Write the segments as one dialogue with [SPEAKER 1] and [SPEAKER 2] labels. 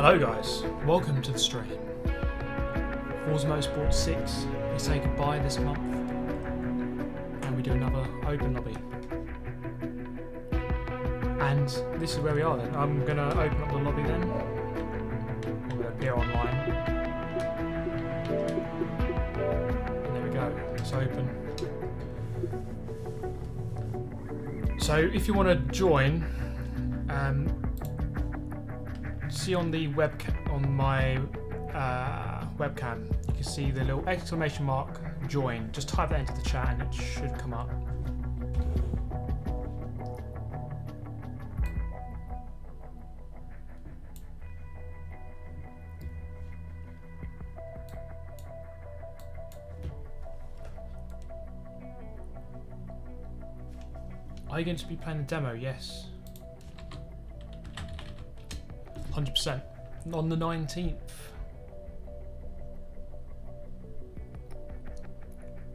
[SPEAKER 1] Hello guys, welcome to the stream. Forza Motorsport 6, we say goodbye this month and we do another open lobby. And this is where we are then. I'm going to open up the lobby then. I'm going to appear online. And there we go, it's open. So if you want to join, see on the on my webcam, you can see the little exclamation mark join. Just type that into the chat and it should come up. Are you going to be playing the demo? Yes. 100%. On the 19th.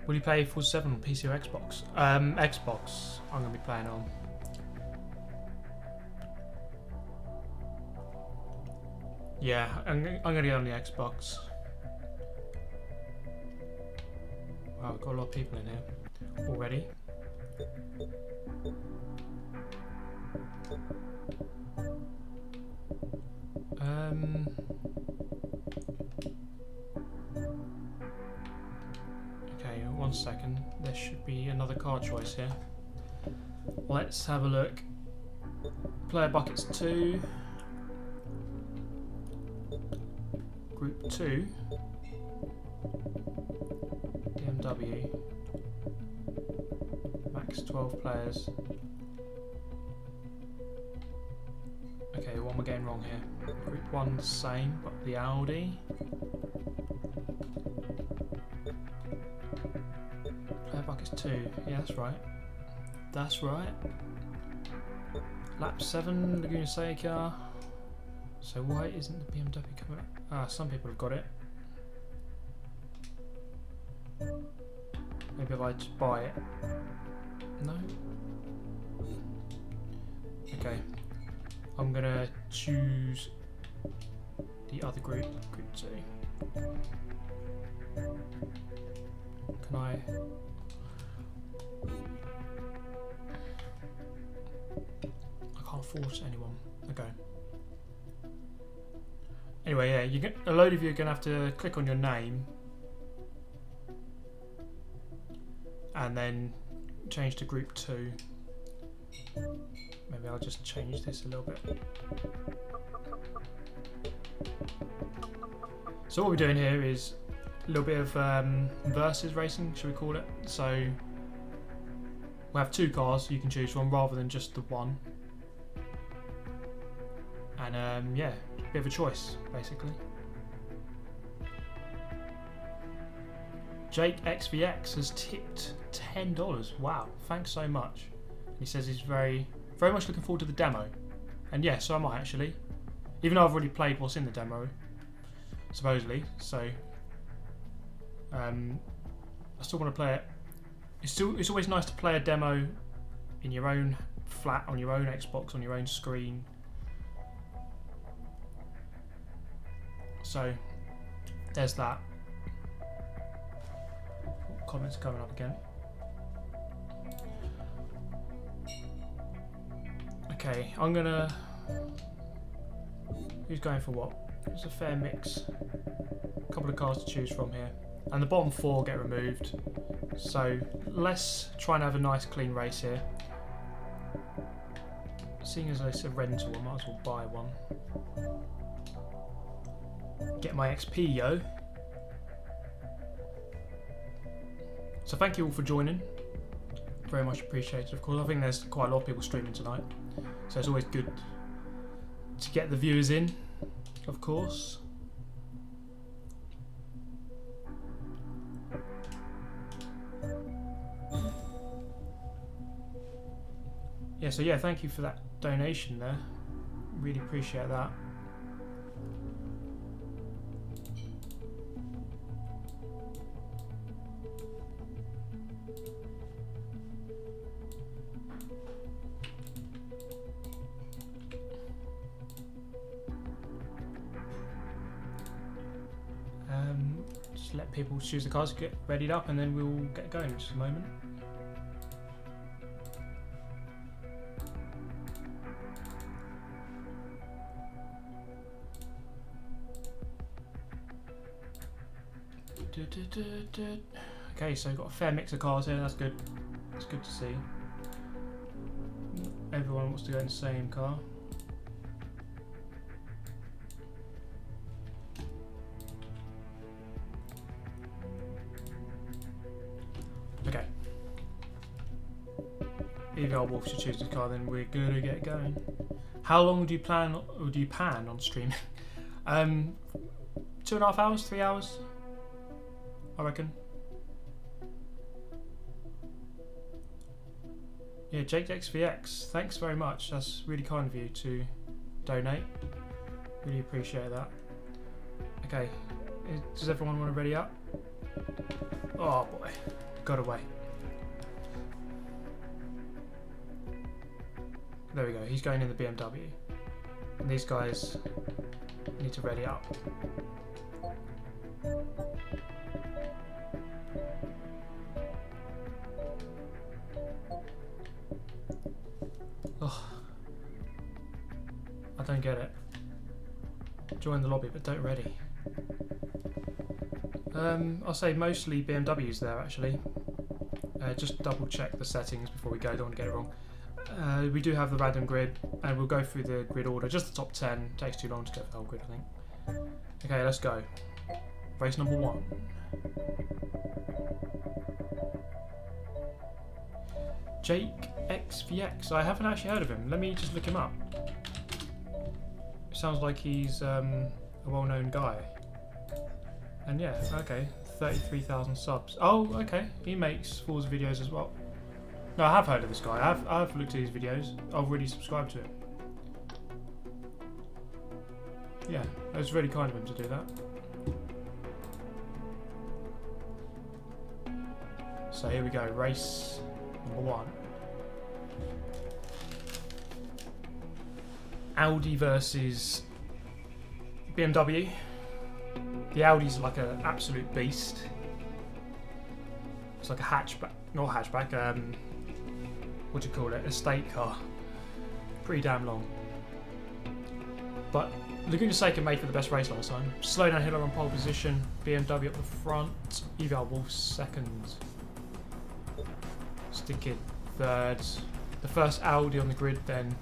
[SPEAKER 1] Will you play Forza 7 on PC or Xbox? Xbox I'm going to be playing on. Yeah, I'm going to get on the Xbox. Wow, we've got a lot of people in here already. Okay, 1 second. There should be another car choice here. Let's have a look. Player buckets 2. Group 2. BMW. Max 12 players. Okay, what am I getting wrong here? Group 1 the same, but the Audi. Player buckets 2. Yeah, that's right. That's right. Lap 7, Laguna Seca. So why isn't the BMW coming up? Ah, some people have got it. Maybe if I just buy it. No? Okay. I'm gonna choose the other group, group 2. Can I? I can't force anyone. Okay. Anyway, yeah, you get a load of you are gonna have to click on your name and then change to group 2. Maybe I'll just change this a little bit. So what we're doing here is a little bit of versus racing, should we call it? So we'll have 2 cars you can choose from rather than just the one. And yeah, a bit of a choice basically. Jake XVX has tipped $10. Wow, thanks so much. He says he's very much looking forward to the demo. And yeah, so am I actually. Even though I've already played what's in the demo, supposedly. So I still want to play it. It's always nice to play a demo in your own flat, on your own Xbox, on your own screen. So there's that. Comments coming up again. Okay, I'm gonna. Who's going for what? It's a fair mix. A couple of cars to choose from here, and the bottom 4 get removed. So let's try and have a nice clean race here. Seeing as it's a rental, I might as well buy one. Get my XP, yo. So thank you all for joining. Very much appreciated, of course. I think there's quite a lot of people streaming tonight, so it's always good to get the viewers in, of course. Yeah, so yeah, thank you for that donation there. Really appreciate that. Just let people choose the cars, get readied up, and then we'll get going in just a moment. Okay, so we've got a fair mix of cars here, that's good. It's good to see. Everyone wants to go in the same car. Okay. If our Wolf should choose the car, then we're gonna get going. How long do you plan, or do you pan on streaming? 2.5 hours, 3 hours, I reckon. Yeah, Jake XVX, thanks very much. That's really kind of you to donate. Really appreciate that. Okay, does everyone want to ready up? Oh boy, got away. There we go, he's going in the BMW. And these guys need to ready up. Oh, I don't get it. Join the lobby, but don't ready. I'll say mostly BMWs there actually. Just double check the settings before we go, don't want to get it wrong. We do have the random grid, and we'll go through the grid order. Just the top 10. Takes too long to get the whole grid, I think. Okay, let's go. Race number 1. Jake XVX. I haven't actually heard of him. Let me just look him up. Sounds like he's a well-known guy. And yeah, okay, 33,000 subs. Oh, okay. He makes Forza videos as well. No, I have heard of this guy. I've looked at his videos. I've really subscribed to him. Yeah, it was really kind of him to do that. So here we go, race number 1. Audi versus BMW. The Audi's like an absolute beast. It's like a hatchback, not hatchback, what do you call it? Estate car. Pretty damn long. But Laguna Seca made for the best race last time. Slow down hill on pole position, BMW up the front, Eval Wolf second. Stickit third. The first Audi on the grid then.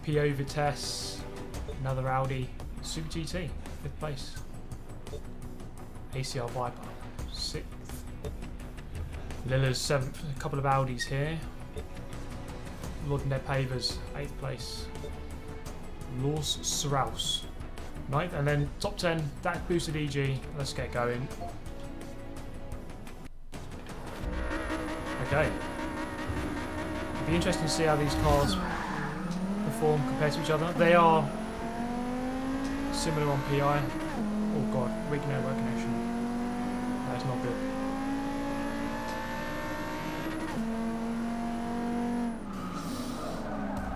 [SPEAKER 1] PO Vitesse, another Audi, Super GT, 5th place. ACR Viper, 6th. Lilla's 7th, a couple of Audis here. Lord Ned Pavers, 8th place. Los Seraus, 9th, and then top 10, that boosted EG. Let's get going. Okay. It'd be interesting to see how these cars perform compared to each other. They are similar on PI. Oh god, weak network connection. That's not good.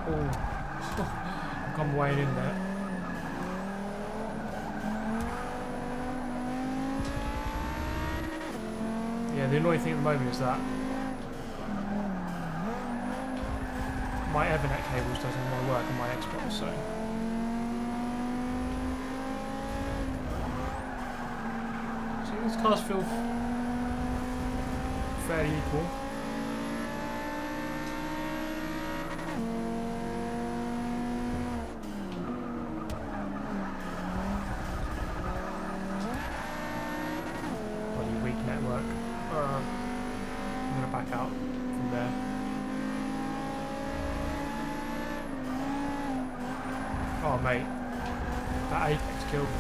[SPEAKER 1] Oh, I've come way in there. Yeah, the annoying thing at the moment is that my Ethernet cables doesn't want to work on my Xbox, so see, these cars feel fairly equal. Bloody weak network. I'm gonna back out from there. Oh mate, that Apex killed me.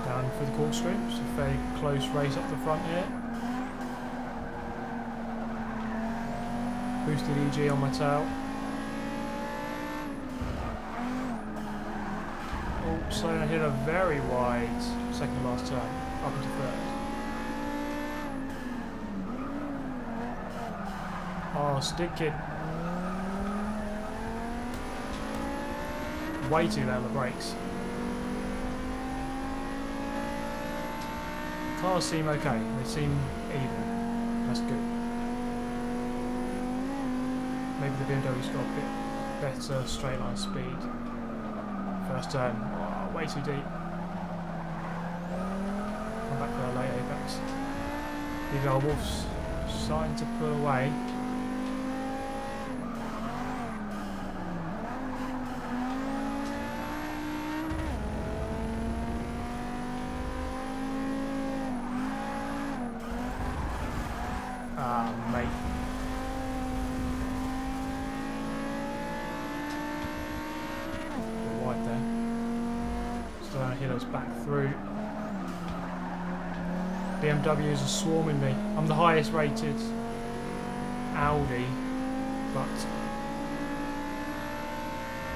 [SPEAKER 1] Down for the corkscrew, it's a very close race up the front here. Boosted EG on my tail. So I hit a very wide second last turn. up into third. Oh, Stick Kid. Way too low on the brakes. Cars seem okay. They seem even. That's good. Maybe the BMW's got a bit better straight line speed. First turn. Oh, way too deep. Come back for a late apex. These are Wolves starting to pull away. Ah, mate. Wide there. Still trying to hit us back through. BMWs are swarming me. I'm the highest rated Audi, but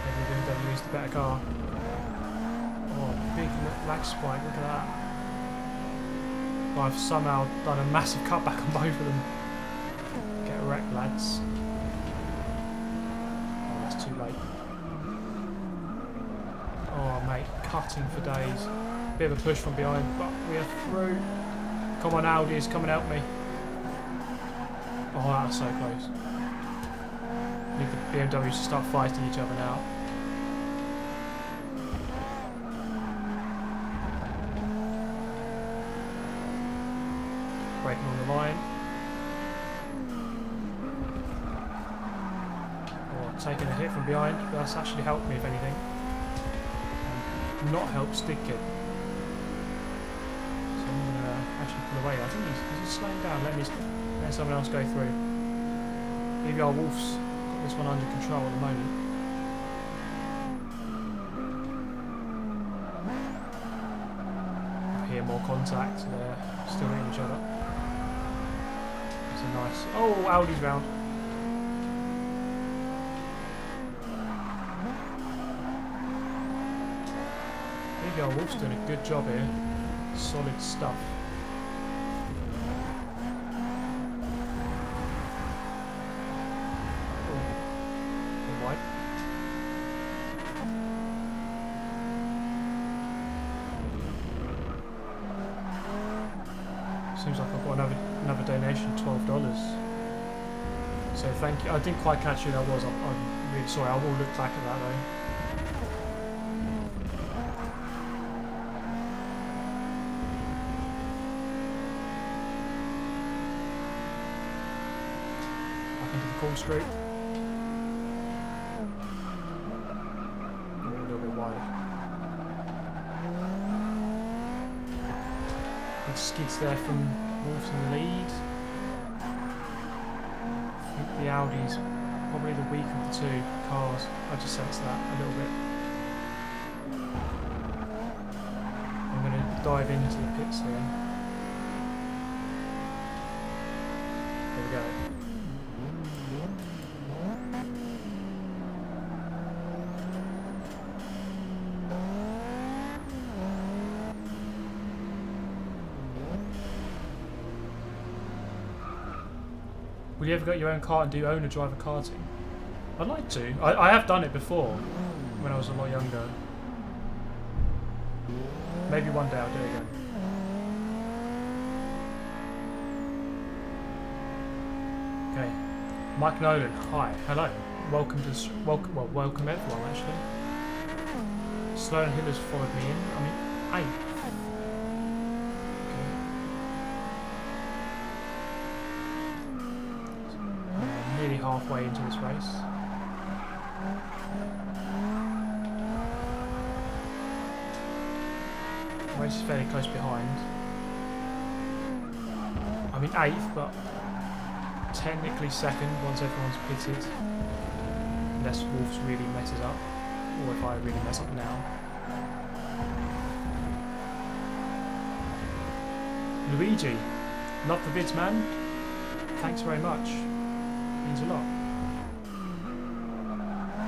[SPEAKER 1] maybe BMW is the better car. Oh, big lag spike, look at that. I've somehow done a massive cutback on both of them. Get wrecked, lads. Oh, that's too late. Oh, mate, cutting for days. Bit of a push from behind, but we are through. Come on, Audi is coming out me. Oh, that was so close. Need the BMWs to start fighting each other now. Braking on the line. Oh, taking a hit from behind, but that's actually helped me if anything. And not helped Stick Kid. So I'm going to actually pull away. I think he's slowing down. Let someone else go through. Maybe our Wolves got this one under control at the moment. I hear more contact. They're still hitting each other. That's a nice. Oh, Audi's round. Maybe our Wolves doing a good job here. Solid stuff. Seems like I've got another donation, $12. So thank you. I didn't quite catch who that was. I'm really sorry. I will look back at that though. Back into the corkscrew. A little bit wider. Good skids there from Wolves in the lead. I think the Audi's probably the weaker of the two cars. I just sense that a little bit. I'm going to dive into the pits here. There we go. Would you ever get your own car and do owner driver karting? I'd like to. I have done it before when I was a lot younger. Maybe one day I'll do it again. Okay. Mike Nolan, hi, hello. Welcome to welcome everyone actually. Sloan Hill has followed me in. I mean, 8th. Halfway into this race. The race is fairly close behind. I'm in 8th, but technically 2nd once everyone's pitted. Unless Wolves really messes up, or if I really mess up now. Luigi, love the vids, man. Thanks very much. Means a lot.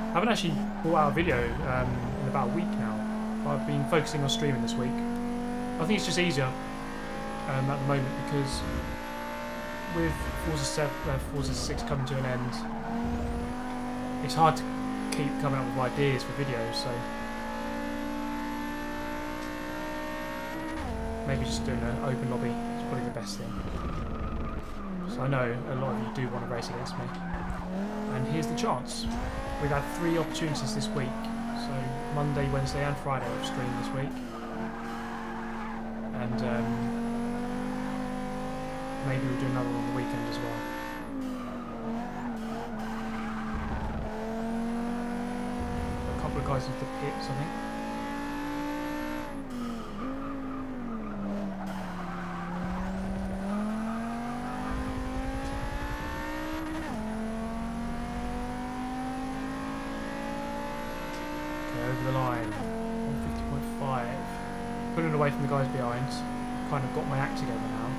[SPEAKER 1] I haven't actually brought out a video in about a week now. I've been focusing on streaming this week. I think it's just easier at the moment, because with Forza 6 coming to an end, it's hard to keep coming up with ideas for videos, so maybe just doing an open lobby is probably the best thing. So I know a lot of you do want to race against me, and here's the chance. We've had 3 opportunities this week, so Monday, Wednesday and Friday I've streamed this week, and maybe we'll do another on the weekend as well. A couple of guys into the pits, I think. Over the line, 150.5. Pulling away from the guys behind. Kind of got my act together now.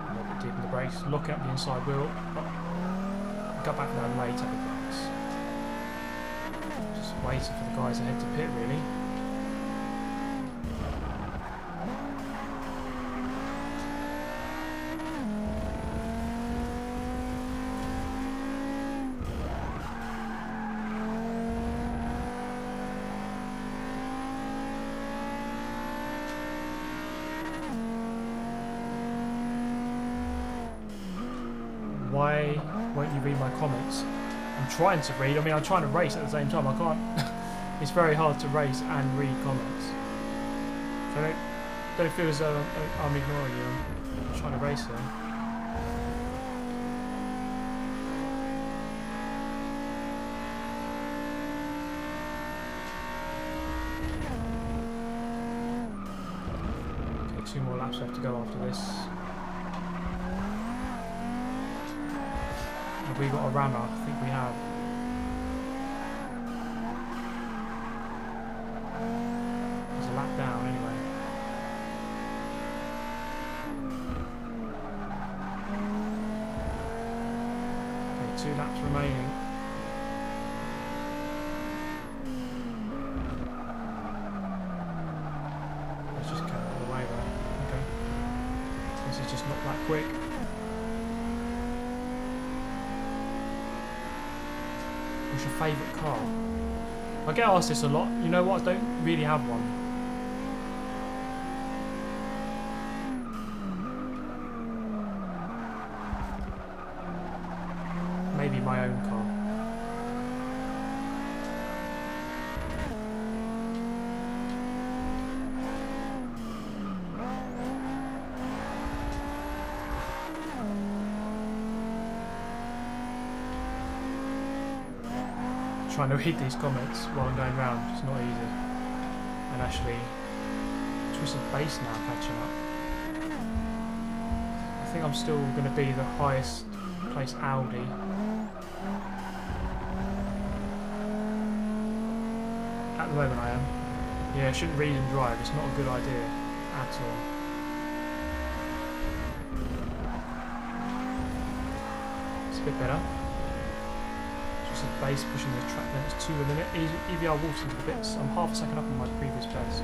[SPEAKER 1] A little bit deep in the brakes. Lock out the inside wheel. Got back for that late at the brakes. Just waiting for the guys ahead to pit, really. Why won't you read my comments? I'm trying to read. I mean, I'm trying to race at the same time. I can't. It's very hard to race and read comments. So don't feel as though I'm ignoring you. I'm trying to race here. Okay, 2 more laps left to go after this. Have we got a rammer? I think we have. There's a lap down anyway. Okay, 2 laps remaining. Let's just cut it all the way there. Okay. This is just not that quick. What's your favourite car? I get asked this a lot. You know what? I don't really have one. Maybe my own car. Trying to read these comments while I'm going round, it's not easy. And actually, twisted base now catching up. I think I'm still going to be the highest placed Audi. At the moment I am. Yeah, I shouldn't read and drive, it's not a good idea at all. It's a bit better. Base pushing the track limits 2 a minute. EVR wolfs into the bits. I'm half a second up on my previous best.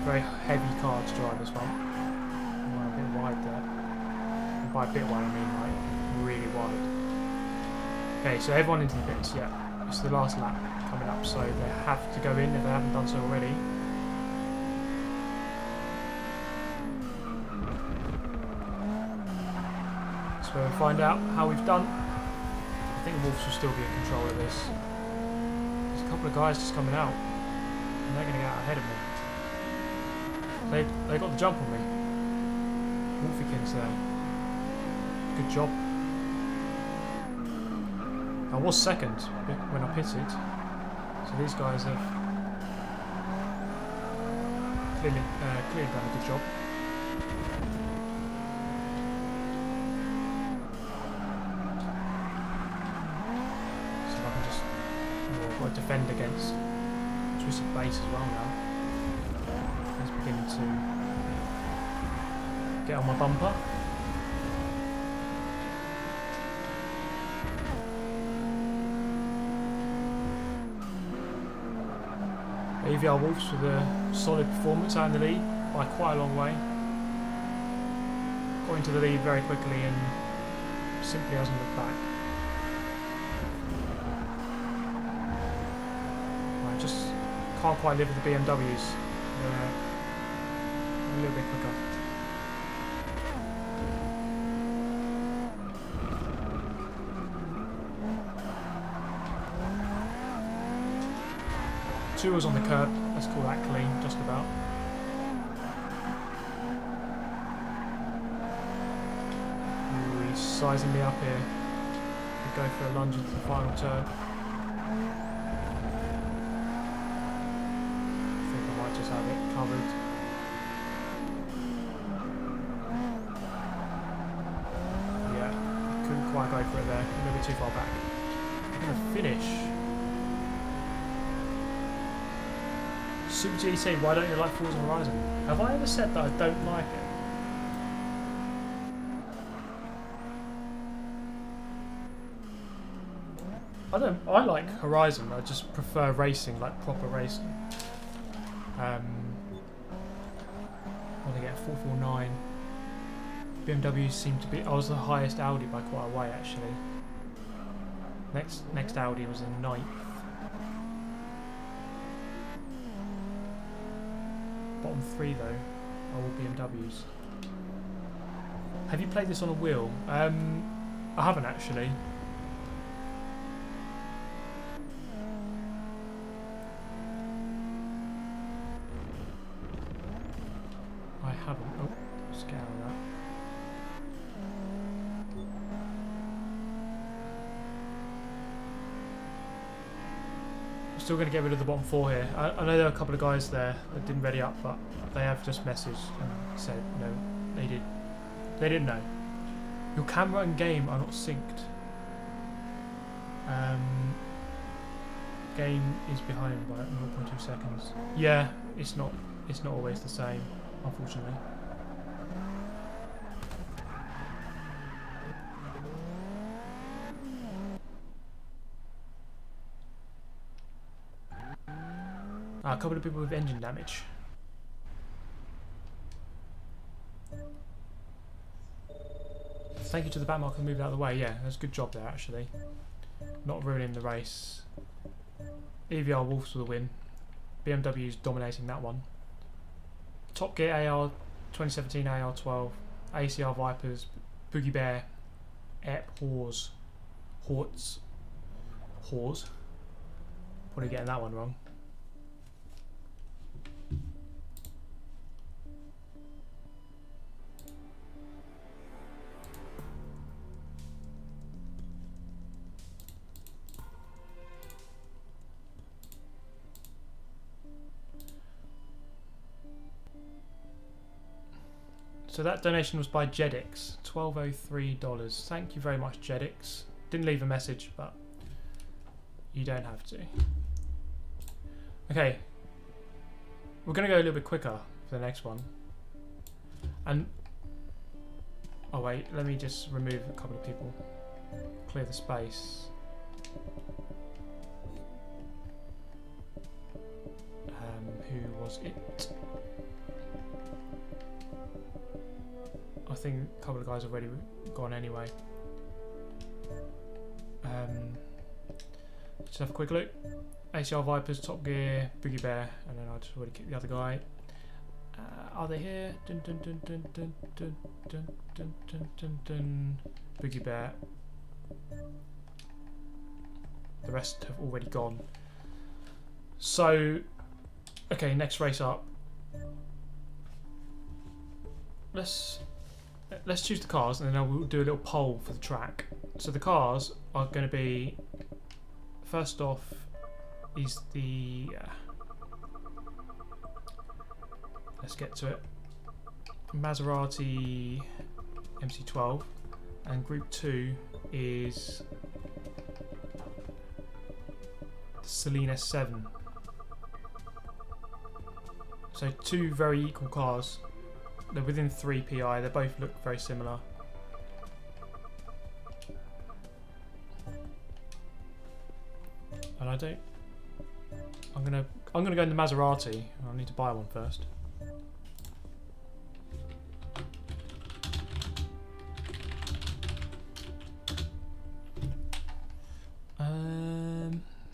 [SPEAKER 1] Very heavy car to drive this one. I'm a bit wide there. And by a bit wide I mean like really wide. Okay, so everyone into the bits, yeah. It's the last lap coming up, so they have to go in if they haven't done so already. So we'll find out how we've done. I think Wolves will still be in control of this. There's a couple of guys just coming out, and they're going to get out ahead of me. They got the jump on me. Wolfykins there. Good job. I was second when I pitted, so these guys have clearly done a good job. So I can just defend against twisted base as well now. It's beginning to get on my bumper. EVR Wolves with a solid performance out in the lead by quite a long way. Got into the lead very quickly and simply hasn't looked back. I just can't quite live with the BMWs. They're a little bit quicker. Two was on the curb, let's call that clean, just about. Ooh, he's sizing me up here. Could go for a lunge into the final turn. I think I might just have it covered. Yeah, couldn't quite go for it there, a little bit too far back. I'm going to finish. Super GT, why don't you like Forza Horizon? Have I ever said that I don't like it? I like Horizon, I just prefer racing, like proper racing. What did I get? 449. BMW seemed to be, I was the highest Audi by quite a way actually. Next Audi was in 9th. Bottom 3 though are all BMWs. Have you played this on a wheel? I haven't actually. I haven't. Oh, let's get out of that. Still going to get rid of the bottom 4 here. I know there are a couple of guys there that didn't ready up, but they have just messaged and said no, they didn't know. Your camera and game are not synced. Game is behind by 0.2 seconds. Yeah, it's not always the same, unfortunately. A couple of people with engine damage. Thank you to the back marker for moving out of the way. Yeah, that's a good job there actually. Not ruining the race. EVR Wolves for the win. BMW's dominating that one. Top Gear AR 2017 AR12. ACR Vipers. Boogie Bear. Ep Hors. Horts. Hors. Probably getting that one wrong. So that donation was by Jedix, $12.03. Thank you very much, Jedix. Didn't leave a message, but you don't have to. Okay, we're going to go a little bit quicker for the next one. And oh wait, let me just remove a couple of people. Clear the space. Who was it? I think a couple of guys have already gone anyway. Just have a quick look. ACR Vipers, Top Gear, Boogie Bear, and then I'll just already kick the other guy. Are they here? Dun, dun, dun, dun, dun, dun, dun, dun, dun, dun, dun. Boogie Bear. The rest have already gone. So, okay, next race up. Let's choose the cars, and then I will do a little poll for the track. So the cars are going to be, first off is the let's get to it, Maserati MC12, and group 2 is the Saleen S7. So two very equal cars. They're within 3 PI, they both look very similar. And I'm going to I'm gonna go in the Maserati. I need to buy one first.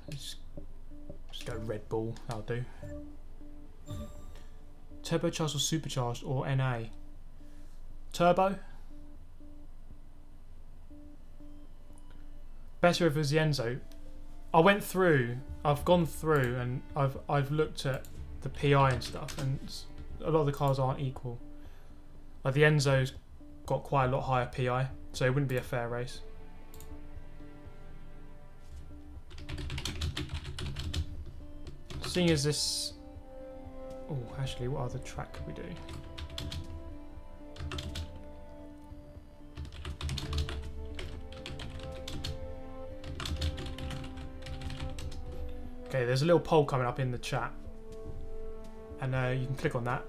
[SPEAKER 1] Let's go Red Bull. That'll do. Turbocharged or supercharged or NA? Turbo? Better if it was the Enzo. I've gone through and I've looked at the PI and stuff, and a lot of the cars aren't equal. Like the Enzo's got quite a lot higher PI, so it wouldn't be a fair race. Seeing as this... Oh, actually, what other track could we do? Okay, there's a little poll coming up in the chat, and you can click on that.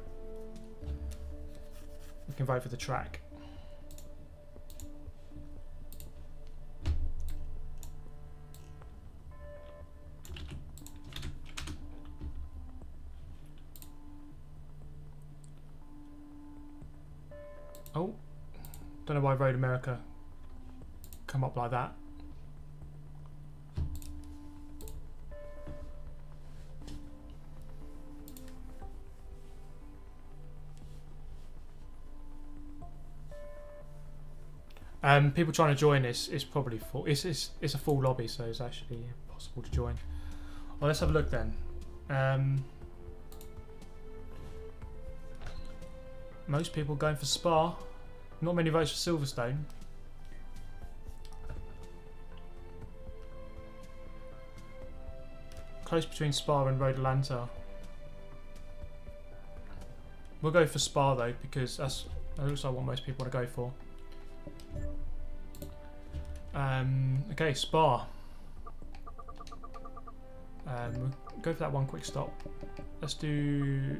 [SPEAKER 1] You can vote for the track. Oh, don't know why Road America come up like that. People trying to join this is probably full. It's a full lobby, so it's actually possible to join. Well, let's have a look then. Most people going for Spa. Not many votes for Silverstone. Close between Spa and Road Atlanta. We'll go for Spa though, because that looks like what most people want to go for. Okay, Spa. We'll go for that one quick stop. Let's do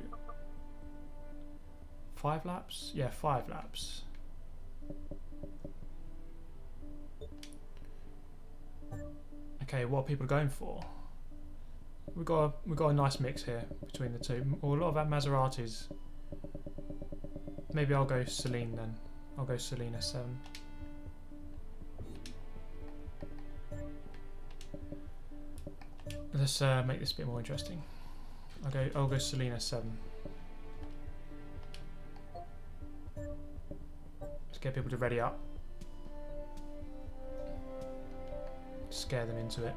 [SPEAKER 1] 5 laps? Yeah, 5 laps. Okay, what are people going for? We've got a nice mix here between the two. Or a lot of our Maseratis. Maybe I'll go Saleen then. I'll go Saleen S7. Let's make this a bit more interesting. I'll go Saleen S7. Let's get people to ready up. Scare them into it.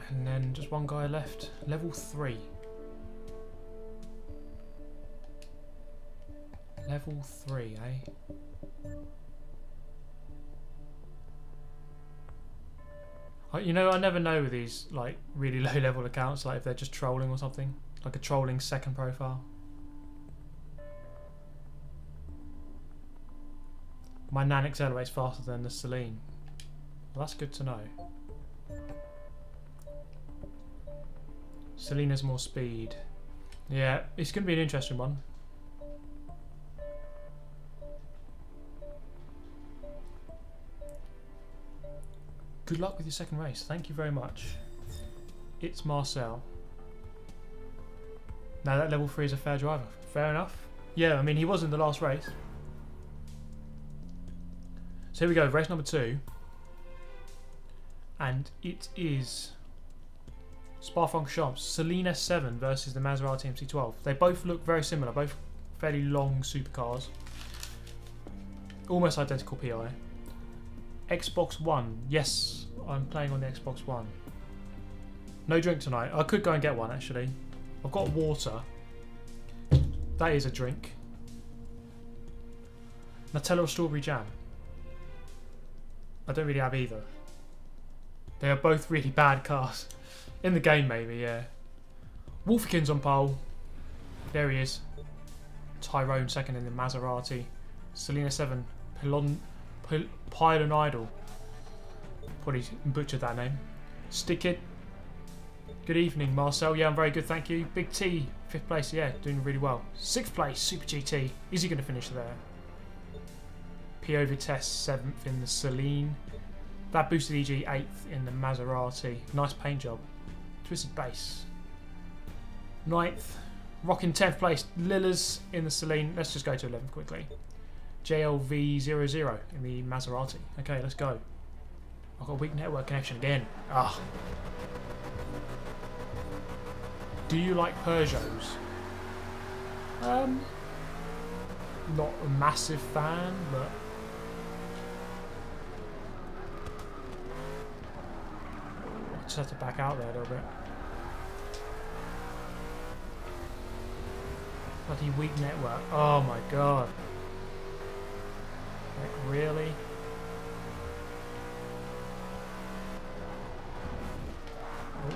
[SPEAKER 1] And then just one guy left. Level 3. Level 3, eh? You know, I never know with these like really low level accounts, like if they're just trolling or something. Like a trolling second profile. My Nan accelerates faster than the Saleen. Well, that's good to know. Saleen has more speed. Yeah, it's going to be an interesting one. Good luck with your second race. Thank you very much. It's Marcel. Now that level 3 is a fair driver. Fair enough. Yeah, I mean he was in the last race. So here we go, race number 2. And it is Spa-Francorchamps, Saleen S7 versus the Maserati MC12. They both look very similar, both fairly long supercars. Almost identical PI. Xbox One. Yes, I'm playing on the Xbox One. No drink tonight. I could go and get one actually. I've got water. That is a drink. Nutella or strawberry jam? I don't really have either. They are both really bad cars. In the game maybe, yeah. Wolfikin's on pole. There he is. Tyrone second in the Maserati. Saleen 7. Pylon Idol. Probably butchered that name. Stickit. Good evening, Marcel. Yeah, I'm very good, thank you. Big T, 5th place. Yeah, doing really well. 6th place, Super GT. Is he going to finish there? PO Vitesse 7th in the Saleen. That boosted EG 8th in the Maserati. Nice paint job. Twisted base. 9th. Rocking 10th place. Lillas in the Saleen. Let's just go to 11th quickly. JLV00 in the Maserati. Okay, let's go. I've got a weak network connection again. Ah. Do you like Peugeots? Not a massive fan, but I just have to back out there a little bit. Bloody weak network. Oh my god. Like, really? Oh.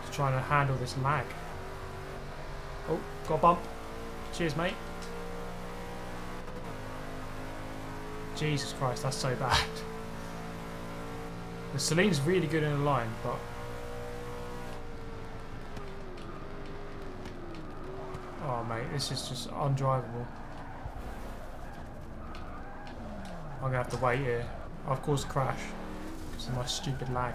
[SPEAKER 1] Just trying to handle this lag. Oh, got a bump. Cheers, mate. Jesus Christ, that's so bad. The Saleen's really good in a line, but oh mate, this is just undrivable. I'm gonna have to wait here. I've caused a crash because of my stupid lag.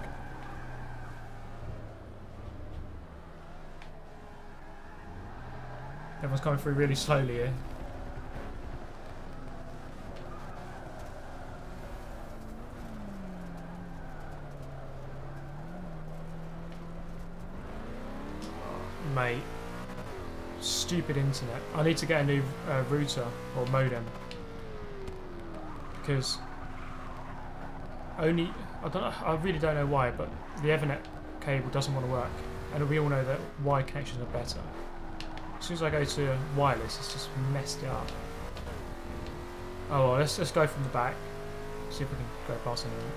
[SPEAKER 1] Everyone's coming through really slowly here. Mate, stupid internet. I need to get a new router or modem because I really don't know why, but the Ethernet cable doesn't want to work, and we all know that wired connections are better. As soon as I go to wireless, it's just messed it up. Oh well, let's go from the back. See if we can go past anyone.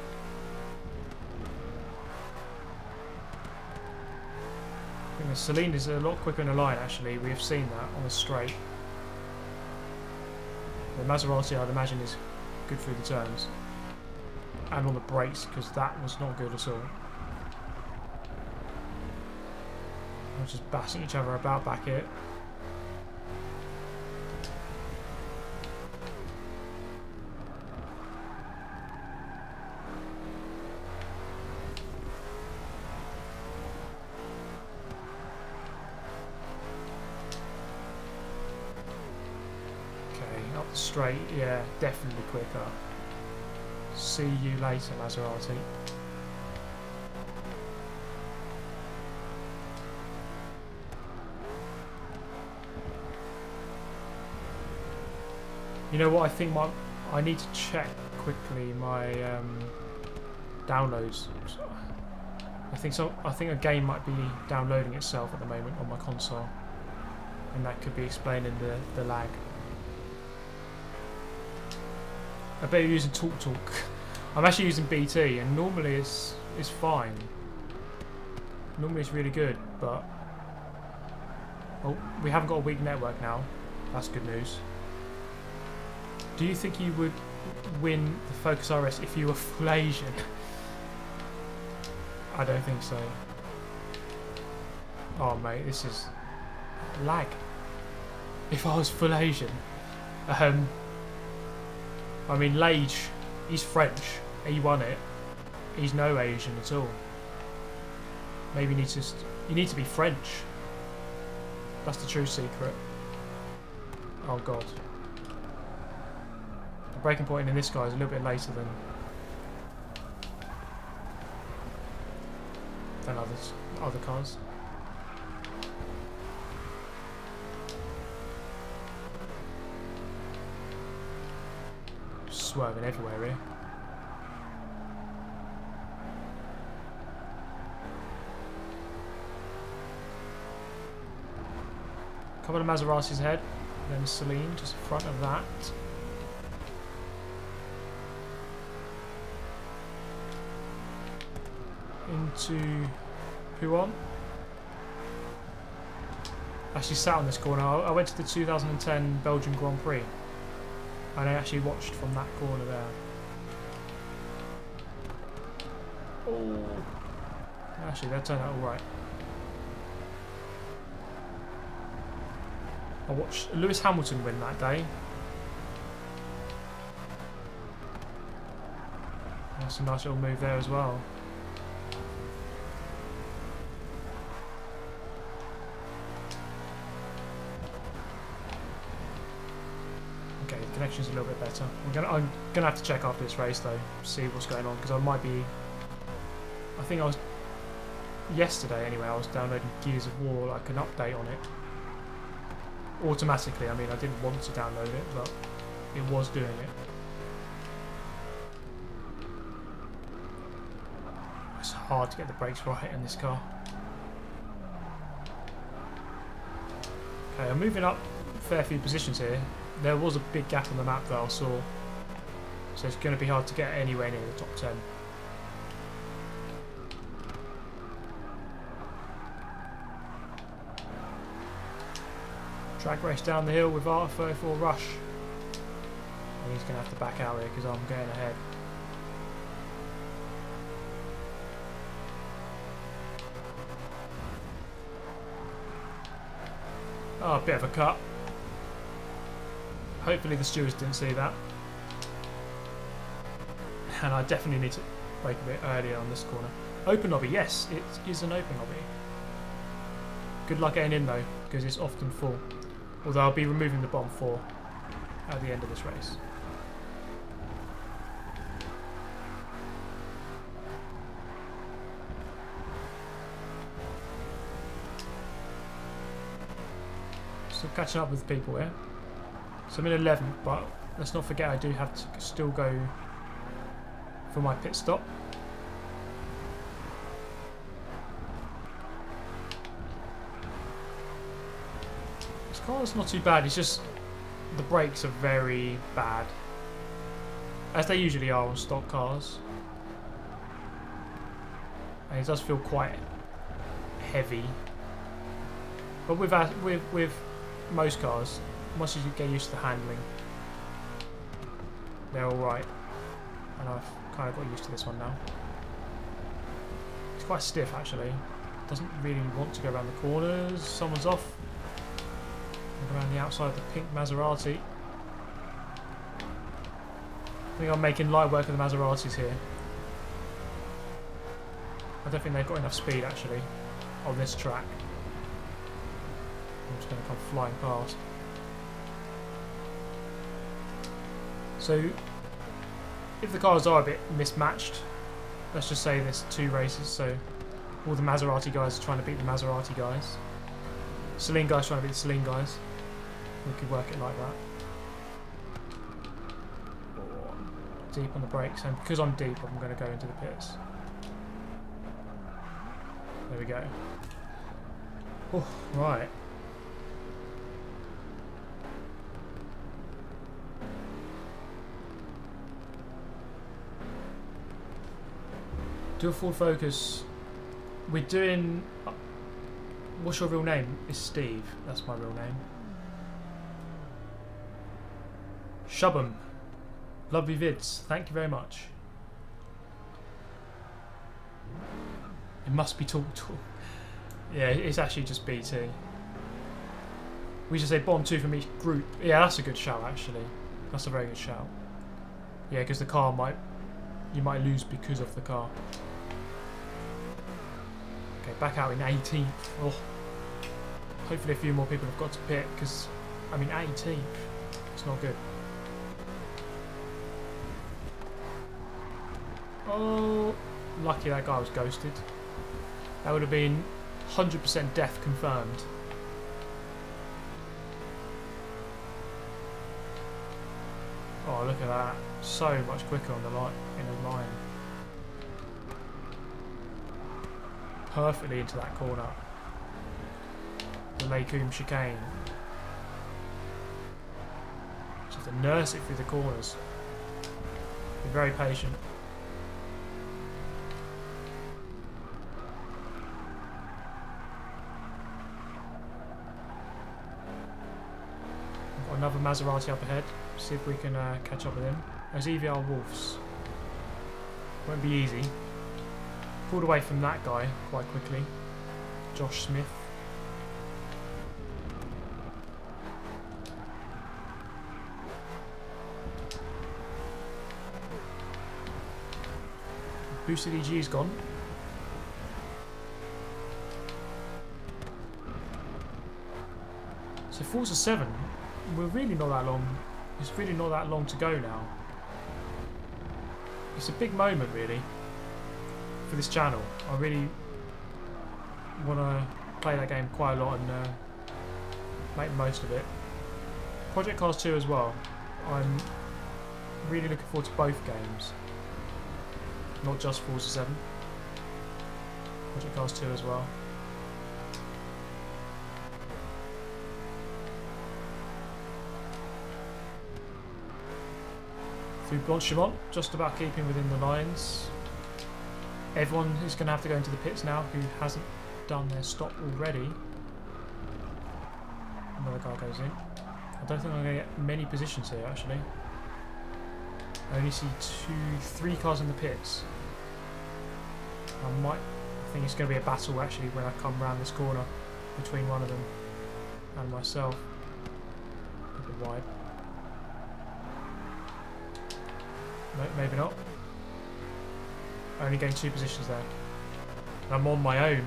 [SPEAKER 1] I think the Saleen is a lot quicker in the line actually. We have seen that on the straight. The Maserati, I'd imagine, is good through the turns. And on the brakes, because that was not good at all. We're just bashing each other about back here. Straight, yeah, definitely quicker. See you later, Maserati. You know what? I think I need to check quickly my downloads. I think a game might be downloading itself at the moment on my console, and that could be explaining the lag. I bet you're using TalkTalk. I'm actually using BT, and normally it's fine. Normally it's really good, but oh, we haven't got a weak network now. That's good news. Do you think you would win the Focus RS if you were full Asian? I don't think so. Oh mate, this is lag. If I was full Asian, I mean, Lage, he's French. He won it. He's no Asian at all. Maybe you need to be French. That's the true secret. Oh god. The braking point in this guy is a little bit later than other cars. Swerving everywhere here. Couple of Maseratis ahead, then Saleen just in front of that. Into Huon. Actually sat on this corner. I went to the 2010 Belgian Grand Prix. And I actually watched from that corner there. Oh, actually that turned out alright. I watched Lewis Hamilton win that day. That's a nice little move there as well. Okay, the connection's a little bit better. I'm gonna have to check after this race though, see what's going on, because I might be. I think I was yesterday anyway. I was downloading Gears of War, like an update on it automatically. I mean, I didn't want to download it, but it was doing it. It's hard to get the brakes right in this car. Okay, I'm moving up a fair few positions here. There was a big gap on the map that I saw, so it's going to be hard to get anywhere near the top 10. Drag race down the hill with R34 Rush. And he's going to have to back out here because I'm going ahead. Oh, a bit of a cut. Hopefully the stewards didn't see that. And I definitely need to brake a bit earlier on this corner. Open lobby, yes, it is an open lobby. Good luck getting in though, because it's often full. Although I'll be removing the bottom 4 at the end of this race. Still catching up with people here. So I'm in 11th, but let's not forget I do have to still go for my pit stop. This car's not too bad, it's just the brakes are very bad, as they usually are on stock cars. And it does feel quite heavy. But with most cars, once you get used to the handling, they're alright. And I've kind of got used to this one now. It's quite stiff actually. Doesn't really want to go around the corners. Someone's off. Look around the outside of the pink Maserati. I think I'm making light work of the Maseratis here. I don't think they've got enough speed actually on this track. I'm just going to come flying past. So, if the cars are a bit mismatched, let's just say there's 2 races, so all the Maserati guys are trying to beat the Maserati guys. Saleen guys trying to beat the Saleen guys. We could work it like that. Deep on the brakes, and because I'm deep, I'm going to go into the pits. There we go. Oh, right. Do a full focus. We're doing. What's your real name? It's Steve. That's my real name. Shubham. Lovely vids. Thank you very much. It must be talk. Yeah, it's actually just BT. We should say bottom 2 from each group. Yeah, that's a good shout actually. That's a very good shout. Yeah, because the car might. You might lose because of the car. Okay, back out in 18th. Oh, hopefully a few more people have got to pit because, I mean, 18th. It's not good. Oh, lucky that guy was ghosted. That would have been 100% death confirmed. Oh, look at that. So much quicker on the line, in the line. Perfectly into that corner. The Lacoum chicane. Just have to nurse it through the corners. Be very patient. Got another Maserati up ahead. See if we can catch up with him. Those EVR Wolves. Won't be easy. Pulled away from that guy quite quickly. Josh Smith. Boosted EG's gone. So Forza 7, we're really not that long. It's really not that long to go now. It's a big moment, really, for this channel. I really want to play that game quite a lot and make the most of it. Project Cars 2 as well. I'm really looking forward to both games, not just Forza 7. Project Cars 2 as well. Through Blanchimont, just about keeping within the lines. Everyone is going to have to go into the pits now who hasn't done their stop already. Another car goes in. I don't think I'm going to get many positions here actually. I only see 3 cars in the pits. I think it's going to be a battle actually when I come round this corner between one of them and myself. A bit wide. No, maybe not. I only gained 2 positions there. And I'm on my own.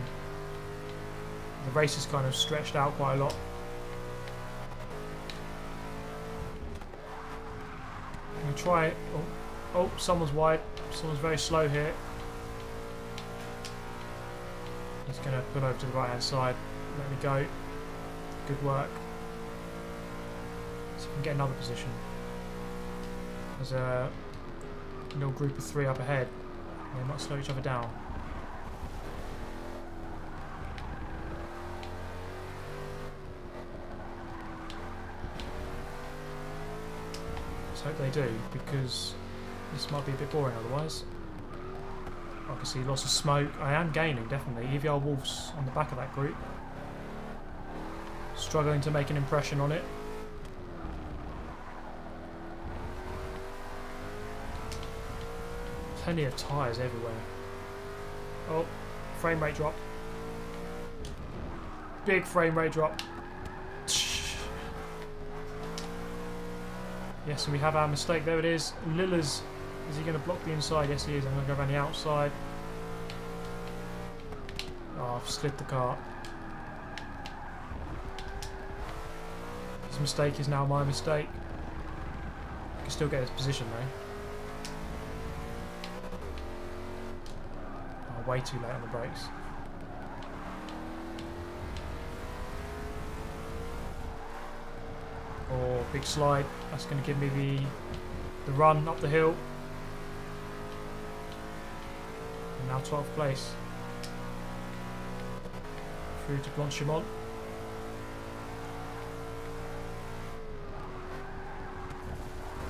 [SPEAKER 1] The race is kind of stretched out quite a lot. I'm going to try it. Oh, someone's wide. Someone's very slow here. He's going to pull over to the right hand side. Let me go. Good work. So I can get another position. There's a little group of 3 up ahead. They might slow each other down. Let's hope they do, because this might be a bit boring otherwise. I can see lots of smoke. I am gaining, definitely. EVR Wolves on the back of that group. Struggling to make an impression on it. Plenty of tyres everywhere. Oh, frame rate drop. Big frame rate drop. Yes, and we have our mistake. There it is. Lilla's. Is he going to block the inside? Yes, he is. I'm going to go around the outside. Oh, I've slid the car. His mistake is now my mistake. I can still get his position though. Way too late on the brakes. Oh, big slide. That's going to give me the run up the hill. And now 12th place. Through to Blanchimont.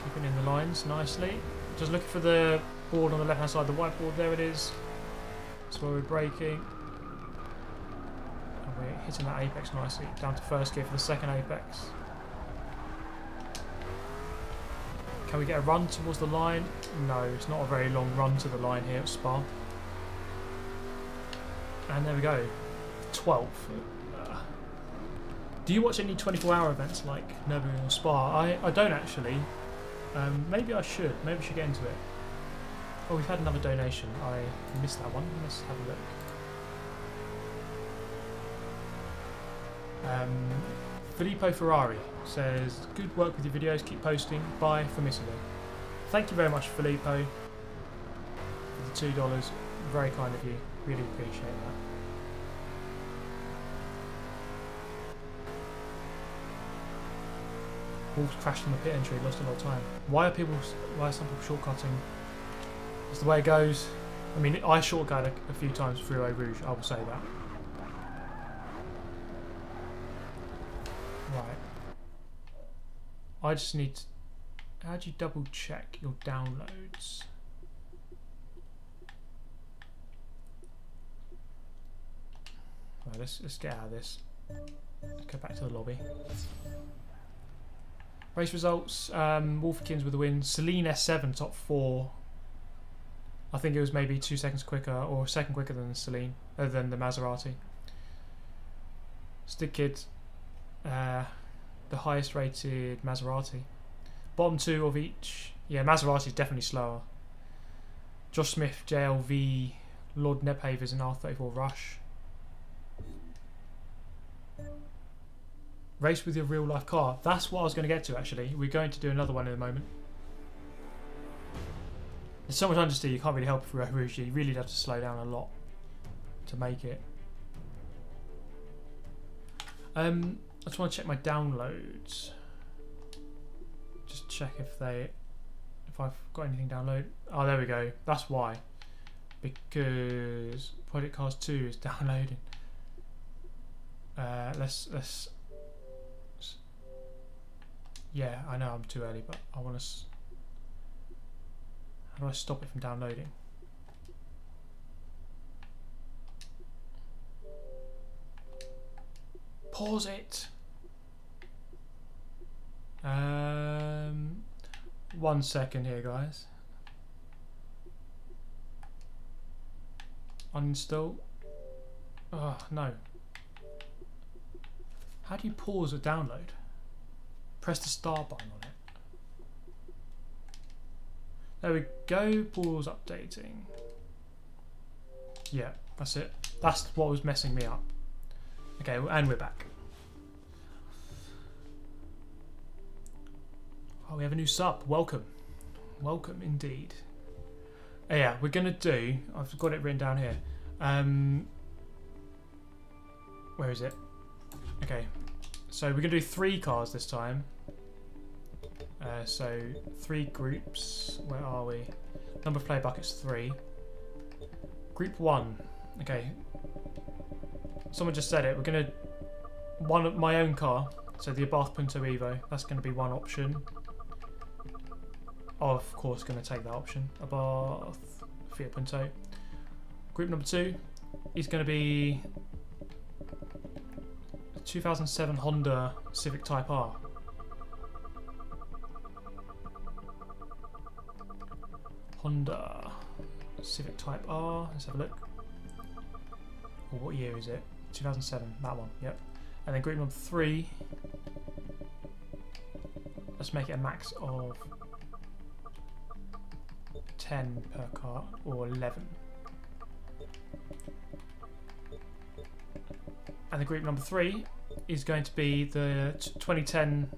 [SPEAKER 1] Keeping in the lines nicely. Just looking for the board on the left hand side, the white board, there it is. That's where we're braking. And we're hitting that apex nicely. Down to first gear for the second apex. Can we get a run towards the line? No, it's not a very long run to the line here at Spa. And there we go. 12th. Do you watch any 24-hour events like Nurburgring or Spa? I don't actually. Maybe I should. Maybe we should get into it. Oh, we've had another donation. I missed that one. Let's have a look. Filippo Ferrari says, good work with your videos. Keep posting. Bye from Italy. Thank you very much, Filippo, for the $2. Very kind of you. Really appreciate that. Wolves crashed on the pit entry. Lost a lot of time. Why are some people shortcutting? It's the way it goes. I mean, I shortcut a few times through Eau Rouge, I will say that. Right. I just need to... How do you double check your downloads? Right, let's get out of this. Let's go back to the lobby. Race results. Wolfkins with the win. Saleen S7 top 4. I think it was maybe 2 seconds quicker, or a second quicker than Saleen, than the Maserati. Stick Kid, the highest rated Maserati. Bottom 2 of each. Yeah, Maserati is definitely slower. Josh Smith, JLV, Lord Nephavers and R34 Rush. Race with your real life car. That's what I was going to get to actually. We're going to do another one in a moment. There's so much understeer you can't really help for Rouge. You really have to slow down a lot to make it. I just want to check my downloads. Just check if I've got anything downloaded. Oh, there we go. That's why. Because Project Cars 2 is downloading. Let's. Yeah, I know I'm too early, but I want to. How do I stop it from downloading? Pause it. 1 second here, guys. Uninstall. Oh no. How do you pause a download? Press the start button on it. There we go. Pause updating. Yeah, that's it. That's what was messing me up. Okay, and we're back. Oh, we have a new sub. Welcome. Welcome indeed. Yeah, we're going to do... I've got it written down here. Where is it? Okay. So we're going to do 3 cars this time. So 3 groups. Where are we? Number of play buckets 3. Group 1. Okay. Someone just said it. We're going to... my own car. So the Abarth Punto Evo. That's going to be one option. Of course, going to take that option. Abarth Fiat Punto. Group number 2 is going to be 2007 Honda Civic Type R. Honda Civic Type R. Let's have a look. Or what year is it? 2007. That one. Yep. And then group number 3. Let's make it a max of 10 per car, or 11. And the group number 3 is going to be the 2010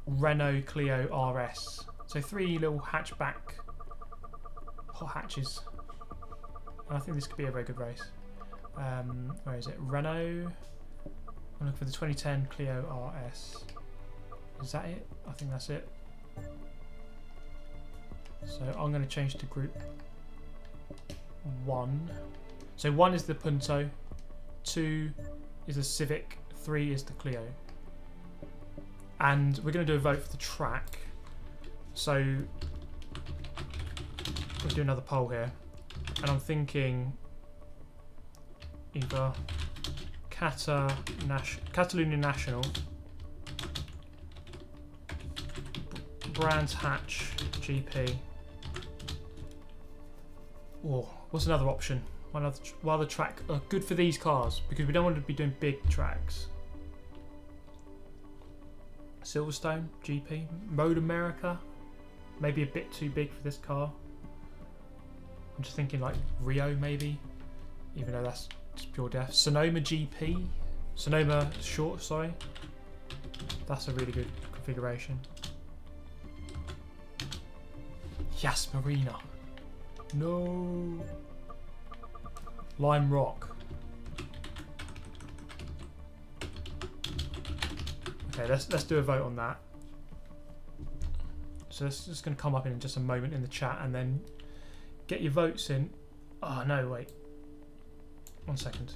[SPEAKER 1] Renault Clio RS. So 3 little hatchback hot hatches. And I think this could be a very good race. Where is it? Renault. I'm looking for the 2010 Clio RS. Is that it? I think that's it. So I'm going to change to group 1. So 1 is the Punto, 2 is the Civic, 3 is the Clio. And we're going to do a vote for the track. So we'll do another poll here. And I'm thinking either Catalunya National, Brands Hatch GP. Oh, what's another option? One other track good for these cars, because we don't want to be doing big tracks. Silverstone GP, Road America, maybe a bit too big for this car. I'm just thinking like Rio maybe, even though that's just pure death. Sonoma GP, Sonoma short, sorry. That's a really good configuration. Yas Marina. No. Lime Rock. Okay, let's do a vote on that. So it's just going to come up in just a moment in the chat, and then get your votes in. Oh no, wait. 1 second.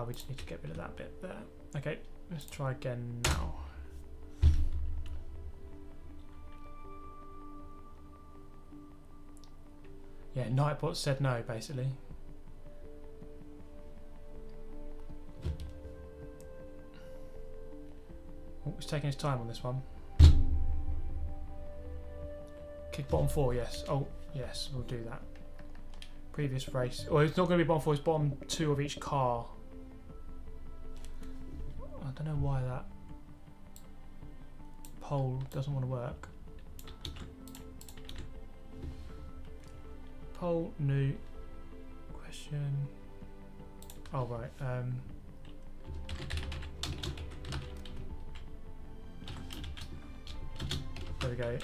[SPEAKER 1] We just need to get rid of that bit there. Okay, let's try again now. Yeah, Nightbot said no, basically. Oh, he's taking his time on this one. Kick bottom 4, yes. Oh, yes, we'll do that. Previous race. Oh, it's not going to be bottom 4, it's bottom 2 of each car. don't know why that poll doesn't want to work. Poll, new question. Oh right. There we go.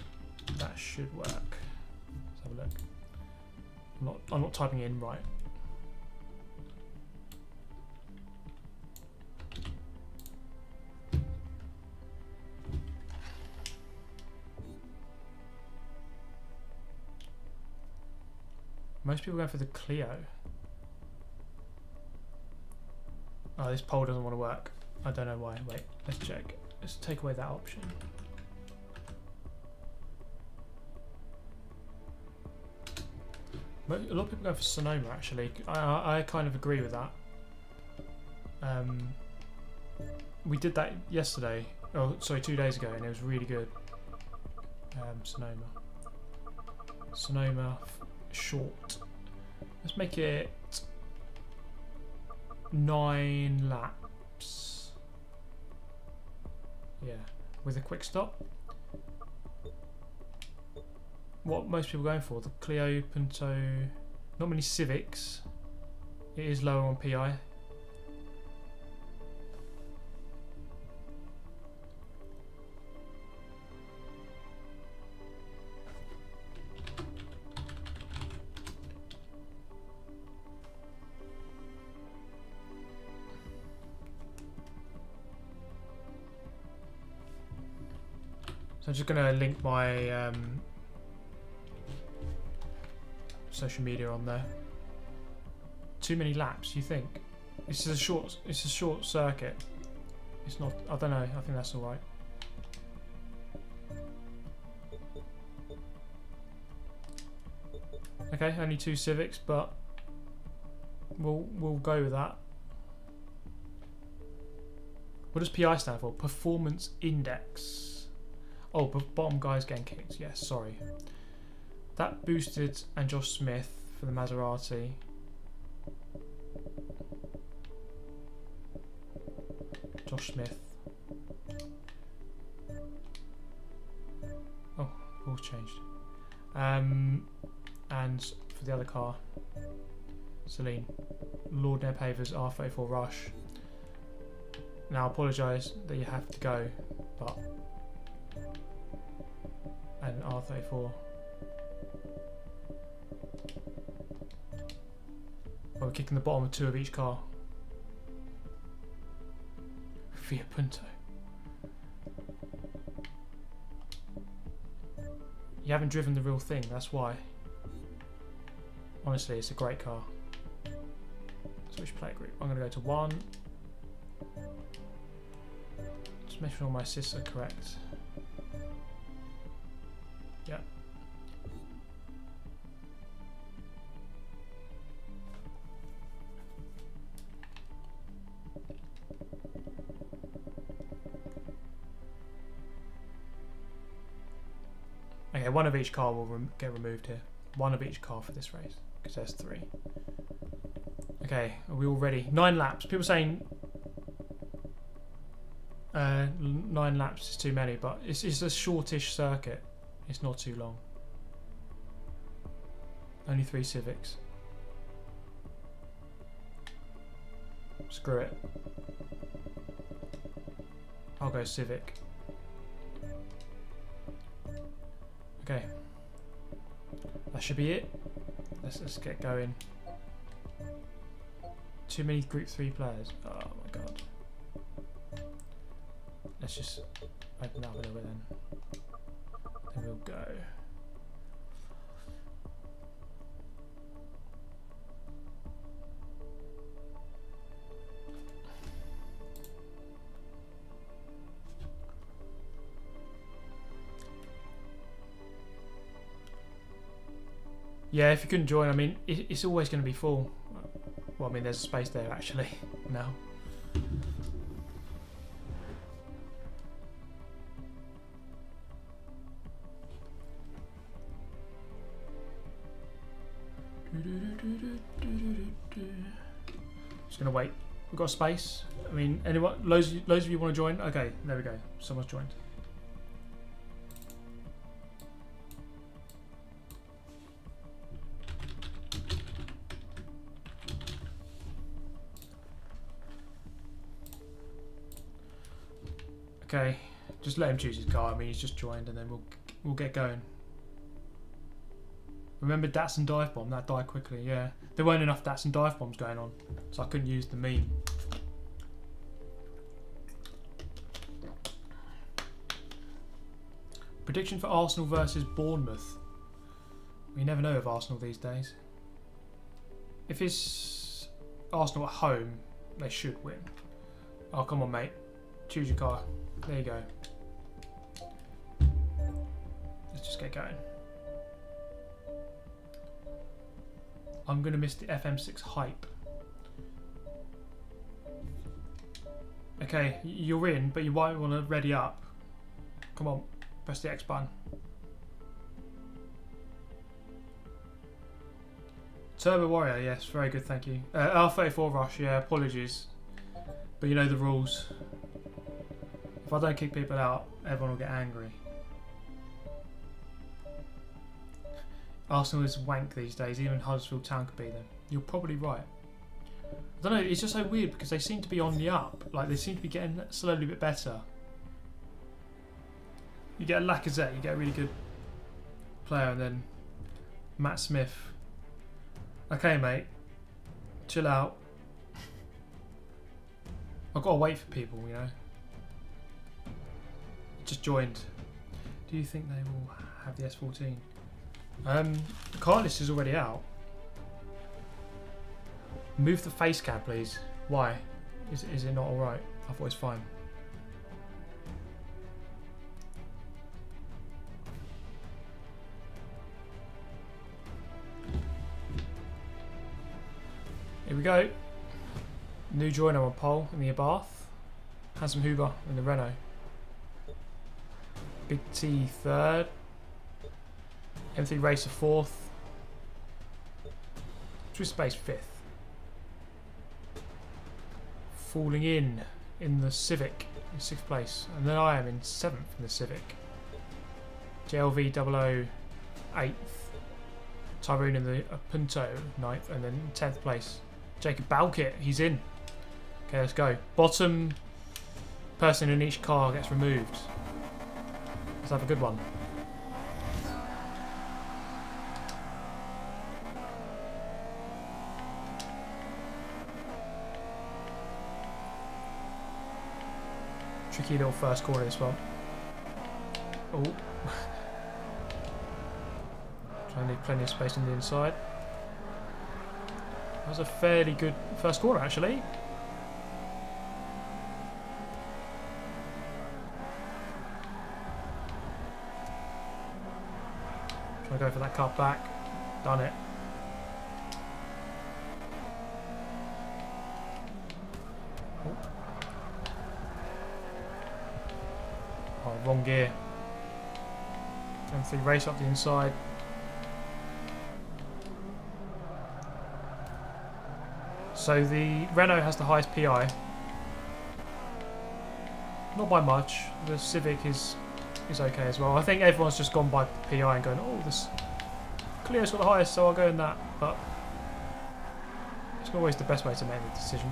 [SPEAKER 1] That should work. Let's have a look. I'm not typing in right. Most people go for the Clio. Oh, this poll doesn't want to work. I don't know why. Wait, let's check. Let's take away that option. A lot of people go for Sonoma actually. I kind of agree with that. We did that yesterday. Oh, sorry, 2 days ago, and it was really good. Sonoma short. Let's make it 9 laps. Yeah, with a quick stop. What most people are going for, the Clio, Punto, not many Civics. It is lower on PI. So I'm just going to link my social media on there. Too many laps, you think? It's a short circuit. It's not. I don't know. I think that's all right. Okay, only 2 Civics, but we'll go with that. What does PI stand for? Performance Index. Oh, but bottom guy's getting kicked. Yes, sorry. That boosted and Josh Smith for the Maserati. Josh Smith. Oh, all changed. And for the other car, Saleen. Lord Nepavers R34 Rush. Now I apologise that you have to go, but and R34. Well, we're kicking the bottom of 2 of each car. Via Punto. You haven't driven the real thing, that's why. Honestly, it's a great car. Switch plate group. I'm going to go to 1. Just make sure all my assists are correct. Yeah. Okay, 1 of each car will get removed here. 1 of each car for this race, because there's 3. Okay, are we all ready? 9 laps. People saying 9 laps is too many, but it's a shortish circuit. It's not too long. Only 3 Civics. Screw it. I'll go Civic. Okay. That should be it. Let's get going. Too many Group 3 players. Oh my god. Let's just open that up a little bit then. Then we'll go. Yeah, if you couldn't join, I mean, it's always going to be full. Well, I mean, there's a space there actually now. Just going to wait We've got space. I mean, anyone, loads of you want to join? Okay, there we go. Someone's joined. Okay, just let him choose his car. I mean, he's just joined, and then we'll get going. Remember Datsun dive bomb? That died quickly. Yeah, there weren't enough Datsun dive bombs going on, so I couldn't use the meme. Prediction for Arsenal versus Bournemouth. We never know of Arsenal these days. If it's Arsenal at home, they should win. Oh, come on, mate. Choose your car. There you go. Let's just get going. I'm going to miss the FM6 hype. Okay, you're in, but you might want to ready up. Come on, press the X button. Turbo Warrior, yes, very good, thank you. R34 Rush, yeah, apologies. But you know the rules. If I don't kick people out, everyone will get angry. Arsenal is wank these days, even Huddersfield Town could beat them. You're probably right. I don't know, it's just so weird because they seem to be on the up. Like, they seem to be getting slowly a bit better. You get a Lacazette, you get a really good player, and then Matt Smith. Okay, mate. Chill out. I've got to wait for people, you know. Just joined. Do you think they will have the S14? The car list is already out. Move the face cam, please. Why? Is it not alright? I thought it was fine. Here we go. New joiner on pole in the Abarth. Handsome Huber in the Renault. Big T third. M3 Racer fourth. Twist Space fifth. Falling in the Civic in sixth place. And then I am in seventh in the Civic. JLV 008th. Tyrone in the Punto 9th. And then 10th place. Jacob Balkit, he's in. Okay, let's go. Bottom person in each car gets removed. Let's have a good one. Tricky little first corner this one. Oh. Trying to leave plenty of space on the inside. That was a fairly good first corner actually. Trying to go for that cut back. Done it. Oh, wrong gear. M3 race up the inside. So the Renault has the highest PI. Not by much. The Civic is okay as well. I think everyone's just gone by PI and going, oh, this Clio's got the highest, so I'll go in that. But it's not always the best way to make the decision.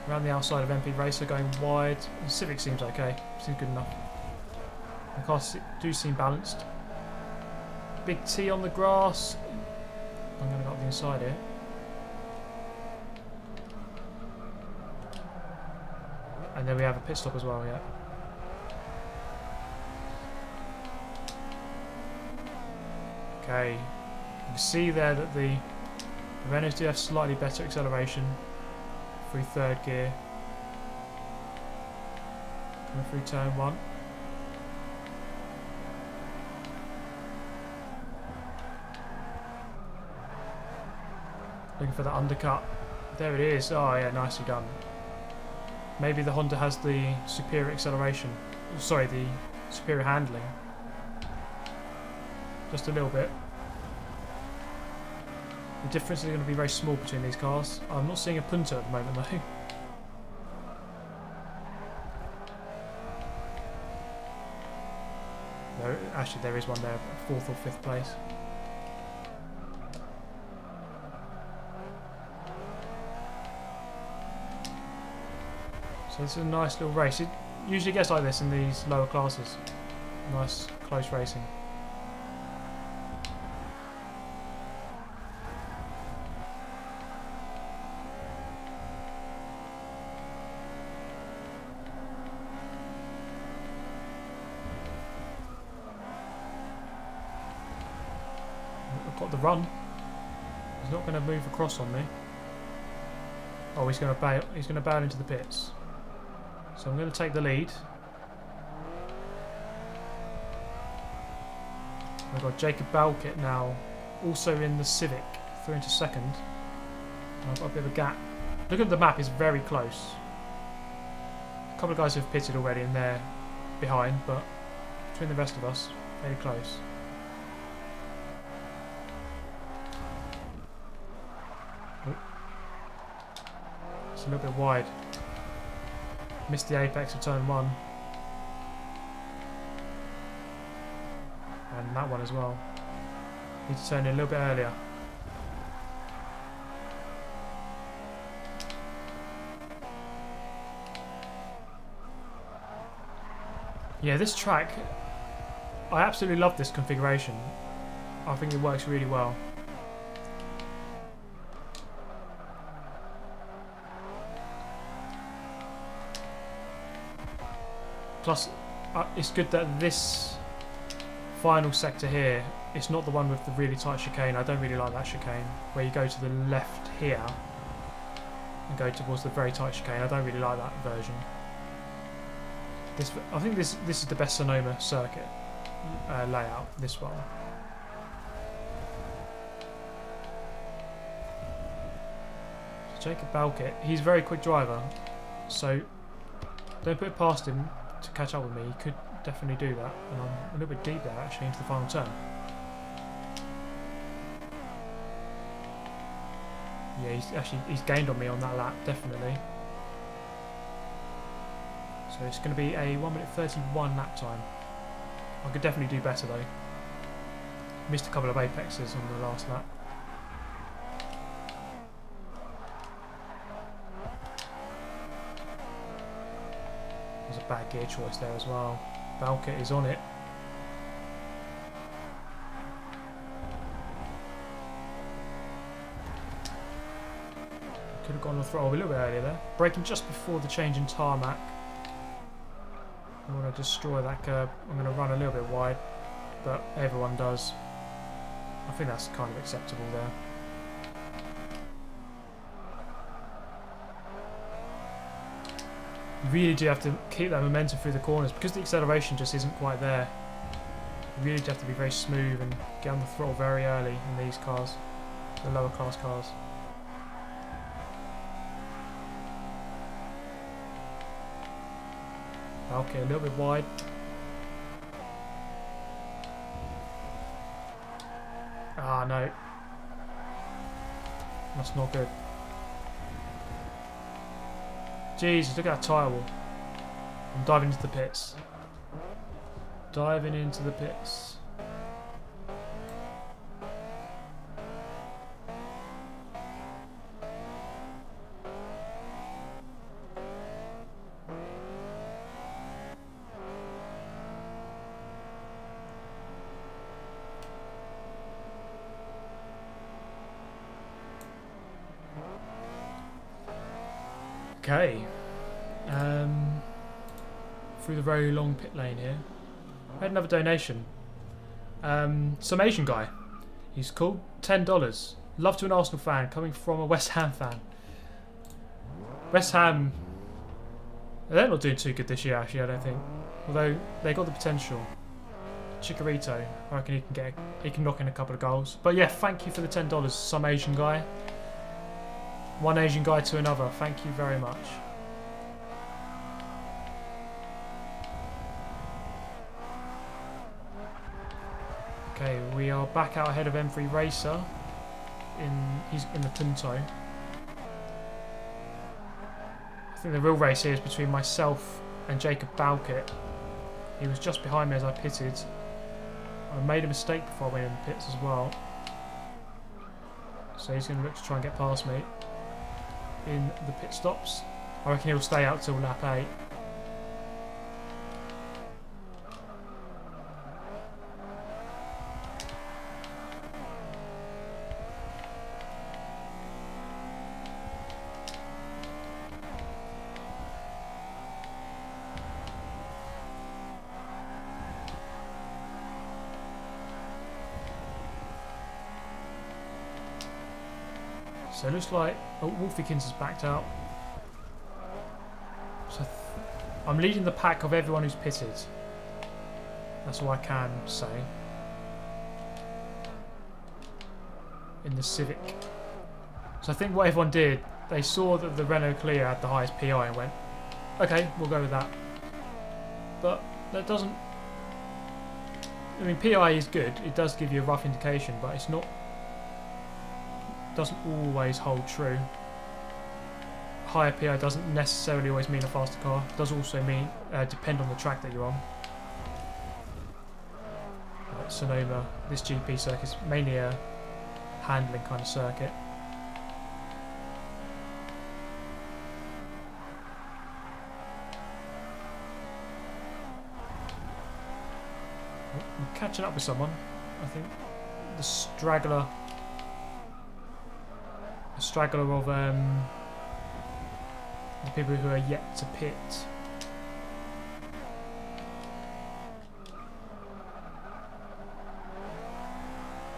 [SPEAKER 1] Around the outside of MP Racer, going wide. The Civic seems okay. Seems good enough. The cars do seem balanced. Big T on the grass. I'm going to go up the inside here. And then we have a pit stop as well, yeah. Okay, you can see there that the Renaults do have slightly better acceleration through third gear. Coming through turn one. Looking for the undercut. There it is. Oh yeah, nicely done. Maybe the Honda has the superior acceleration. Sorry, the superior handling. Just a little bit. The difference is going to be very small between these cars. I'm not seeing a Punto at the moment though. No, actually there is one there, 4th or 5th place. So this is a nice little race. It usually gets like this in these lower classes. Nice close racing. I've got the run. He's not going to move across on me. Oh, he's going to bail. He's going to bail into the pits. So I'm going to take the lead. We've got Jacob Balkett now, also in the Civic, through into second. And I've got a bit of a gap. Look at the map; it's very close. A couple of guys have pitted already, and they're behind, but between the rest of us, very close. Oh. It's a little bit wide. Missed the apex of turn 1. And that one as well. Need to turn in a little bit earlier. Yeah, this track, I absolutely love this configuration. I think it works really well. Plus, it's good that this final sector here, it's not the one with the really tight chicane. I don't really like that chicane, where you go to the left here and go towards the very tight chicane. I don't really like that version. I think this is the best Sonoma circuit layout, this one. So Jacob Balkett, he's a very quick driver, so don't put it past him to catch up with me. He could definitely do that, and I'm a little bit deep there actually into the final turn. Yeah, he's gained on me on that lap, definitely. So it's going to be a 1:31 lap time. I could definitely do better though. Missed a couple of apexes on the last lap. There's a bad gear choice there as well. Balkett is on it. Could have gone on the throttle a little bit earlier there. Braking just before the change in tarmac. I want to destroy that curb. I'm going to run a little bit wide, but everyone does. I think that's kind of acceptable there. You really do have to keep that momentum through the corners because the acceleration just isn't quite there. You really do have to be very smooth and get on the throttle very early in these cars, the lower class cars. Okay, a little bit wide. Ah, no. That's not good. Jesus, look at that tyre wall. I'm diving into the pits. Diving into the pits. Okay, through the very long pit lane here. I had another donation. Some Asian guy. He's called $10. Love to an Arsenal fan coming from a West Ham fan. West Ham, they're not doing too good this year actually, I don't think. Although they got the potential. Chicharito, I reckon he can knock in a couple of goals. But yeah, thank you for the $10, some Asian guy. One Asian guy to another, thank you very much. Okay, we are back out ahead of M3 Racer. he's in the Punto. I think the real race here is between myself and Jacob Balkett. He was just behind me as I pitted. I made a mistake before I went in the pits as well. So he's going to look to try and get past me in the pit stops. I reckon he'll stay out till lap 8. So it looks like Wolfikins has backed out. So I'm leading the pack of everyone who's pitted. That's all I can say. In the Civic. So I think what everyone did, they saw that the Renault Clio had the highest PI and went, okay, we'll go with that. But that doesn't... I mean, PI is good. It does give you a rough indication, but it's not... doesn't always hold true. Higher PI doesn't necessarily always mean a faster car. It does also mean depend on the track that you're on. Like Sonoma, this GP circuit is mainly a handling kind of circuit. I'm catching up with someone. I think the straggler of the people who are yet to pit.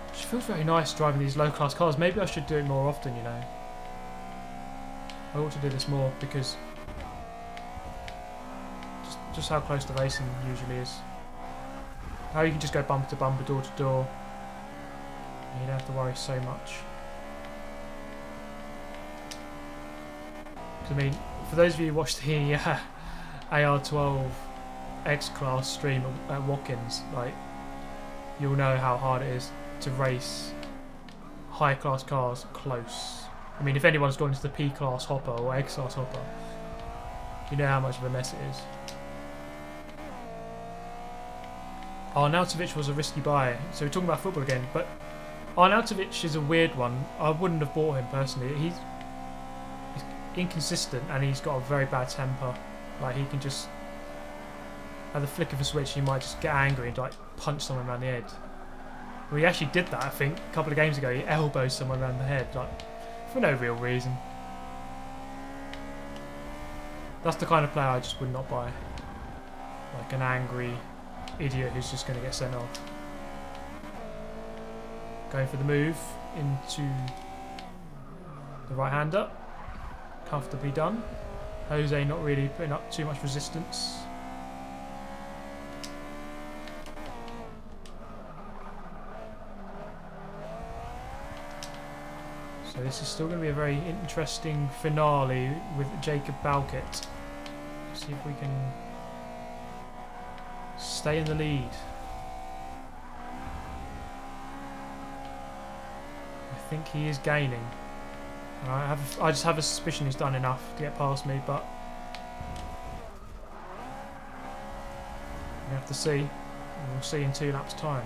[SPEAKER 1] It feels very nice driving these low class cars. Maybe I should do it more often, you know. I ought to do this more because just how close the racing usually is. How you can just go bumper to bumper, door to door. You don't have to worry so much. I mean, for those of you who watched the AR12 X-Class stream at Watkins, like, you'll know how hard it is to race high-class cars close. I mean, if anyone's gone into the P-Class hopper or X-Class hopper, you know how much of a mess it is. Arnautovic was a risky buy, so we're talking about football again, but Arnautovic is a weird one. I wouldn't have bought him personally. He's inconsistent and he's got a very bad temper. Like, he can just, at the flick of a switch, he might just get angry and like punch someone around the head. Well, he actually did that, I think, a couple of games ago. He elbowed someone around the head, like, for no real reason. That's the kind of player I just would not buy. Like an angry idiot who's just going to get sent off. Going for the move into the right-hander. Comfortably done. Jose not really putting up too much resistance. So this is still going to be a very interesting finale with Jacob Balkett. See if we can stay in the lead. I think he is gaining. I just have a suspicion he's done enough to get past me, but we have to see. We'll see in 2 laps' time.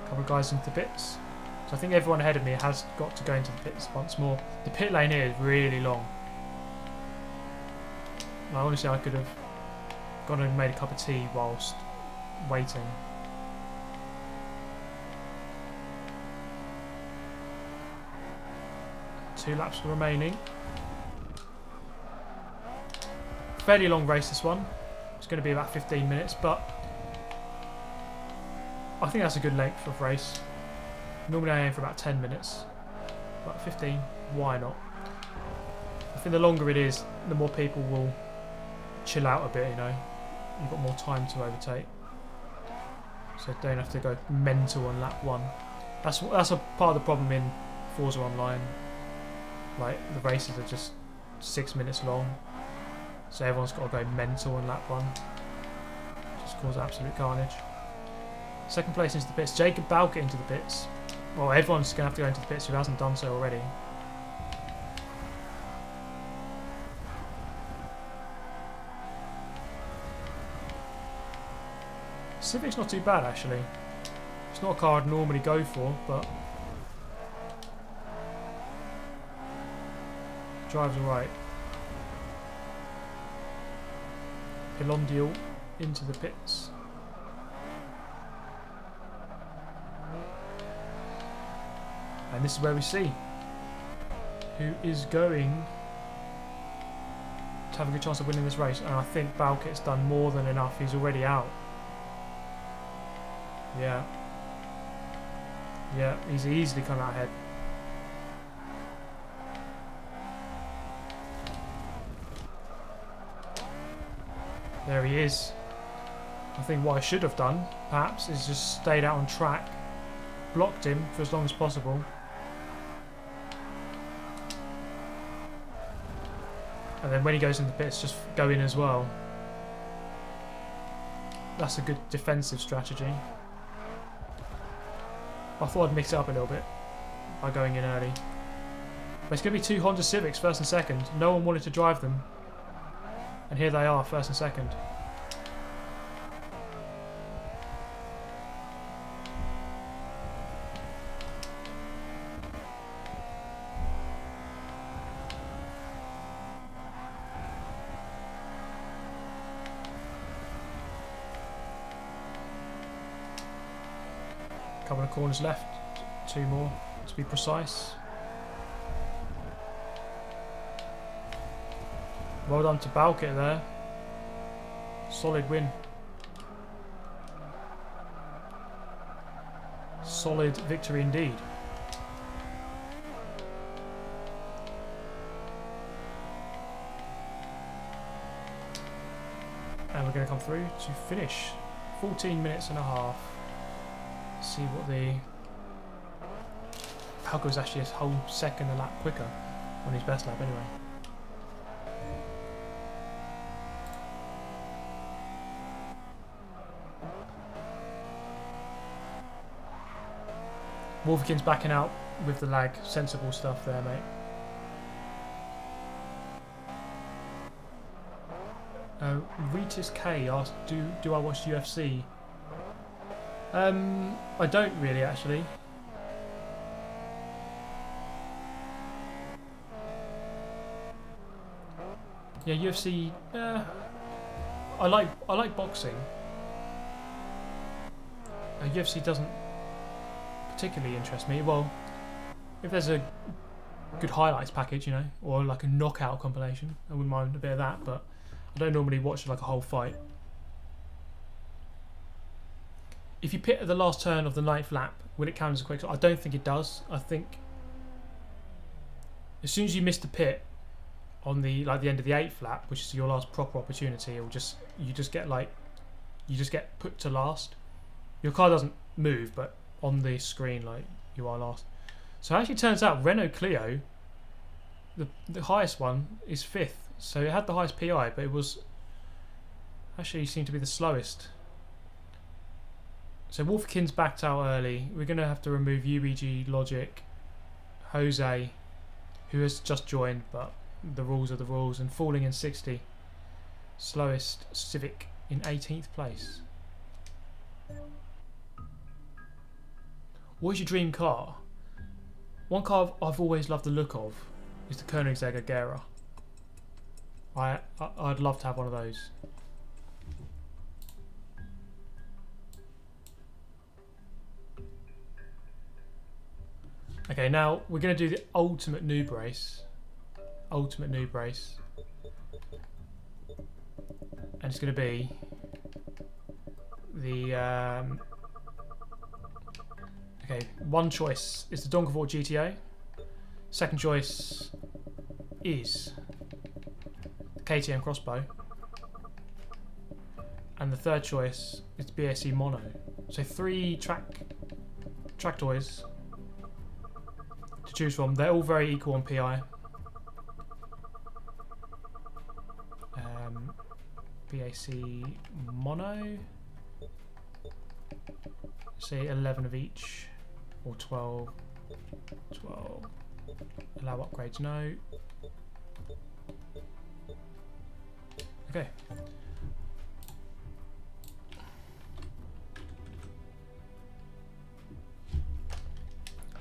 [SPEAKER 1] A couple of guys into the pits. So I think everyone ahead of me has got to go into the pits once more. The pit lane here is really long. Honestly, I could have gone and made a cup of tea whilst waiting. Two laps remaining. Fairly long race, this one. It's going to be about 15 minutes, but I think that's a good length of race. Normally I aim for about 10 minutes, but 15, why not? I think the longer it is, the more people will chill out a bit, you know. You've got more time to overtake, so don't have to go mental on lap 1. That's a part of the problem in Forza Online. Like, the races are just 6 minutes long, So everyone's got to go mental in lap 1. Just cause absolute carnage. Second place into the pits. Jacob Balke into the pits. Well, everyone's going to have to go into the pits who hasn't done so already. Civic's not too bad actually. It's not a car I'd normally go for, but drives alright. Pilondial into the pits. And this is where we see who is going to have a good chance of winning this race. And I think Balke's done more than enough. He's already out. Yeah. Yeah, he's easily come out ahead. There he is. I think what I should have done, perhaps, is just stayed out on track, blocked him for as long as possible. And then when he goes in the pits, just go in as well. That's a good defensive strategy. I thought I'd mix it up a little bit by going in early. But it's going to be two Honda Civics, first and second. No one wanted to drive them. And here they are, first and second. Couple of corners left, 2 more to be precise. Well done to Balke there. Solid win. Solid victory indeed. And we're going to come through to finish. 14 minutes and a half. See what the Balke was actually a whole second a lap quicker on his best lap anyway. Wolfkin's backing out with the lag. Sensible stuff there, mate. Retus K asked, do I watch UFC? I don't really actually. Yeah, UFC. I like boxing. UFC doesn't particularly interest me. Well, if there's a good highlights package, you know, or like a knockout compilation, I wouldn't mind a bit of that. But I don't normally watch like a whole fight. If you pit at the last turn of the 9th lap, will it count as a quick stop? I don't think it does. I think as soon as you miss the pit on the end of the 8th lap, which is your last proper opportunity, you just get put to last. Your car doesn't move, but on the screen like you are last. So it actually turns out Renault Clio, the highest one, is 5th. So it had the highest PI, but it was actually seemed to be the slowest. So Wolfkin's backed out early. We're going to have to remove UBG, Logic, Jose, who has just joined, but the rules are the rules, and falling in 60. Slowest Civic in 18th place. What is your dream car? One car I've always loved the look of is the Koenigsegg Agera. I'd love to have one of those. Okay, now we're going to do the ultimate noob race. Ultimate noob race. And it's going to be the... okay, one choice is the Donkervoort GTA. Second choice is the KTM Crossbow. And the third choice is the BSE Mono. So 3 track toys to choose from. They're all very equal on PI. BAC mono. Say 11 of each, or 12. 12. Allow upgrades, no. Okay.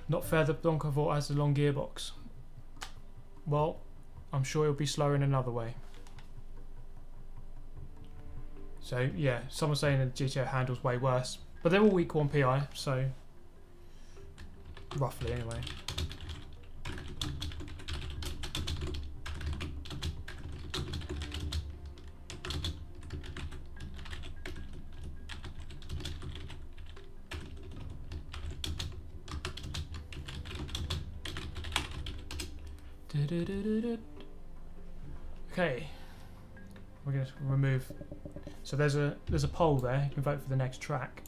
[SPEAKER 1] Not fair that Donkavort has a long gearbox. Well, I'm sure it'll be slower in another way. So yeah, someone's saying that the GTO handles way worse, but they're all equal on PI, so roughly anyway. Okay, we're going to remove. So there's a poll there. You can vote for the next track.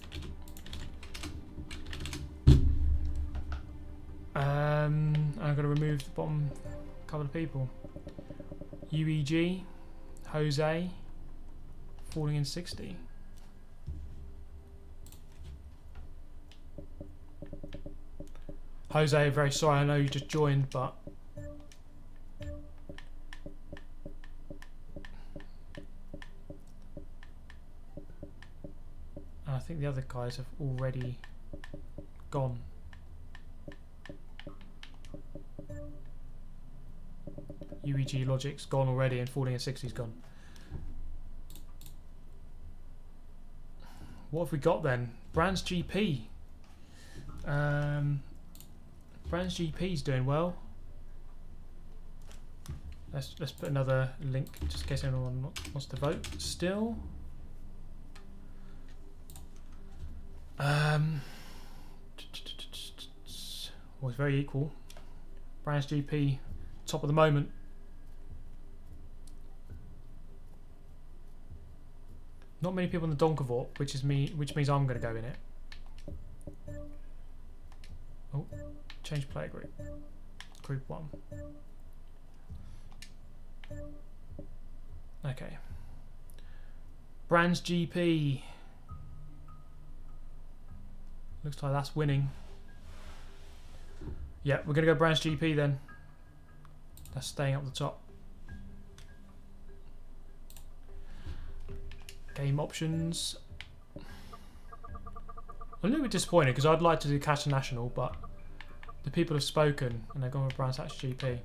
[SPEAKER 1] I'm going to remove the bottom couple of people. UEG, Jose, falling in 60. Jose, very sorry. I know you just joined, but I think the other guys have already gone. UEG Logic's gone already and Falling in 60's gone. What have we got then? Brands GP. Brands GP's doing well. Let's put another link just in case anyone wants to vote still. Well, it's very equal. Brands GP top of the moment. Not many people in the Donkavort, which means I'm going to go in it. Oh, change player group. Group 1. Okay. Brands GP. Looks like that's winning. Yeah, we're going to go Brands GP then. That's staying up the top. Game options. I'm a little bit disappointed because I'd like to do Cash National, but the people have spoken and they're going with Brands Hatch GP.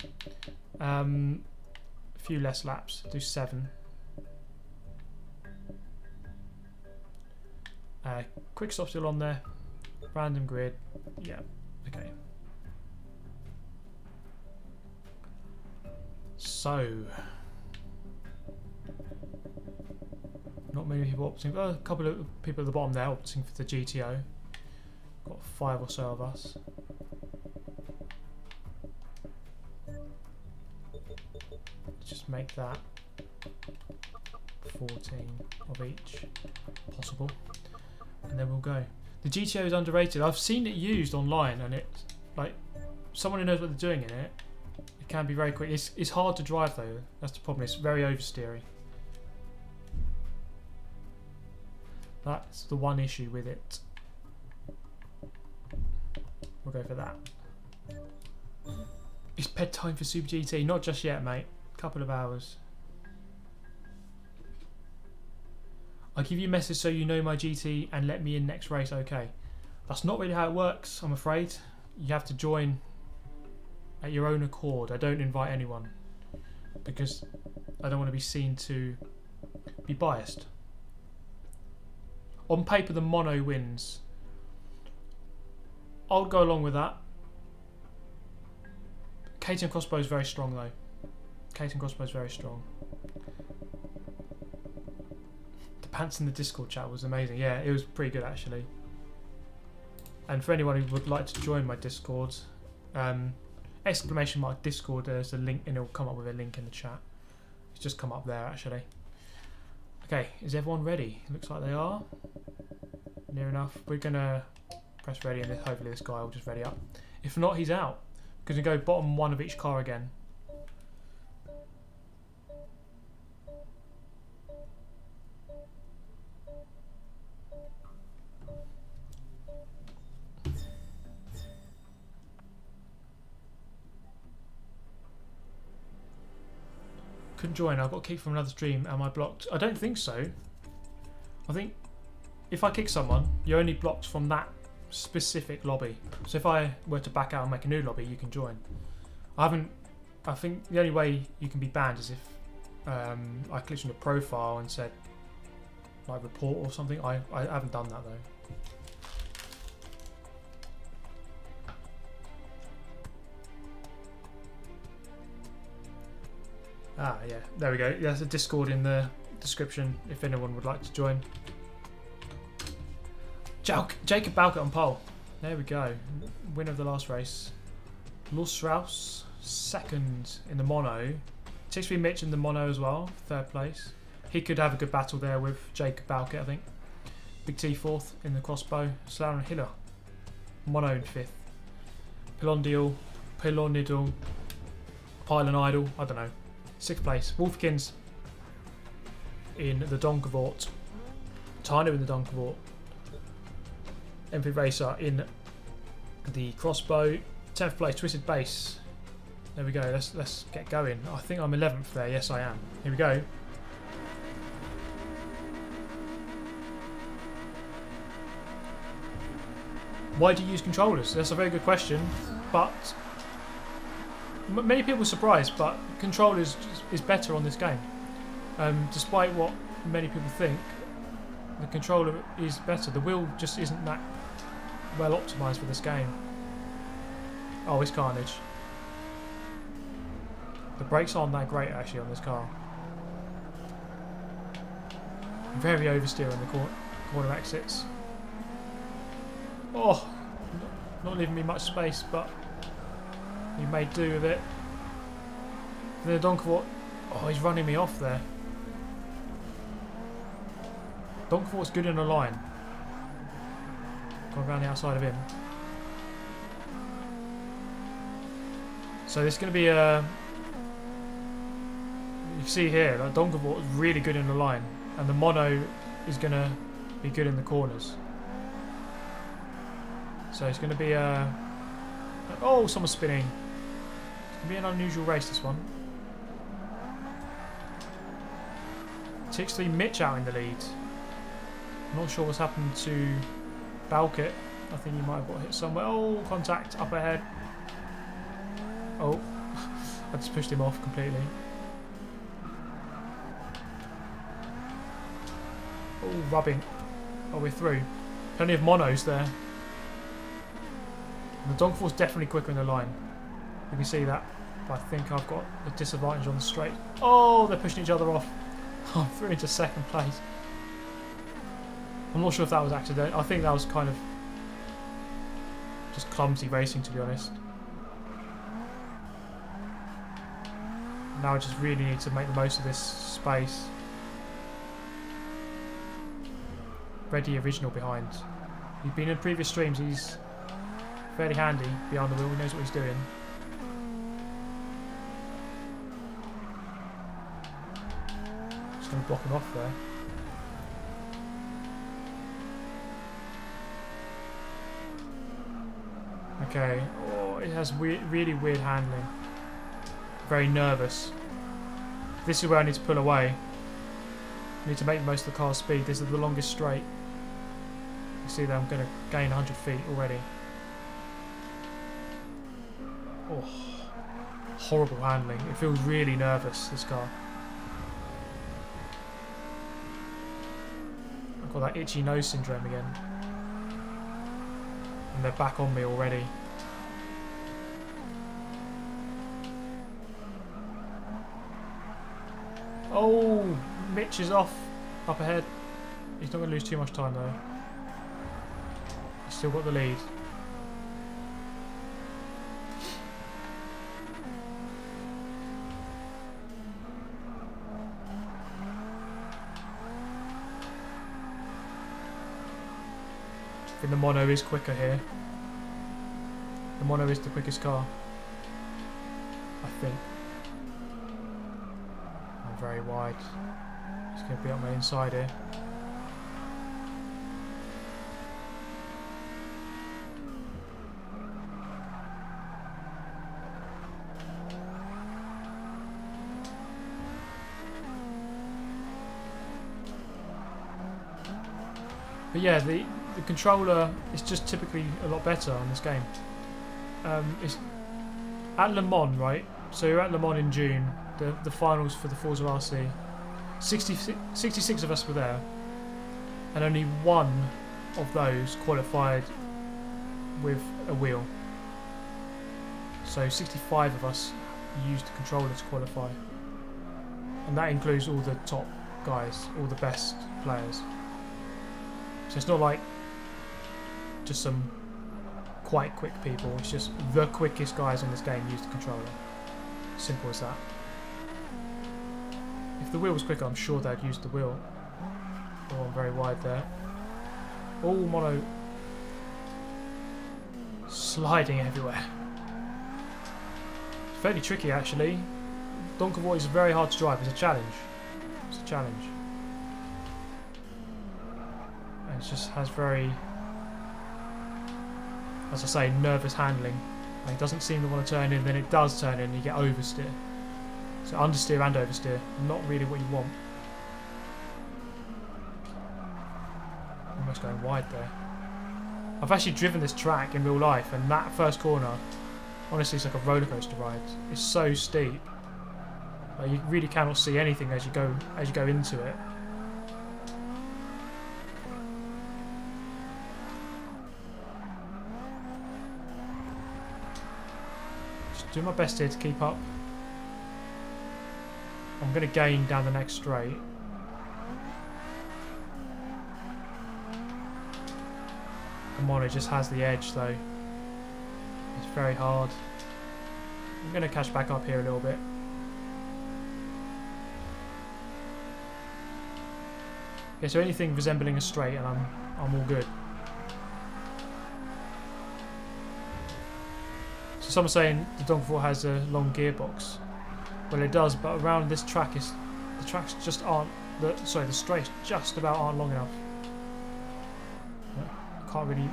[SPEAKER 1] A few less laps. Do 7. Quick stop still on there. Random grid. Yeah. Okay. So. Not many people opting. A couple of people at the bottom there opting for the GTO. Got 5 or so of us. Just make that 14 of each possible, and then we'll go. The GTO is underrated. I've seen it used online, and it's like someone who knows what they're doing in it. It can be very quick. It's hard to drive though. That's the problem. It's very oversteery. That's the one issue with it. We'll go for that. It's bedtime for Super GT. Not just yet, mate. Couple of hours. I'll give you a message so you know my GT and let me in next race, okay? That's not really how it works, I'm afraid. You have to join at your own accord. I don't invite anyone because I don't want to be seen to be biased. On paper, the mono wins. I'll go along with that. KTM Crossbow is very strong though. KTM Crossbow is very strong. The pants in the Discord chat was amazing. Yeah, it was pretty good actually. And for anyone who would like to join my Discord, exclamation mark Discord, there's a link and it'll come up with a link in the chat. It's just come up there actually. Okay, is everyone ready? Looks like they are. Near enough. We're gonna press ready and hopefully this guy will just ready up. If not, he's out. We're gonna go bottom 1 of each car again. Couldn't join. I got kicked from another stream. Am I blocked? I don't think so. I think if I kick someone, you're only blocked from that specific lobby. So if I were to back out and make a new lobby, you can join. I think the only way you can be banned is if I clicked on your profile and said like report or something. I haven't done that though. Ah, yeah, there we go. There's a Discord in the description if anyone would like to join. Jacob Balkett on pole. There we go. Winner of the last race. Lars Strauss, second in the mono. TX3 Mitch in the mono as well, third place. He could have a good battle there with Jacob Balkett, I think. Big T fourth in the crossbow. Saleen Hiller, mono in fifth. Pilonidal, Pylon Idol, I don't know. Sixth place. Wolfkins in the Donkavort. Tino in the Donkavort. MP Racer in the crossbow. 10th place. Twisted Base. There we go. Let's get going. I think I'm 11th there. Yes, I am. Here we go. Why do you use controllers? That's a very good question, but many people are surprised, but controllers is better on this game. Despite what many people think, the controller is better. The wheel just isn't that well optimised for this game. Oh, it's carnage. The brakes aren't that great actually on this car. Very oversteer in the corner exits. Oh, not leaving me much space, but he made do with it. The Donkavort. Oh, he's running me off there. Donkavort's good in a line. Going around the outside of him. So this is going to be a. You see here, like Donkavort is really good in the line, and the mono is going to be good in the corners. So it's going to be a. Oh, someone's spinning. It's going to be an unusual race, this one. TX3 Mitch out in the lead. I'm not sure what's happened to Balkett. I think he might have got hit somewhere. Oh, contact up ahead. Oh, I just pushed him off completely. Oh, rubbing. Oh, we're through. Plenty of monos there. And the Donkforce definitely quicker in the line. You can see that. But I think I've got a disadvantage on the straight. Oh, they're pushing each other off. I'm through into second place. I'm not sure if that was accidental. I think that was kind of just clumsy racing, to be honest. Now I just really need to make the most of this space. Ready original behind. He's been in previous streams. He's fairly handy behind the wheel. He knows what he's doing. Just going to block him off there. Okay. Oh, it has really weird handling. Very nervous. This is where I need to pull away. I need to make the most of the car's speed. This is the longest straight. You see that I'm going to gain 100 feet already. Oh, horrible handling. It feels really nervous, this car. I've got that itchy nose syndrome again. And they're back on me already. Oh, Mitch is off up ahead. He's not going to lose too much time though. He's still got the lead. I think the mono is quicker here. The mono is the quickest car, I think. I'm very wide. It's going to be up my inside here. But yeah, the controller is just typically a lot better on this game. It's at Le Mans, right? So you're at Le Mans in June, the finals for the Forza RC. 66 of us were there, and only one of those qualified with a wheel. So 65 of us used the controller to qualify, and that includes all the top guys, all the best players. So it's not like just some quite quick people, it's just the quickest guys on this game use the controller. Simple as that. If the wheel was quicker, I'm sure they'd use the wheel. Oh, I'm very wide there. All mono sliding everywhere. It's fairly tricky actually. Donkavoy is very hard to drive. It's a challenge. It's a challenge. And it just has very, as I say, nervous handling. Like, it doesn't seem to want to turn in, then it does turn in and you get oversteer. So understeer and oversteer, not really what you want. Almost going wide there. I've actually driven this track in real life, and that first corner, honestly, it's like a roller coaster ride. It's so steep. Like, you really cannot see anything as you go into it. Just do my best here to keep up. I'm going to gain down the next straight. Mono just has the edge though. It's very hard. I'm going to catch back up here a little bit. Yeah, so anything resembling a straight and I'm all good. So someone's saying the Donkavoy has a long gearbox. Well, it does, but around this track the tracks just aren't. The straights just about aren't long enough. Can't really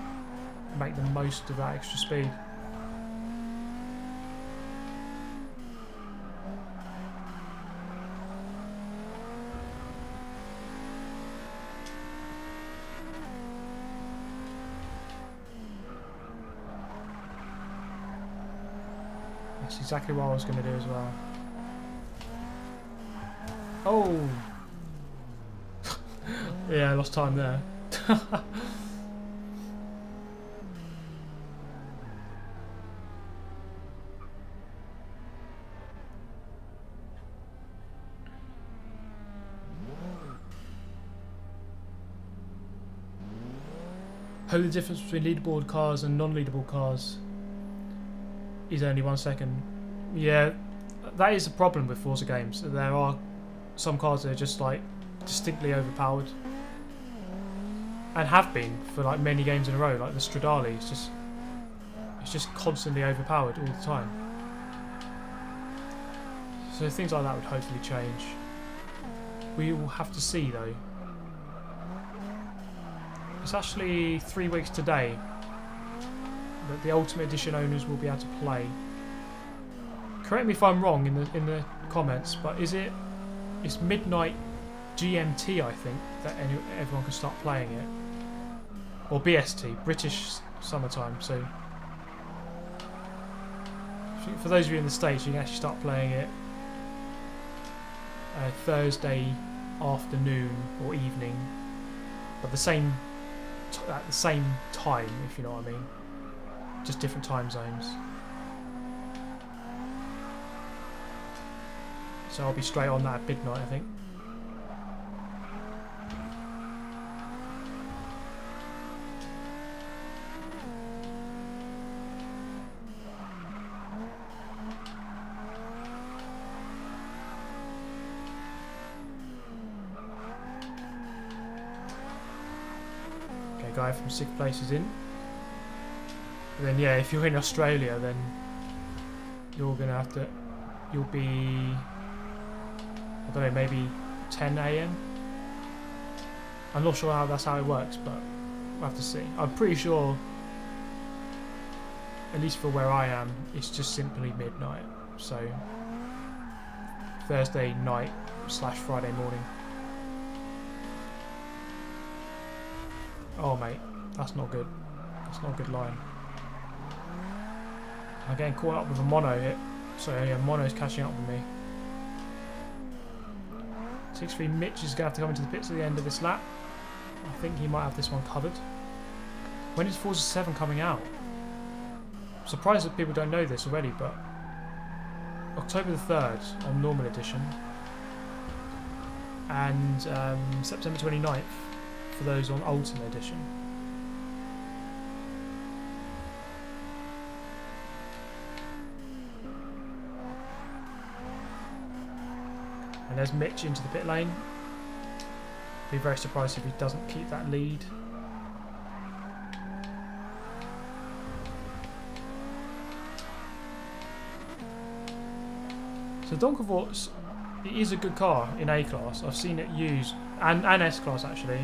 [SPEAKER 1] make the most of that extra speed. That's exactly what I was going to do as well. Oh! Yeah, I lost time there. Hope the difference between leaderboard cars and non-leaderboard cars is only 1 second. Yeah, that is a problem with Forza games. There are some cars that are just like distinctly overpowered, and have been for like many games in a row. Like the Stradale, it's just constantly overpowered all the time. So things like that would hopefully change. We will have to see though. It's actually 3 weeks today that the Ultimate Edition owners will be able to play. Correct me if I'm wrong in the comments, but it's midnight GMT, I think, that everyone can start playing it, or BST, British Summertime. So for those of you in the States, you can actually start playing it Thursday afternoon or evening, but at the same time, if you know what I mean. Just different time zones. So I'll be straight on that at midnight, I think. Okay, guy from 6th place is in. And then yeah, if you're in Australia, then you're gonna have to. You'll be, I don't know, maybe 10 AM. I'm not sure how it works, but we'll have to see. I'm pretty sure, at least for where I am, it's just simply midnight. So Thursday night / Friday morning. Oh mate, that's not good. That's not a good line. I'm getting caught up with a mono hit. So yeah, mono's catching up with me. 6-3 Mitch is going to have to come into the pits at the end of this lap. I think he might have this one covered. When is Forza 7 coming out? I'm surprised that people don't know this already, but October the 3rd on normal edition and September 29th for those on Ultimate edition. And there's Mitch into the pit lane. Be very surprised if he doesn't keep that lead. So Donkervort's, it is a good car in A class. I've seen it used, and S class actually,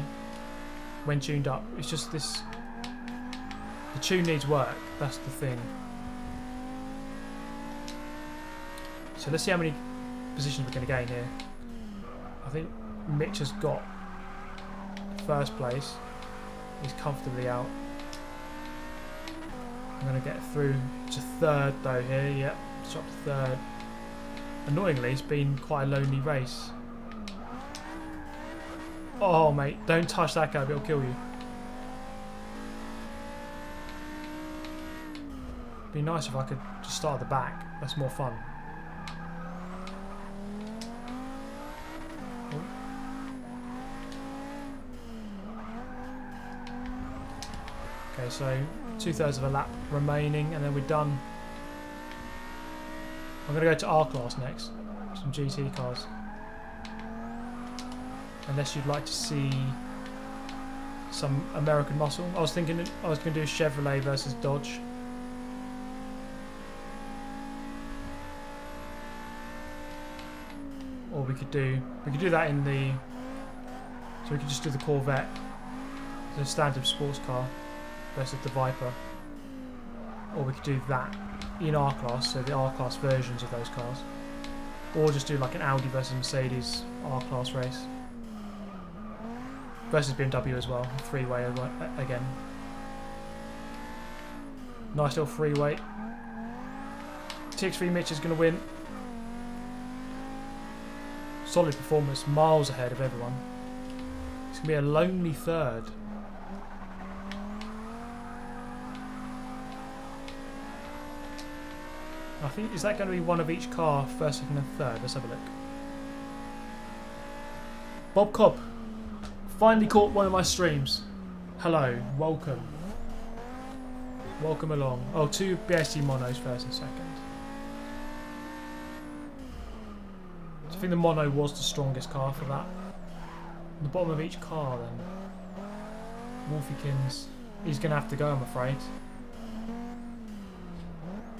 [SPEAKER 1] when tuned up. It's just this, the tune needs work, that's the thing. So let's see how many positions we're going to gain here. I think Mitch has got first place. He's comfortably out. I'm going to get through to third though here. Yep, shot to third. Annoyingly, it's been quite a lonely race. Oh mate, don't touch that curb, it'll kill you. Be nice if I could just start at the back. That's more fun. Okay, so 2/3 of a lap remaining and then we're done. I'm going to go to R class next, some GT cars. Unless you'd like to see some American muscle. I was thinking I was going to do Chevrolet versus Dodge. Or we could do that in the, so we could just do the Corvette, the standard sports car versus the Viper. Or we could do that in R class, so the R class versions of those cars. Or just do like an Audi versus Mercedes R class race. Versus BMW as well, three-way again. Nice little freeway. TX3 Mitch is going to win. Solid performance, miles ahead of everyone. It's going to be a lonely third. I think, is that going to be one of each car, first, second and third? Let's have a look. Bob Cobb finally caught one of my streams. Hello, welcome. Welcome along. Oh, 2 BSC monos first and second. So I think the mono was the strongest car for that. The bottom of each car then. Wolfiekins, he's going to have to go, I'm afraid.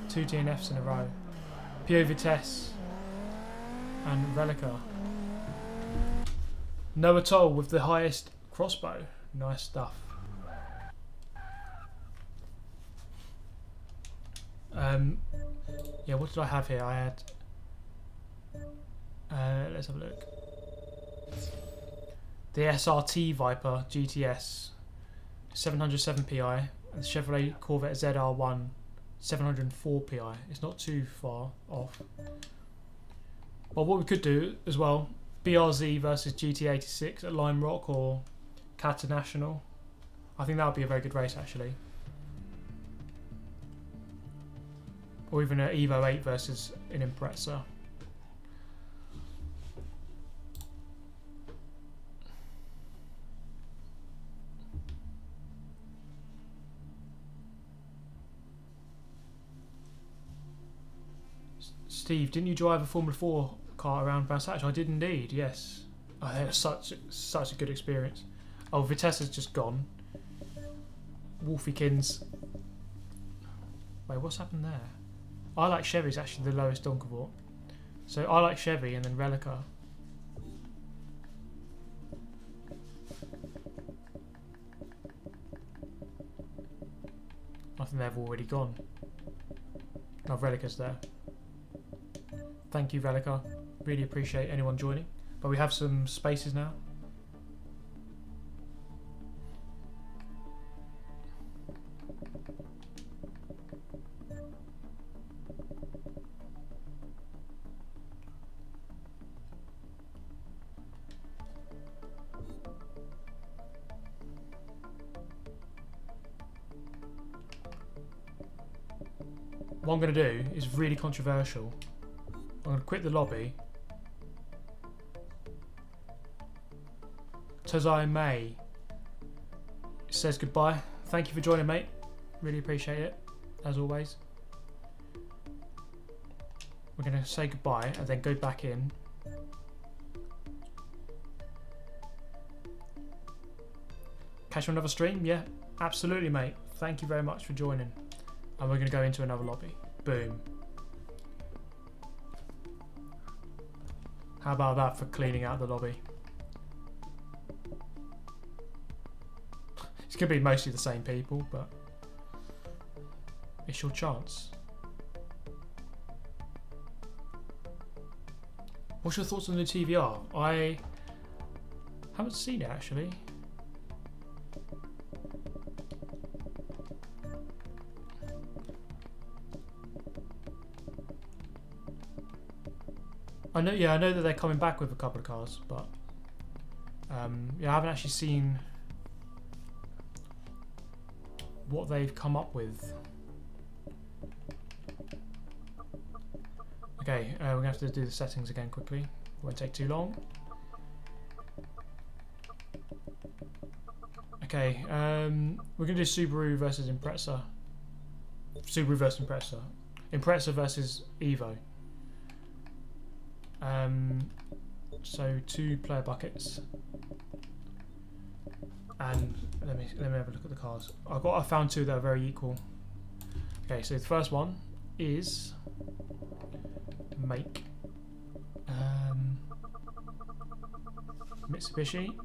[SPEAKER 1] 2 DNFs in a row. Pio Vitesse and Relica. Noah Toll with the highest crossbow. Nice stuff. Yeah, what did I have here? I had, let's have a look. The SRT Viper GTS 707 PI and the Chevrolet Corvette ZR1 704 PI. It's not too far off. Well, what we could do as well, BRZ versus GT86 at Lime Rock or Cata National. I think that would be a very good race actually. Or even an Evo 8 versus an Impreza. Steve, didn't you drive a Formula 4 car around Vantage? I did indeed, yes. I had such a good experience. Oh, Vitesse has just gone. Wolfiekins. Wait, what's happened there? I like Chevy's actually the lowest Donkervort. So I like Chevy and then Relica. I think they've already gone. Oh, Relica's there. Thank you, Relica. Really appreciate anyone joining. But we have some spaces now. what I'm going to do is really controversial. I'm going to quit the lobby. Tozai May says goodbye. Thank you for joining, mate. Really appreciate it, as always. We're going to say goodbye and then go back in. Catch another stream? Yeah, absolutely, mate. Thank you very much for joining. And we're going to go into another lobby. Boom. How about that for cleaning out the lobby? It's going to be mostly the same people, but it's your chance. What's your thoughts on the TVR? I haven't seen it actually. I know that they're coming back with a couple of cars, but yeah, I haven't actually seen what they've come up with. Okay, we're gonna have to do the settings again quickly. Won't take too long. Okay, we're gonna do Subaru versus Impreza. Subaru versus Impreza. Impreza versus Evo. So 2 player buckets, and let me have a look at the cars. I found 2 that are very equal. Okay, so the first one is make Mitsubishi.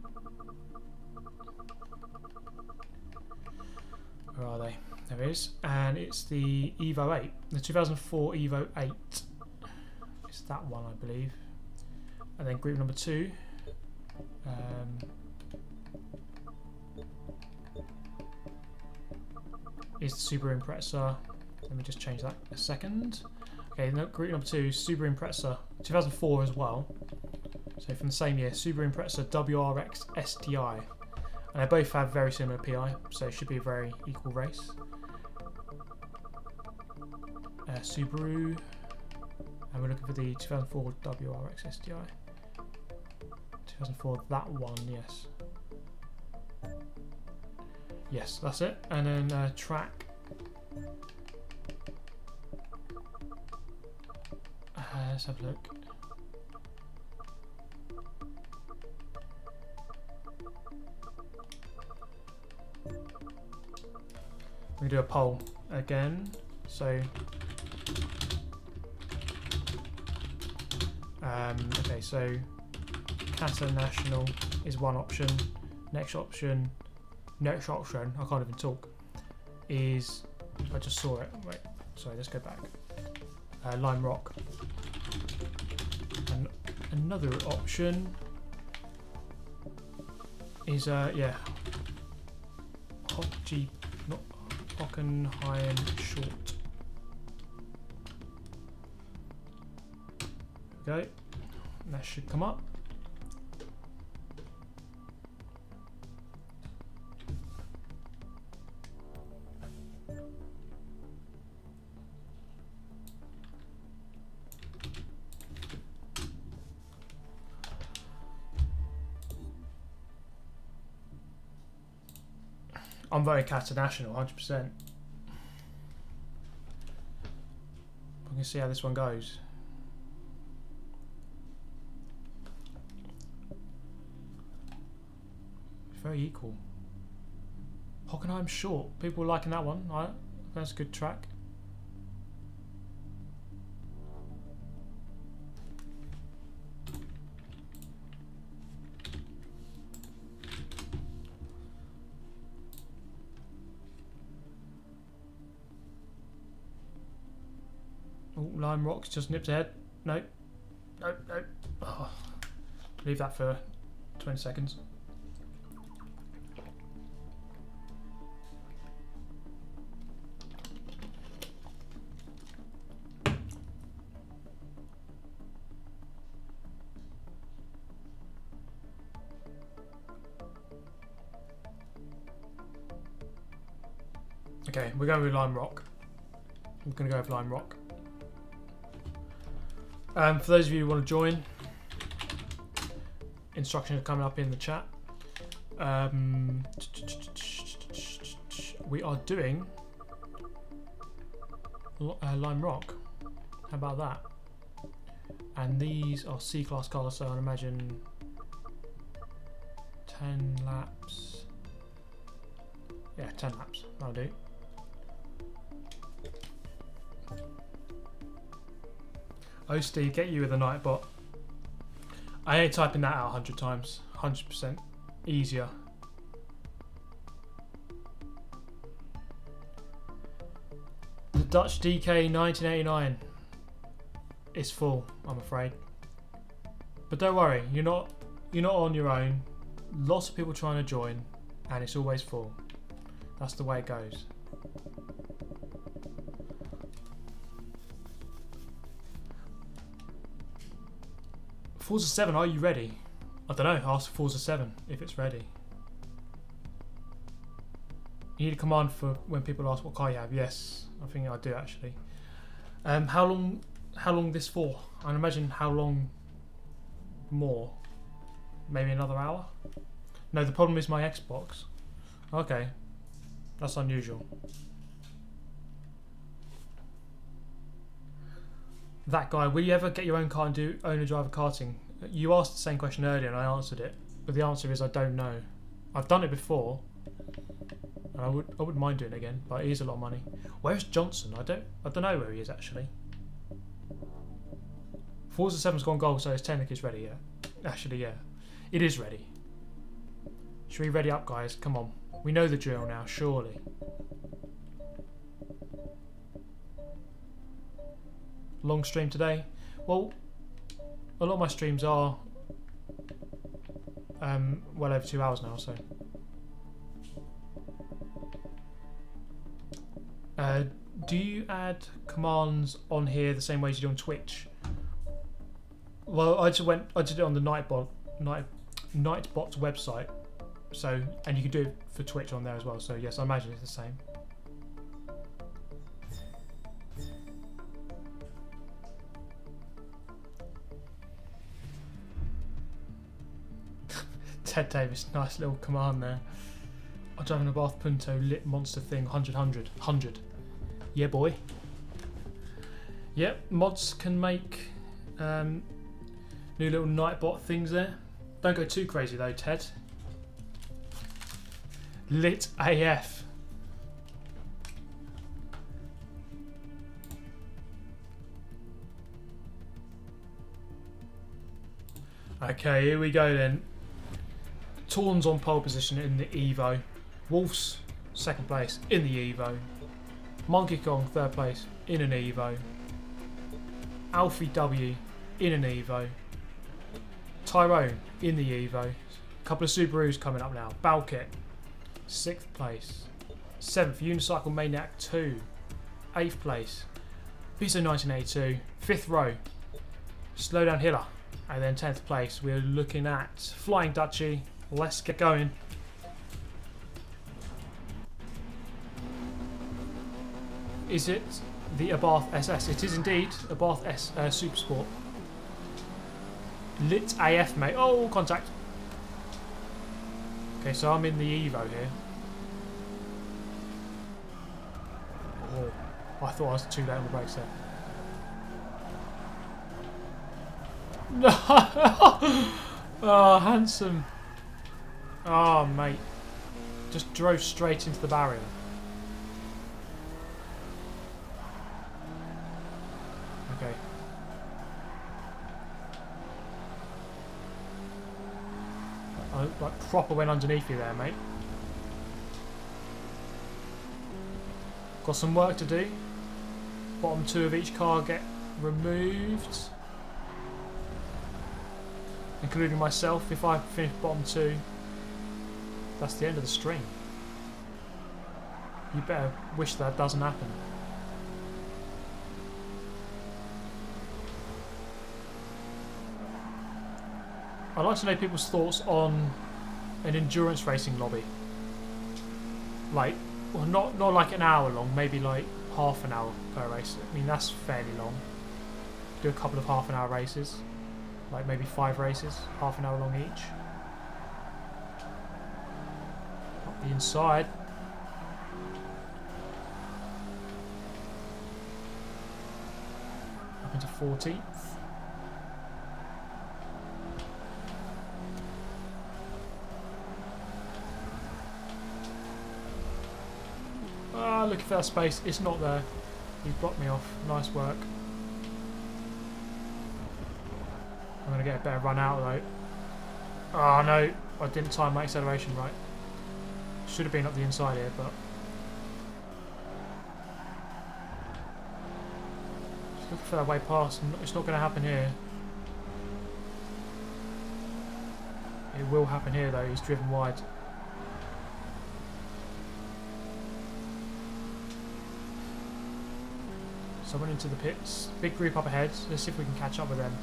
[SPEAKER 1] Where are they? There it is, and it's the Evo 8, the 2004 Evo 8. It's that one, I believe. And then group number 2. Is the Subaru Impreza. Let me just change that a second. Okay, group number 2, Subaru Impreza, 2004 as well. So from the same year, Subaru Impreza WRX STI. And they both have very similar PI, so it should be a very equal race. Subaru. And we're looking for the 2004 WRX STI. 2004, that one, yes. Yes, that's it. And then track. Let's have a look. We do a poll again. So okay, so Qatar National is one option. Next option, I can't even talk, is, I just saw it, wait, sorry, let's go back. Lime Rock. And another option is, yeah, Hockenheim Short. There we go. That should come up. I'm voting Qatar National, 100%. We can see how this one goes. It's very equal. Hockenheim Short, people liking that one. Right? That's a good track. Oh, Lime Rock's just nipped ahead. Nope. Nope, nope. Oh. Leave that for 20 seconds. Okay, we're going with Lime Rock. I'm going to go with Lime Rock. For those of you who want to join, instructions are coming up in the chat. We are doing Lime Rock. How about that? And these are C-Class cars, so I'd imagine 10 laps. Yeah, 10 laps. That'll do. Oh, Steve, get you with a Nightbot. I ain't typing that out 100 times. 100% easier. The Dutch DK 1989 is full, I'm afraid. But don't worry, you're not on your own. Lots of people trying to join, and it's always full. That's the way it goes. Forza 7, are you ready? I don't know, ask Forza 7 if it's ready. You need a command for when people ask what car you have. Yes, I think I do actually. How long this for? I imagine how long more? Maybe another hour? No, the problem is my Xbox. Okay, that's unusual. That guy, will you ever get your own car and do owner-driver karting? You asked the same question earlier and I answered it, but the answer is I don't know. I've done it before, and I wouldn't mind doing it again, but it is a lot of money. Where's Johnson? I don't know where he is actually. Forza 7's gone gold, so it's technically ready. Yeah, actually, yeah, it is ready. Should we ready up, guys? Come on, we know the drill now, surely. Long stream today. Well, a lot of my streams are well over 2 hours now, so do you add commands on here the same way as you do on Twitch? Well, I did it on the Nightbot's website, so, and you can do it for Twitch on there as well, so yes, I imagine it's the same. Ted Davis, nice little command there. I'm driving a Bath Punto lit monster thing, 100. Yeah, boy. Yep, mods can make new little Nightbot things there. Don't go too crazy though, Ted. Lit AF. Okay, here we go then. Torn's on pole position in the Evo. Wolf's second place in the Evo. Monkey Kong third place in an Evo. Alfie W in an Evo. Tyrone in the Evo. A couple of Subarus coming up now. Balkit, 6th place. 7th, Unicycle Maniac 2. 8th place, Bizo 1982. 5th row, Slowdown Hiller. And then 10th place, we're looking at Flying Dutchie. Let's get going. Is it the Abarth SS? It is indeed Abarth Super Sport. Lit AF, mate. Oh, contact. Okay, so I'm in the Evo here. Oh, I thought I was too late on the brakes there. No! Oh, handsome. Oh, mate. Just drove straight into the barrier. Okay. I like proper went underneath you there, mate. Got some work to do. Bottom 2 of each car get removed, including myself. If I finish bottom 2, that's the end of the stream. You better wish that doesn't happen. I'd like to know people's thoughts on an endurance racing lobby. Like, well, not like an hour long, maybe like half an hour per race. I mean, that's fairly long. Do a couple of half-an-hour races, like maybe 5 races, half an hour long each. Up the inside. Up into 14th. Ah, looking for that space. It's not there. He's blocked me off. Nice work. I'm going to get a better run out though. Oh no, I didn't time my acceleration right. Should have been up the inside here, but... Just looking for that way past. It's not going to happen here. It will happen here though, he's driven wide. Someone into the pits. Big group up ahead. Let's see if we can catch up with them.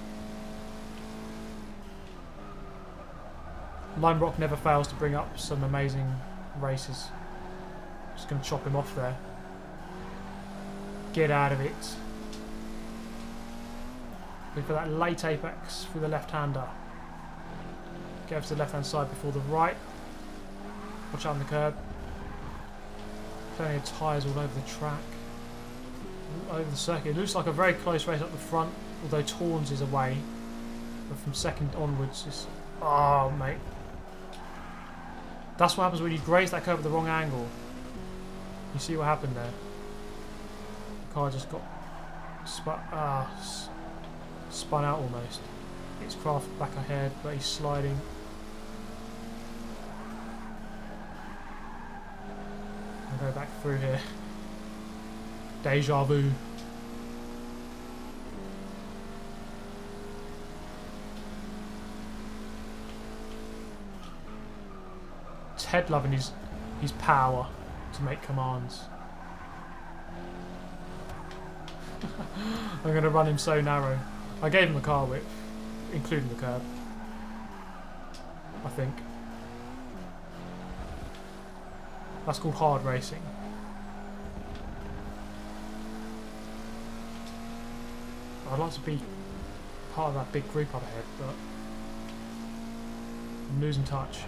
[SPEAKER 1] Lime Rock never fails to bring up some amazing races. Just going to chop him off there. Get out of it. Look for that late apex through the left-hander. Get over to the left-hand side before the right. Watch out on the curb. Plenty of tyres all over the track. All over the circuit. It looks like a very close race up the front, although Torns is away. But from second onwards, it's... Oh, mate. That's what happens when you graze that curve at the wrong angle. You see what happened there? The car just got spun out almost. It's Craft back ahead, but he's sliding. I'll go back through here. Deja vu. Ted loving his power to make commands. I'm going to run him so narrow. I gave him a car width, including the curb, I think. That's called hard racing. I'd like to be part of that big group up ahead, but I'm losing touch.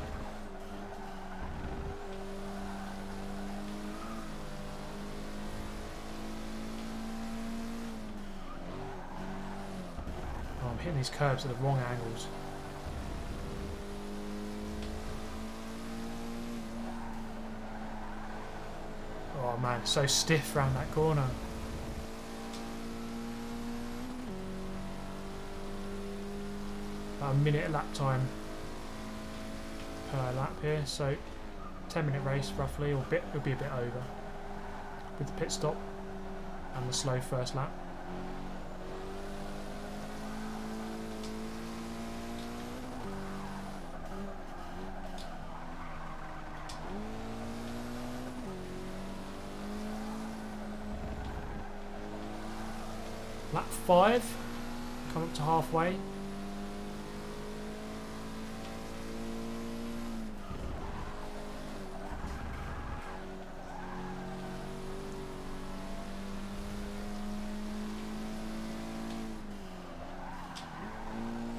[SPEAKER 1] Oh, I'm hitting these curbs at the wrong angles. Oh man, it's so stiff around that corner. About a minute lap time per lap here, so 10-minute race roughly, or it'll be a bit over with the pit stop and the slow first lap. Lap 5, come up to halfway.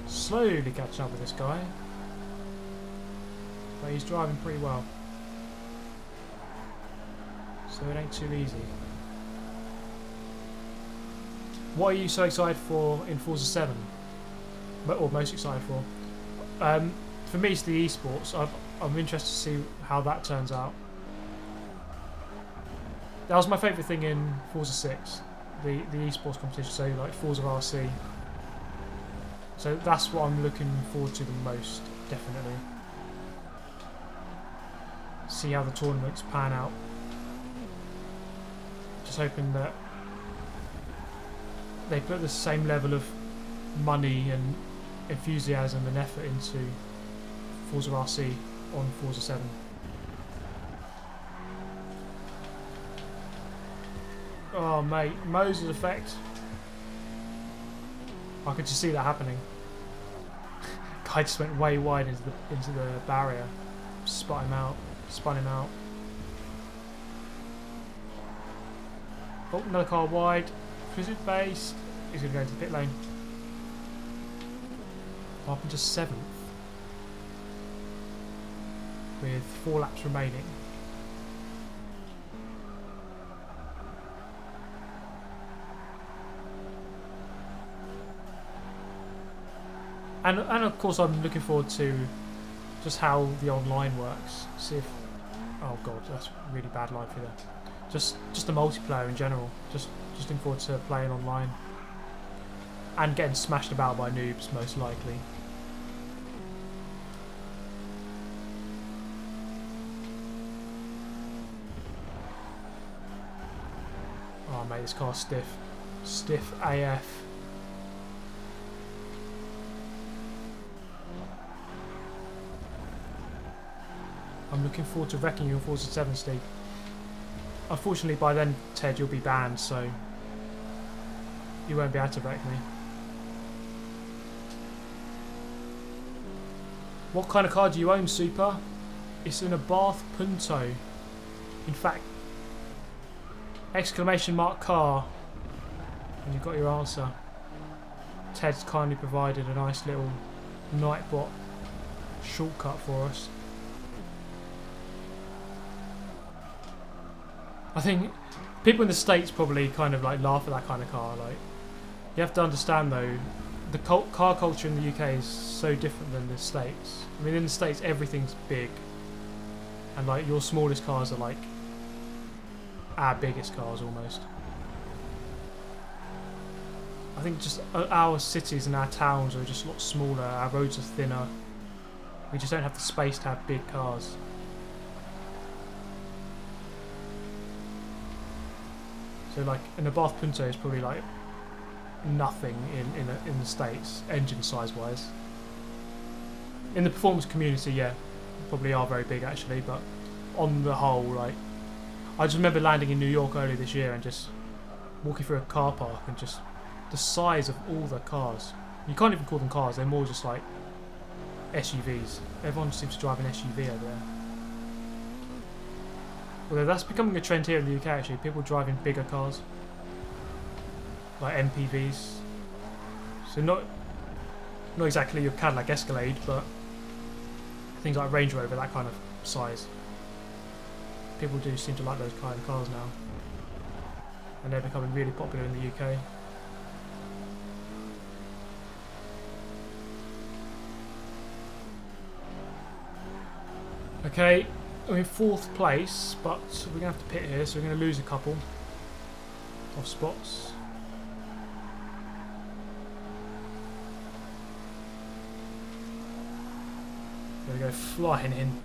[SPEAKER 1] Slowly catching up with this guy, but he's driving pretty well, so it ain't too easy. What are you so excited for in Forza 7? Or most excited for? For me, it's the esports. I'm interested to see how that turns out. That was my favourite thing in Forza 6, the esports competition, so like Forza RC. So that's what I'm looking forward to the most, definitely. See how the tournaments pan out. Just hoping that they put the same level of money and enthusiasm and effort into Forza RC on Forza 7. Oh mate, Moses effect. I could just see that happening. Guy just went way wide into the barrier. Spun him out. Oh, another car wide. Pursuit base. He's going to go into the pit lane. Up into 7th. With 4 laps remaining. And of course I'm looking forward to just how the online works. See if... Oh god, that's a really bad line for that. Just the multiplayer in general. Just looking forward to playing online. And getting smashed about by noobs, most likely. Oh mate, this car's stiff. Stiff AF. I'm looking forward to wrecking you in Forza 7, Steve. Unfortunately, by then, Ted, you'll be banned, so you won't be able to wreck me. What kind of car do you own, Super? It's an Abarth Punto. In fact, exclamation mark car. And you've got your answer. Ted's kindly provided a nice little Nightbot shortcut for us. I think people in the States probably kind of like laugh at that kind of car. Like, you have to understand though, the car culture in the UK is so different than the States. I mean, in the States everything's big, and like your smallest cars are like our biggest cars almost. I think just our cities and our towns are just a lot smaller. Our roads are thinner. We just don't have the space to have big cars. So like an Abarth Punto is probably like nothing in the States, engine size wise. In the performance community, yeah, probably are very big actually, but on the whole, like, I just remember landing in New York earlier this year and just walking through a car park and just the size of all the cars. You can't even call them cars, they're more just like SUVs. Everyone seems to drive an SUV over there. Although that's becoming a trend here in the UK actually, people driving bigger cars. Like MPVs. So not exactly your Cadillac Escalade, but things like Range Rover, that kind of size. People do seem to like those kind of cars now. And they're becoming really popular in the UK. Okay, I'm in 4th place, but we're going to have to pit here, so we're going to lose a couple of spots. There we go, flying in.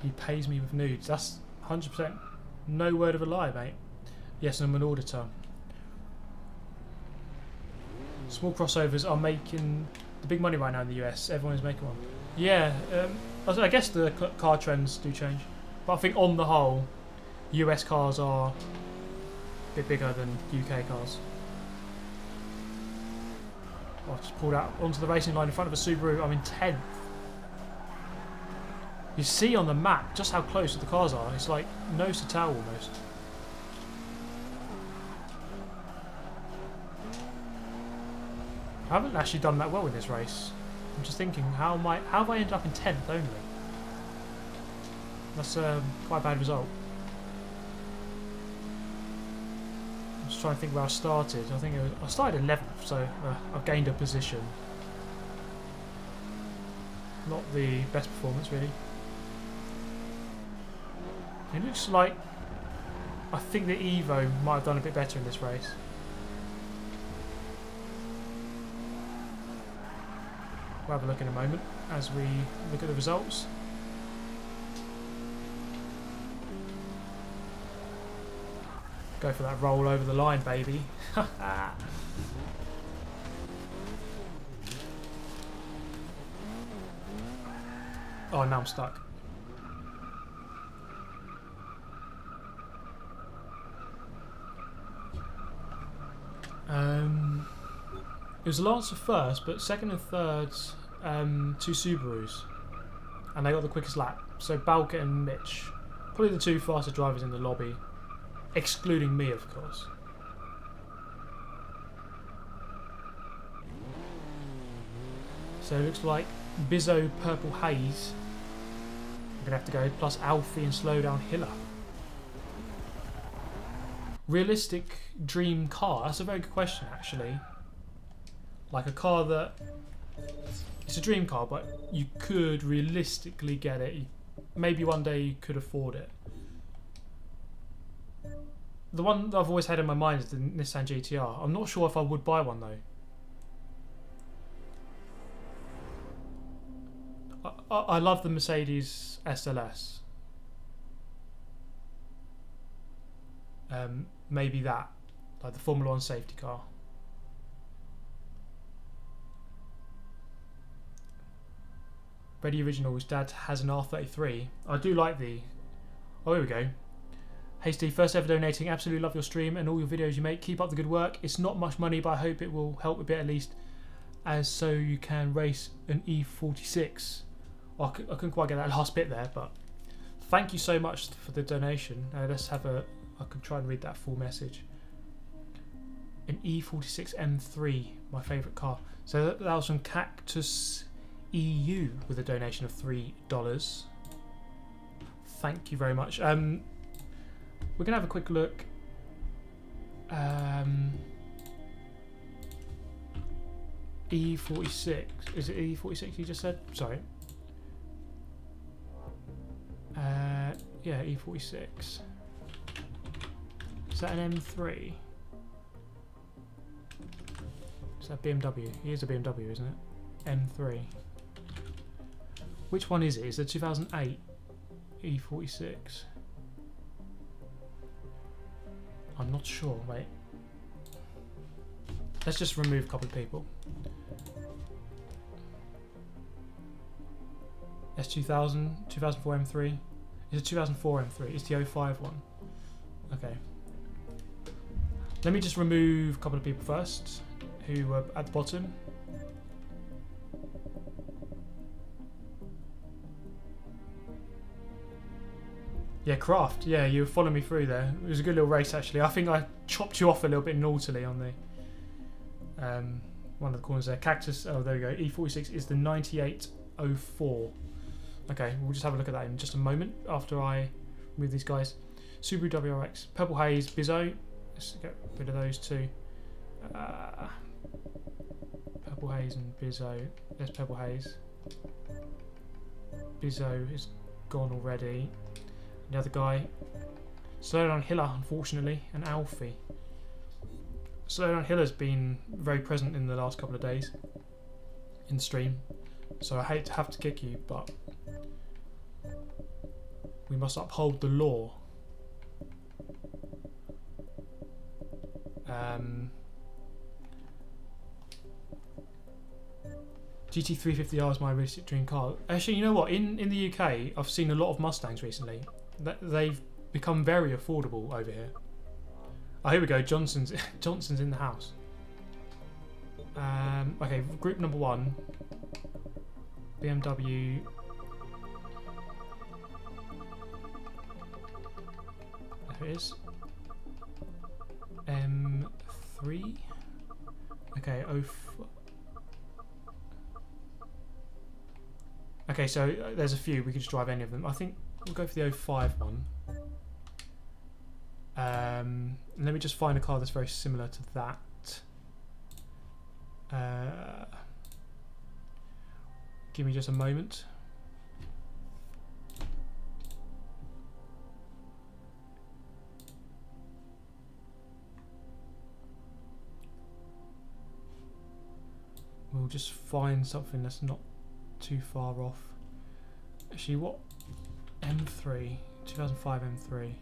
[SPEAKER 1] He pays me with nudes. That's 100% no word of a lie, mate. Yes, I'm an auditor. Small crossovers are making the big money right now in the US. Everyone is making one. Yeah, I guess the car trends do change. But I think on the whole, US cars are a bit bigger than UK cars. I've just pulled out onto the racing line in front of a Subaru. I'm in 10th. You see on the map just how close the cars are. It's like nose to tail almost. I haven't actually done that well in this race. I'm just thinking, how have I ended up in 10th only? That's quite a bad result. I'm just trying to think where I started. I think I started 11th, so I've gained a position. Not the best performance, really. It looks like I think the Evo might have done a bit better in this race. We'll have a look in a moment as we look at the results. Go for that roll over the line, baby. Oh, now I'm stuck. It was Lancer first, but second and third, 2 Subarus, and they got the quickest lap. So Balkett and Mitch Probably the two fastest drivers in the lobby, excluding me, of course. So it looks like Bizzo Purple Haze. I'm gonna have to go plus Alfie and Slowdown Hiller. Realistic dream car? That's a very good question, actually. Like a car that... It's a dream car, but you could realistically get it. Maybe one day you could afford it. The one that I've always had in my mind is the Nissan GTR. I'm not sure if I would buy one, though. I love the Mercedes SLS. Maybe that, like the Formula 1 safety car. Ready Originals, Dad has an R33. I do like the... Oh, here we go. Hey Steve, first ever donating. Absolutely love your stream and all your videos you make. Keep up the good work. It's not much money, but I hope it will help a bit at least, as so you can race an E46. I couldn't quite get that last bit there, but thank you so much for the donation. Let's have a... I can try and read that full message. An E46 M3, my favourite car. So that was from Cactus EU with a donation of $3. Thank you very much. We're going to have a quick look. E46. Is it E46 you just said? Sorry. Yeah, E46. Is that an M3? Is that BMW? It is a BMW, isn't it? M3. Which one is it? Is it 2008 E46? I'm not sure, wait. Let's just remove a couple of people. S2000, 2004 M3. It's a 2004 M3. It's the 05 one. Okay. Let me just remove a couple of people first who were at the bottom. Yeah, Craft. Yeah, you were following me through there. It was a good little race, actually. I think I chopped you off a little bit naughtily on the one of the corners there. Cactus. Oh, there we go. E46 is the 9804. Okay, we'll just have a look at that in just a moment after I move these guys. Subaru WRX. Purple Haze. Bizzo. Let's get rid of those two. Purple Haze and Bizzo. There's Purple Haze. Bizzo is gone already. The other guy, Slowdown Hiller, unfortunately, and Alfie. Slowdown Hiller's been very present in the last couple of days in the stream, so I hate to have to kick you, but we must uphold the law. GT350R is my realistic dream car. Actually, you know what? In the UK, I've seen a lot of Mustangs recently. They've become very affordable over here. Oh, here we go. Johnson's in the house. Okay, group number 1. BMW. There it is. M3. Okay, okay, so there's a few. We could just drive any of them. I think we'll go for the 05 one. Let me just find a car that's very similar to that. Give me just a moment. We'll just find something that's not too far off. Actually, what? M3, 2005 M3.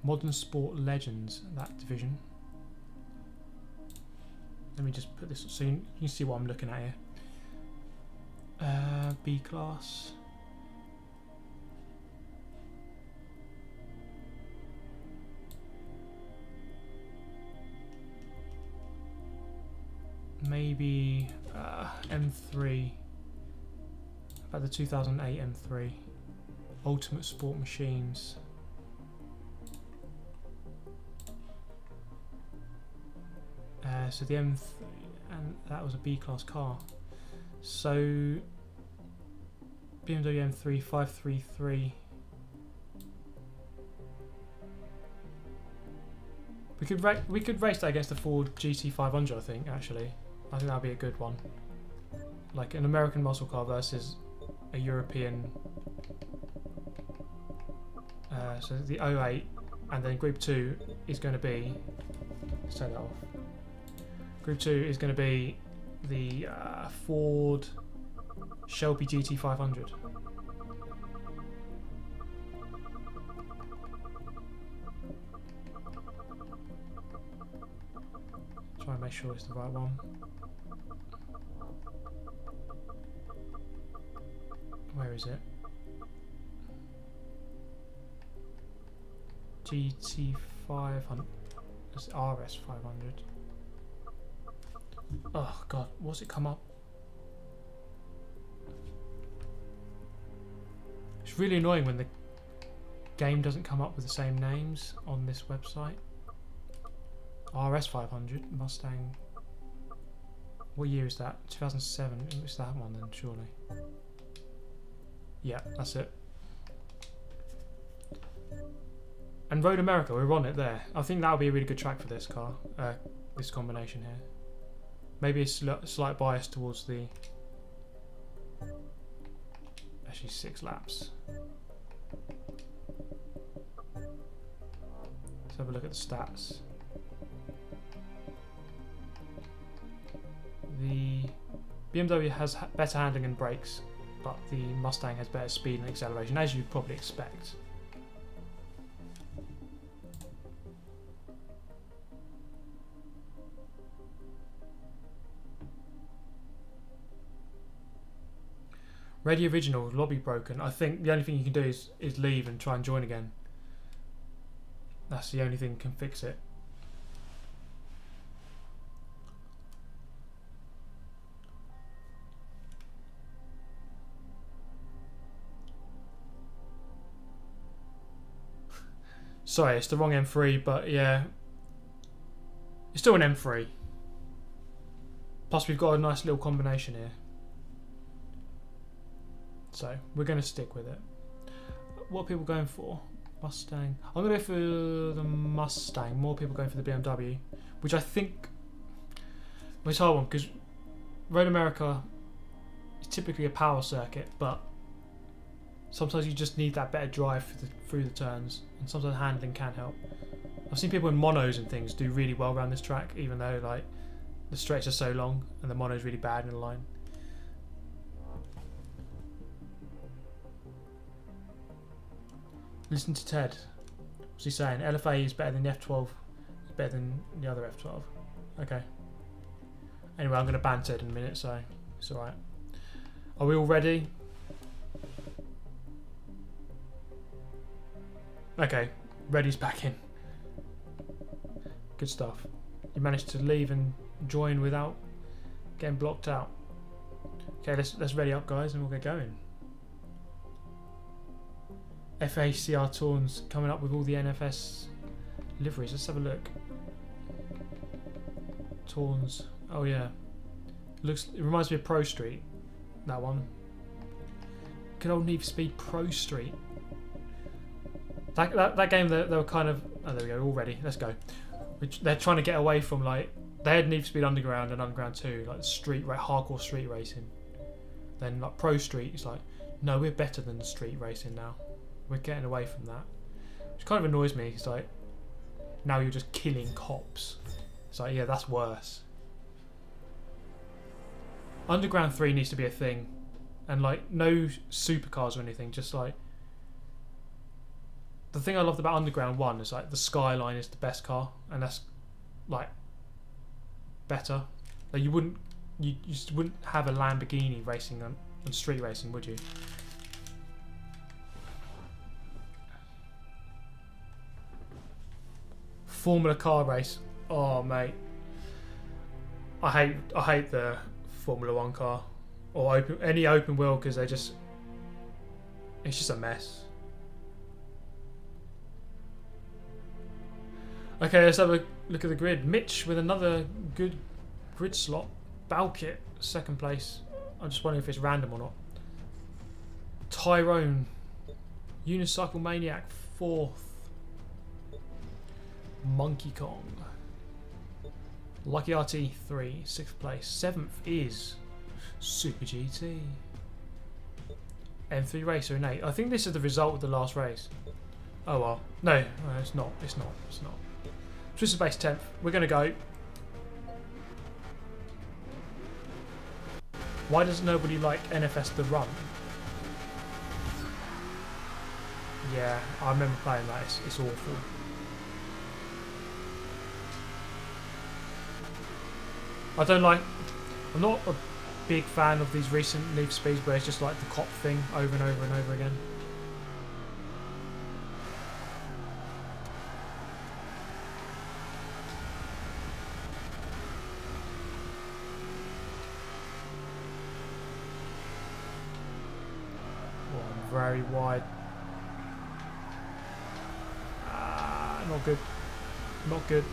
[SPEAKER 1] Modern Sport Legends, that division. Let me just put this so you can see what I'm looking at here. B class. Maybe M3. About the 2008 M3. Ultimate Sport Machines. So the M3, and that was a B-class car. So BMW M3 533. We could race that against the Ford GT500. I think actually, I think that'd be a good one. Like an American muscle car versus a European. So the 08, and then Group 2 is going to be. Let's take that off. Group 2 is going to be the Ford Shelby GT500. Try and make sure it's the right one. Where is it? GT500. It's RS 500. Oh god, what's it come up? It's really annoying when the game doesn't come up with the same names on this website. RS 500 Mustang. What year is that? 2007. It's that one then, surely. Yeah, that's it. And Road America, we're on it there. I think that would be a really good track for this car, this combination here. Maybe a slight bias towards the... Actually 6 laps. Let's have a look at the stats. The BMW has better handling and brakes, but the Mustang has better speed and acceleration, as you'd probably expect. Ready original, lobby broken. I think the only thing you can do is leave and try and join again. That's the only thing that can fix it. Sorry, it's the wrong M3, but yeah. It's still an M3. Plus we've got a nice little combination here. So we're going to stick with it. What are people going for? Mustang. I'm going to go for the Mustang. More people going for the BMW, which I think well, it's a hard one because Road America is typically a power circuit, but sometimes you just need that better drive through the turns, and sometimes handling can help. I've seen people in monos and things do really well around this track, even though like the straights are so long and the mono is really bad in the line. Listen to Ted. What's he saying? LFA is better than the F12. It's better than the other F12. Okay. Anyway, I'm going to ban Ted in a minute, so it's alright. Are we all ready? Okay. Ready's back in. Good stuff. You managed to leave and join without getting blocked out. Okay, let's ready up, guys, and we'll get going. FACR Tawns coming up with all the NFS liveries. Let's have a look. Tawns. Oh yeah. It reminds me of Pro Street. That one. Good old Need for Speed Pro Street. That game they were kind of... Oh, there we go. All ready. Let's go. They're trying to get away from like... They had Need for Speed Underground and Underground 2. Like hardcore street racing. Then like Pro Street, it's like, no, we're better than street racing now. We're getting away from that, which kind of annoys me. It's like now you're just killing cops. It's like, yeah, that's worse. Underground 3 needs to be a thing, and like no supercars or anything. Just like the thing I loved about Underground 1 is like the Skyline is the best car, and that's like better. Like you just wouldn't have a Lamborghini racing on street racing, would you? Formula car race. Oh mate, I hate the Formula 1 car or any open wheel because it's just a mess. Okay, let's have a look at the grid. Mitch with another good grid slot. Balkit, second place. I'm just wondering if it's random or not. Tyrone, Unicycle Maniac, 4th. Monkey Kong. Lucky RT, 3, 6th place. 7th is Super GT. M3 Racer in 8. I think this is the result of the last race. Oh well. No, it's not. It's not. It's not. Twister Base 10th. We're going to go. Why does nobody like NFS The Run? Yeah, I remember playing that. It's awful. I don't like... I'm not a big fan of these recent Need for Speeds where it's just like the cop thing over and over and over again. Very wide. Not good. Not good.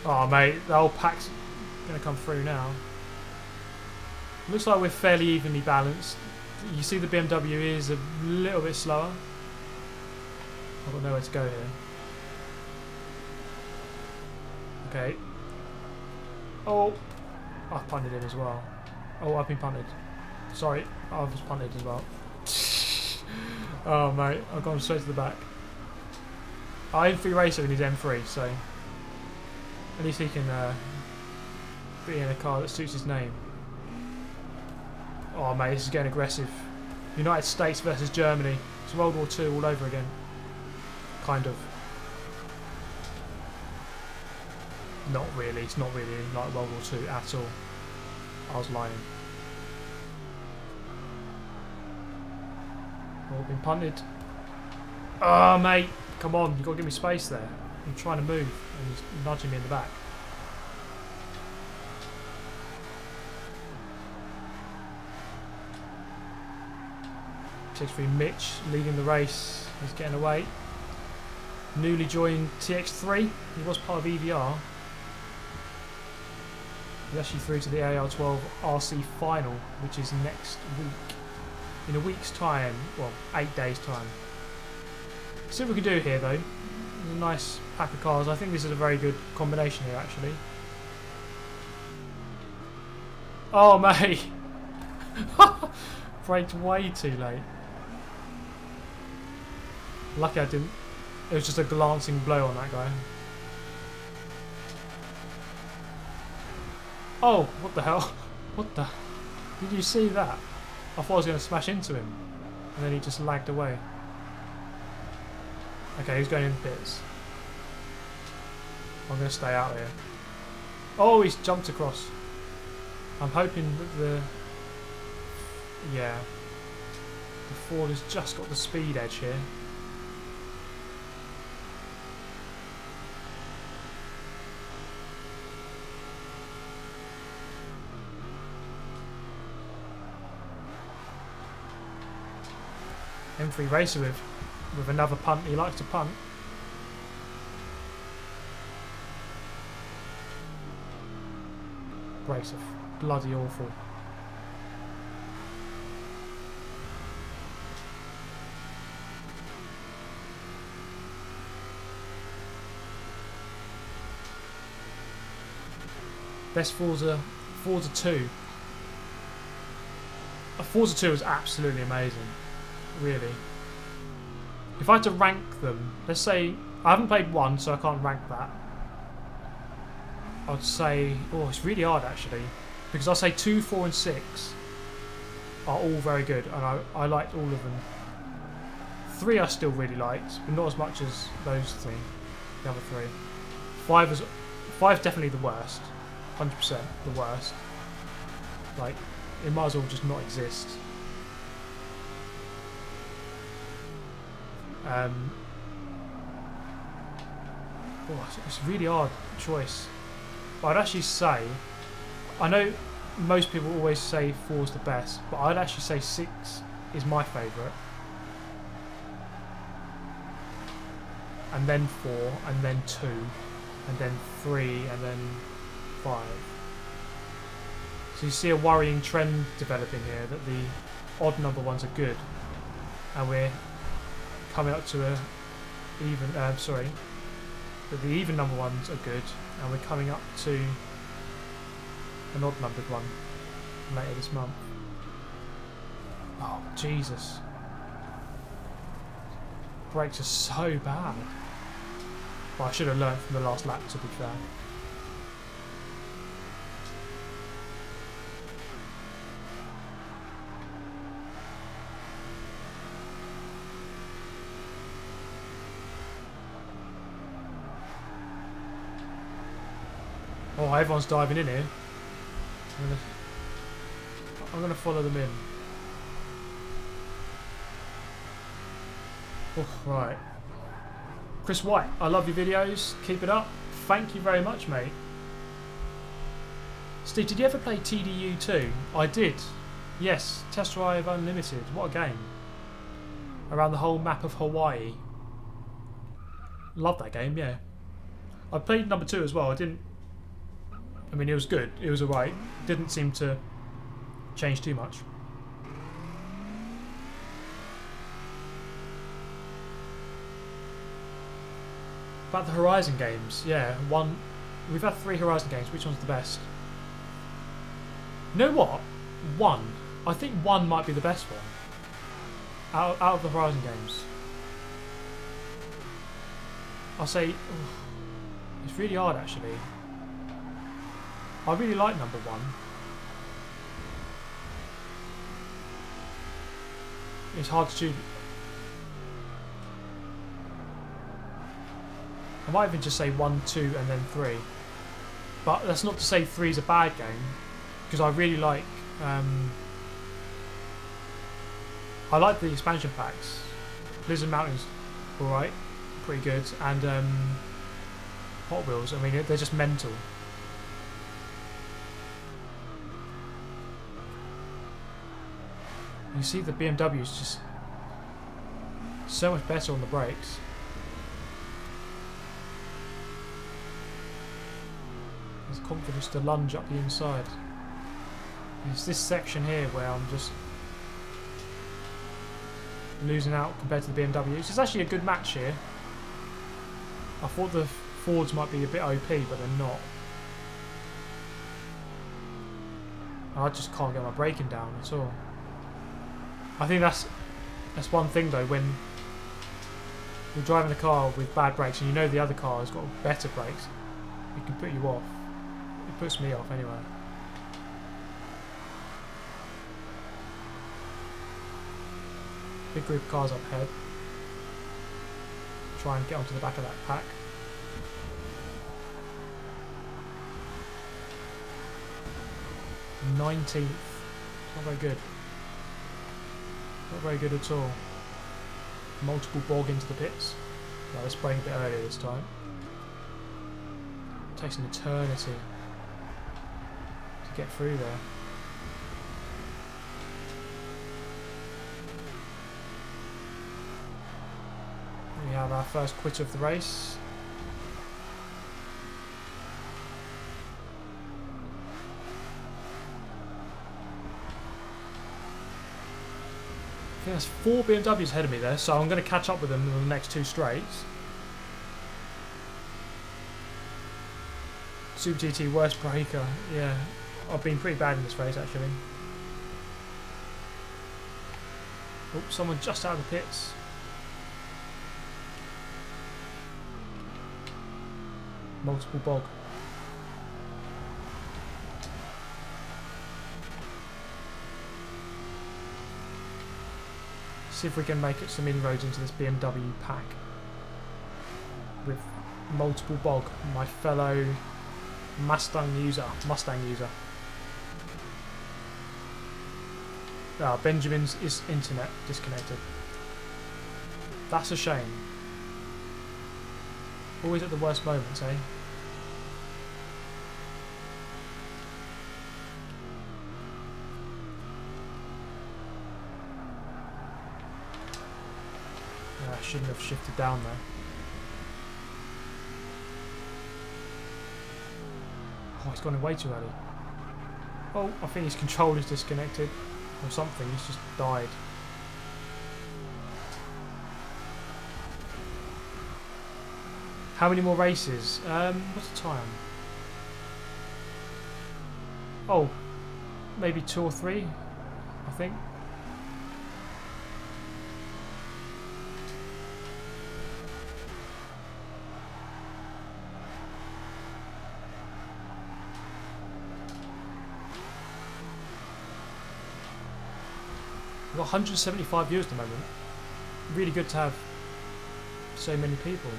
[SPEAKER 1] Oh mate, the whole pack's gonna come through now. Looks like we're fairly evenly balanced. You see the BMW is a little bit slower. I've got nowhere to go here. Okay. Oh, I punted him as well. Oh, I've been punted. Sorry, I was punted as well. Oh mate, I've gone straight to the back. M3 Racer in his M3, so at least he can be in a car that suits his name. Oh mate, this is getting aggressive. United States versus Germany. It's World War II all over again. Kind of. Not really, it's not really like World War II at all. I was lying. Oh, been punted. Oh, mate. Come on. You've got to give me space there. I'm trying to move and he's nudging me in the back. TX3 Mitch leading the race. He's getting away. Newly joined TX3. He was part of EVR. He's actually through to the AR12 RC final, which is next week. In a week's time, well, 8 days' time. See what we can do here, though. There's a nice pack of cars. I think this is a very good combination here, actually. Oh, mate! Braked way too late. Lucky I didn't. It was just a glancing blow on that guy. Oh, what the hell? What the? Did you see that? I thought I was going to smash into him, and then he just lagged away. Okay, he's going in bits. I'm going to stay out here. Oh, he's jumped across. I'm hoping that the Ford has just got the speed edge here. M3 Racer with another punt. He likes to punt. Brakes are bloody awful. Best Forza 2. Forza 2 is absolutely amazing. Really. If I had to rank them, let's say I haven't played 1, so I can't rank that. I'd say, oh, it's really hard actually, because I'll say 2, 4 and 6 are all very good, and I liked all of them. 3 I still really liked, but not as much as those 3, the other 3. 5's definitely the worst, 100% the worst. Like, it might as well just not exist. Oh, it's a really hard choice. But I'd actually say, I know most people always say 4's the best, but I'd actually say 6 is my favourite. and then 4, and then 2, and then 3, and then 5. So you see a worrying trend developing here that the odd number ones are good, and we're coming up to a even. Sorry, that the even number ones are good, and we're coming up to an odd numbered one later this month. Oh Jesus! Brakes are so bad. Well, I should have learnt from the last lap, to be fair. Oh, everyone's diving in here. I'm gonna follow them in. Oh, right. Chris White, I love your videos. Keep it up. Thank you very much, mate. Steve, did you ever play TDU 2? I did. Yes, Test Drive Unlimited. What a game. Around the whole map of Hawaii. Love that game, yeah. I played number 2 as well. I mean, it was good. It was alright. Didn't seem to change too much. About the Horizon games, yeah. We've had 3 Horizon games. Which one's the best? You know what? 1. I think 1 might be the best one. Out of the Horizon games. I'll say... it's really hard, actually. I really like number 1. It's hard to choose. I might even just say 1, 2 and then 3. But that's not to say 3 is a bad game, because I really like I like the expansion packs. Blizzard Mountain's alright, pretty good, and Hot Wheels, I mean, they're just mental. You see the BMW is just so much better on the brakes. There's confidence to lunge up the inside. It's this section here where I'm just losing out compared to the BMWs. It's actually a good match here. I thought the Fords might be a bit OP, but they're not. I just can't get my braking down at all. I think that's one thing though, when you're driving a car with bad brakes and you know the other car has got better brakes, it can put you off. It puts me off anyway. Big group of cars up ahead. Try and get onto the back of that pack. '19th. Not very good. Not very good at all. Multiple bog into the pits. Right, let's brake a bit earlier this time. It takes an eternity to get through there. We have our first quit of the race. I think there's 4 BMWs ahead of me there, so I'm going to catch up with them in the next 2 straights. Super GT, worst breaker. Yeah, I've been pretty bad in this race actually. Oh, someone just out of the pits. Multiple bog. See if we can make it some inroads into this BMW pack with multiple bog, my fellow Mustang user. Ah, Benjamin's internet disconnected. That's a shame. Always at the worst moments, eh? I shouldn't have shifted down there. Oh, he's gone in way too early. Oh, I think his controller's disconnected. Or something, he's just died. How many more races? What's the time? Oh, maybe 2 or 3, I think. We've got 175 viewers at the moment. Really good to have so many people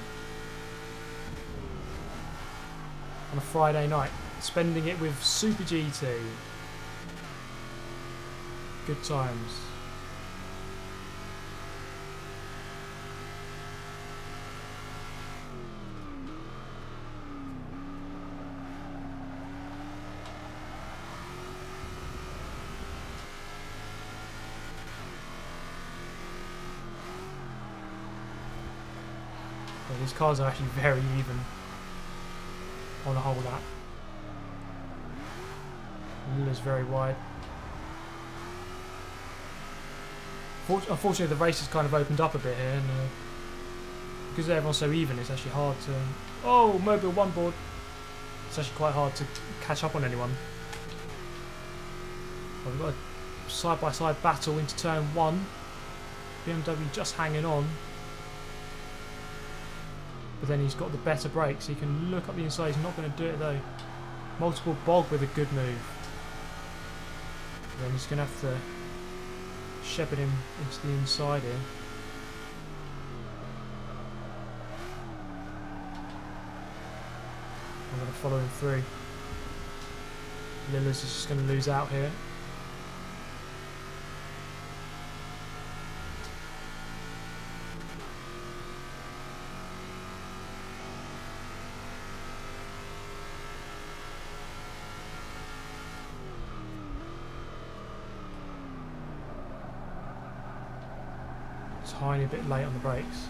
[SPEAKER 1] on a Friday night, spending it with Super GT. Good times. Yeah, these cars are actually very even on the whole lap. Lula's very wide. Unfortunately, the race has kind of opened up a bit here, and because everyone's so even, it's actually hard to. Oh, Mobile One board. It's actually quite hard to catch up on anyone. Well, we've got a side-by-side battle into turn 1. BMW just hanging on. But then he's got the better brakes. He can look up the inside. He's not going to do it though. Multiple bog with a good move. Then he's going to have to shepherd him into the inside here. I'm going to follow him through. Lilla's is just going to lose out here. Tiny bit late on the brakes.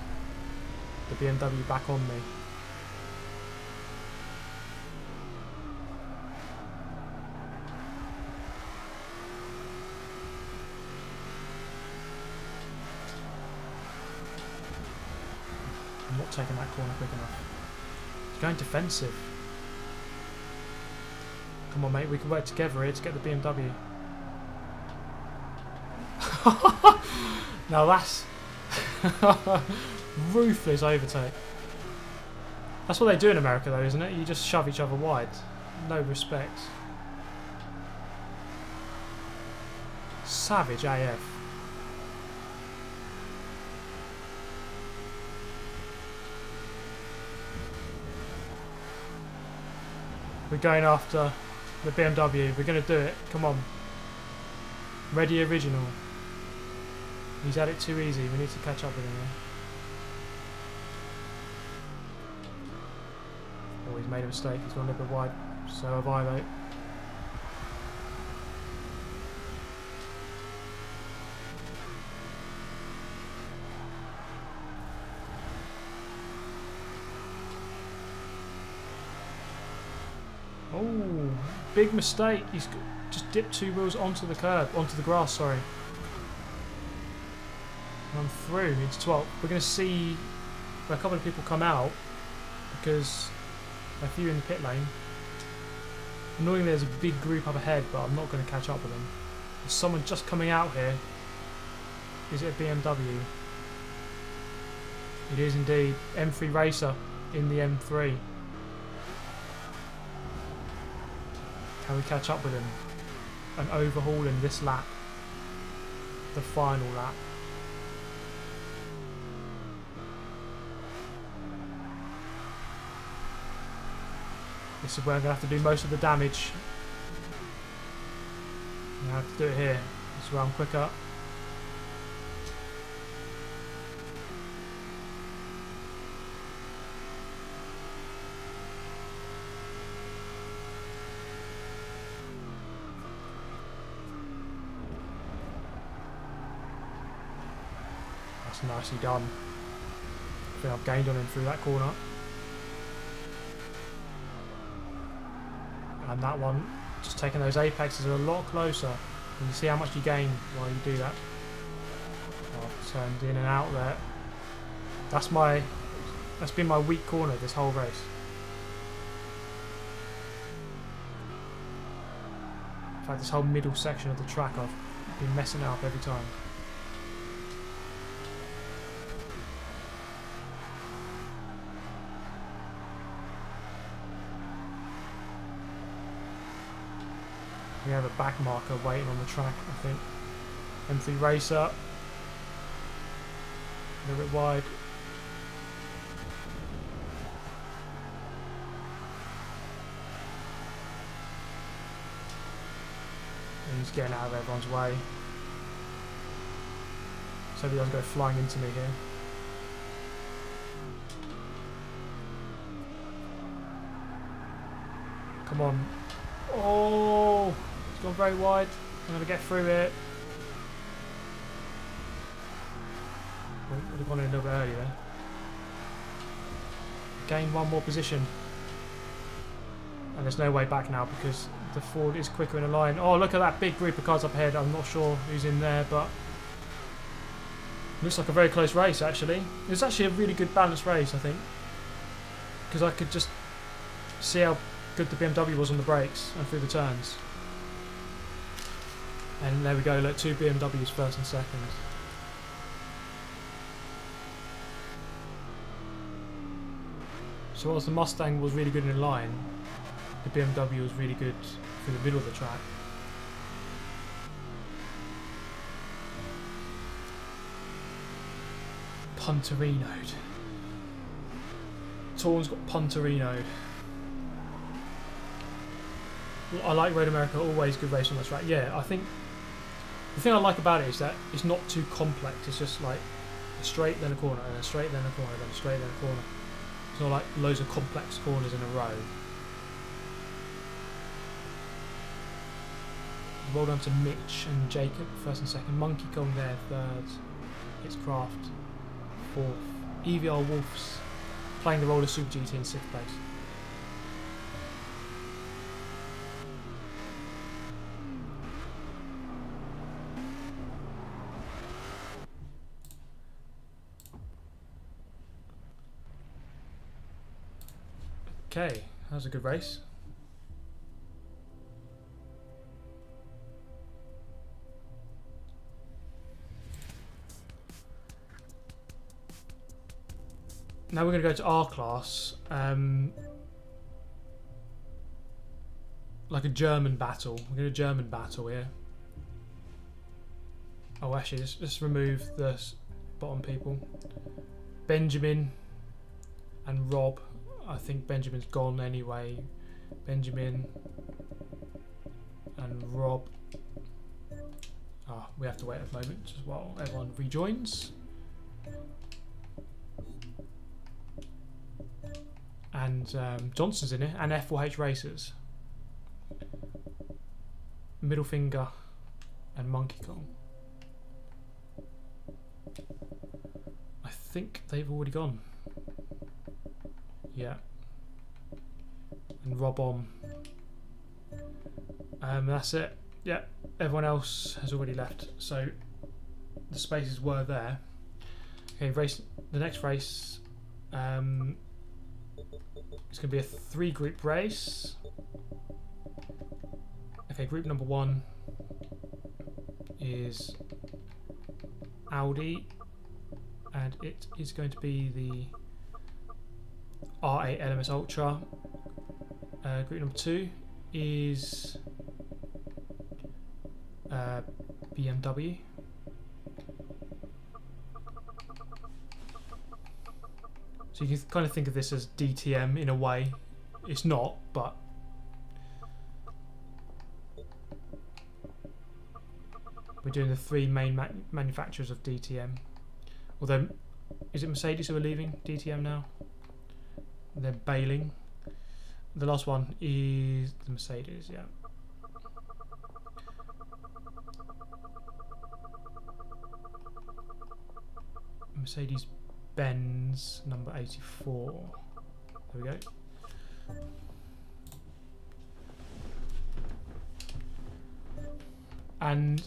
[SPEAKER 1] The BMW back on me. I'm not taking that corner quick enough. He's going defensive. Come on, mate, we can work together here to get the BMW. Now that's ruthless overtake. That's what they do in America though, isn't it? You just shove each other wide. No respect. Savage AF. We're going after the BMW. We're going to do it. Come on. Ready original. He's had it too easy. We need to catch up with him here. Oh, he's made a mistake. He's gone a little bit wide. So have I, mate. Oh, big mistake. He's just dipped 2 wheels onto the curb, onto the grass, sorry. I'm through into 12. We're going to see a couple of people come out because a few in the pit lane. Annoyingly, there's a big group up ahead, but I'm not going to catch up with them. There's someone just coming out here. Is it a BMW? It is indeed. M3 Racer in the M3. Can we catch up with him and overhaul him this lap? The final lap. This is where I'm going to have to do most of the damage. I have to do it here. This is where I'm quicker. That's nicely done. I think I've gained on him through that corner. And that one, just taking those apexes a lot closer. And you see how much you gain while you do that. I've turned in and out there. That's been my weak corner this whole race. In fact, this whole middle section of the track I've been messing up every time. We have a back marker waiting on the track, I think. M3 racer. A little bit wide. And he's getting out of everyone's way. So he doesn't go flying into me here. Come on. Oh! It's gone very wide. I'm going to get through it. Would have gone in a little bit earlier. Gain one more position. And there's no way back now because the Ford is quicker in a line. Oh, look at that big group of cars up ahead. I'm not sure who's in there, but looks like a very close race actually. It was actually a really good balanced race, I think. Because I could just see how good the BMW was on the brakes and through the turns. And there we go, look, 2 BMWs first and second. So whilst the Mustang was really good in line, the BMW was really good through the middle of the track. Punterino'd. Torn's got Punterino'd. I like Road America, always good race on the track. Yeah, I think the thing I like about it is that it's not too complex. It's just like a straight, then a corner, and a straight, then a corner, then a straight, then a corner. It's not like loads of complex corners in a row. Well done to Mitch and Jacob, first and second. Monkey Kong there, third. It's Craft, fourth. EVR Wolves playing the role of Super GT in 6th place. Okay, that was a good race. Now we're going to go to R class, like a German battle. We're going to German battle here. Oh, actually, let's remove the bottom people. Benjamin and Rob. I think Benjamin's gone anyway. Benjamin and Rob. We have to wait a moment as well. Everyone rejoins. And Johnson's in it, and F4H Racers. Middle Finger and Monkey Kong. I think they've already gone. Yeah. And Rob on. That's it. Yeah, everyone else has already left. So the spaces were there. Okay, the next race. It's going to be a 3-group race. Okay, group number 1 is Audi, and it is going to be the R8 LMS Ultra. Group number 2 is BMW. So you can kind of think of this as DTM in a way. It's not, but we're doing the 3 main manufacturers of DTM. Although, is it Mercedes who are leaving DTM now? They're bailing. The last one is the Mercedes, yeah. Mercedes-Benz number 84. There we go. And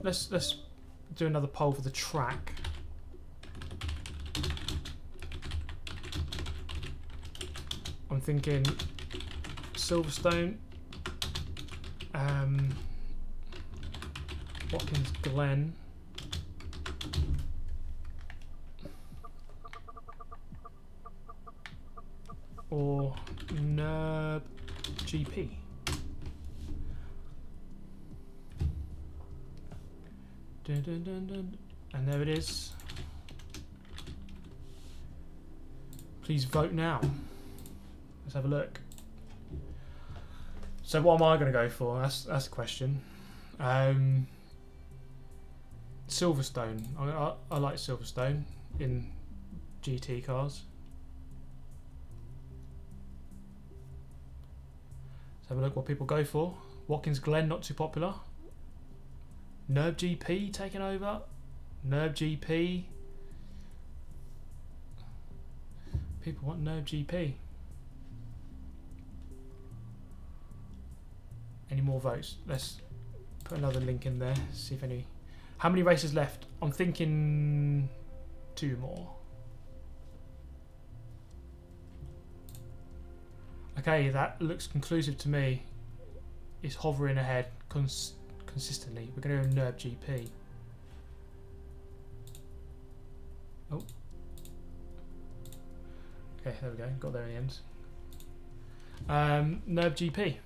[SPEAKER 1] let's do another poll for the track. I'm thinking Silverstone, Watkins Glen, or Nurb GP. Dun, dun, dun, dun. And there it is. Please vote now. Let's have a look. So what am I going to go for? That's the question. Silverstone. I like Silverstone in GT cars. Let's have a look what people go for. Watkins Glen, not too popular. Nurb GP taking over. Nurb GP. People want Nurb GP. Any more votes? Let's put another link in there. See if any. How many races left? I'm thinking 2 more. Okay, that looks conclusive to me. It's hovering ahead consistently. We're going to go Nurb GP. Oh. Okay, there we go. Got there in the end. Nurb GP.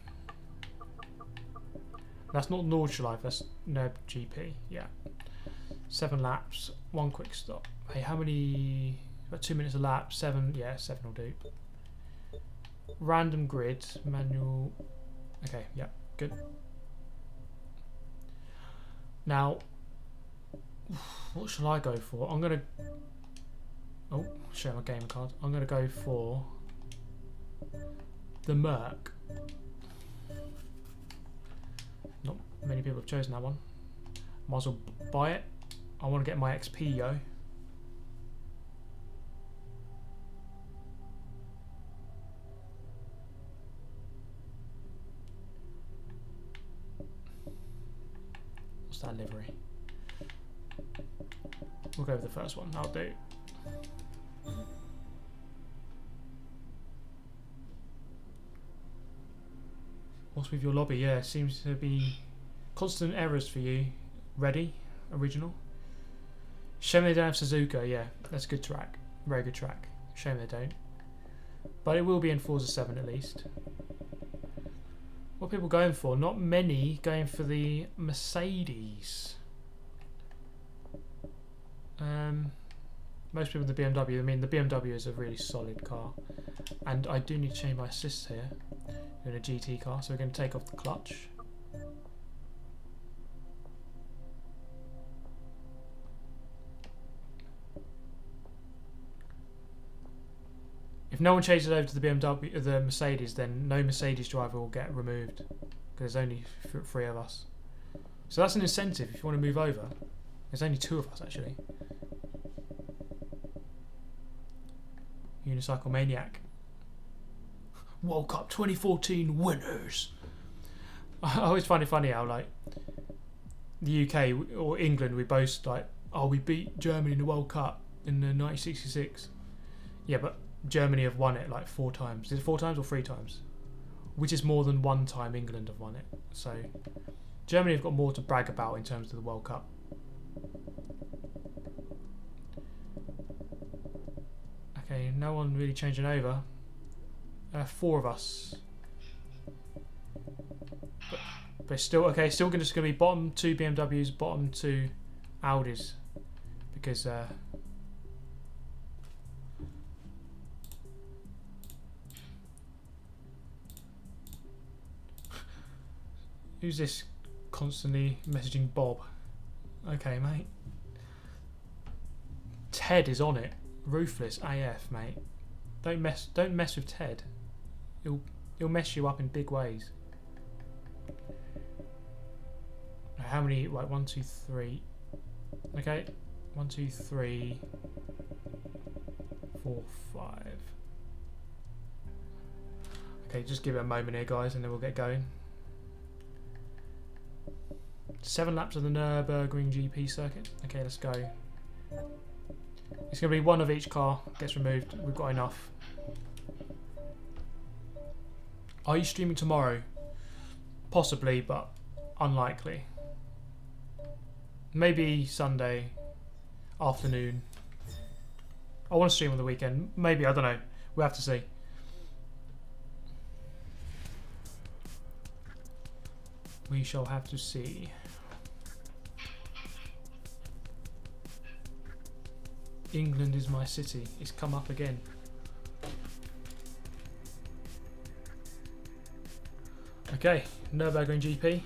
[SPEAKER 1] That's not Nordschleife, that's Nurb GP. Yeah. 7 laps, 1 quick stop. Hey, how many? About 2 minutes a lap. 7. Yeah, 7 will do. Random grid, manual. Okay, yeah, good. Now, what shall I go for? I'm gonna. Oh, share my game card. I'm gonna go for the Merc. Not many people have chosen that one. Might as well buy it. I want to get my XP, yo. What's that livery? We'll go with the first one. I'll do. What's with your lobby? Yeah, seems to be constant errors for you. Ready? Original? Shame they don't have Suzuka. Yeah, that's a good track. Very good track. Shame they don't. But it will be in Forza 7 at least. What are people going for? Not many going for the Mercedes. Most people the BMW. I mean, the BMW is a really solid car. And I do need to change my assists here. In a GT car, so we're going to take off the clutch. If no one changes over to the BMW, the Mercedes, then no Mercedes driver will get removed because there's only 3 of us. So that's an incentive if you want to move over. There's only 2 of us actually. Unicycle Maniac. World Cup 2014 winners. I always find it funny how like the UK or England we boast like, oh, we beat Germany in the World Cup in the 1966. Yeah, but Germany have won it like 4 times. Is it 4 times or 3 times? Which is more than 1 time England have won it. So Germany have got more to brag about in terms of the World Cup. Okay, no one really changing over. 4 of us, but still okay. Still just going to be bottom 2 BMWs, bottom 2 Audis, because who's this constantly messaging Bob? Okay, mate. Ted is on it. Ruthless AF, mate. Don't mess with Ted. He'll mess you up in big ways. How many? Like 1, 2, 3. Okay, 1, 2, 3, 4, 5. Okay, just give it a moment here, guys, and then we'll get going. 7 laps of the Nurburgring GP circuit. Okay, let's go. It's going to be one of each car gets removed. We've got enough. Are you streaming tomorrow? Possibly, but unlikely. Maybe Sunday afternoon. I want to stream on the weekend. Maybe, I don't know. We'll have to see. We shall have to see. England is my city. It's come up again. Okay, Nurburgring GP.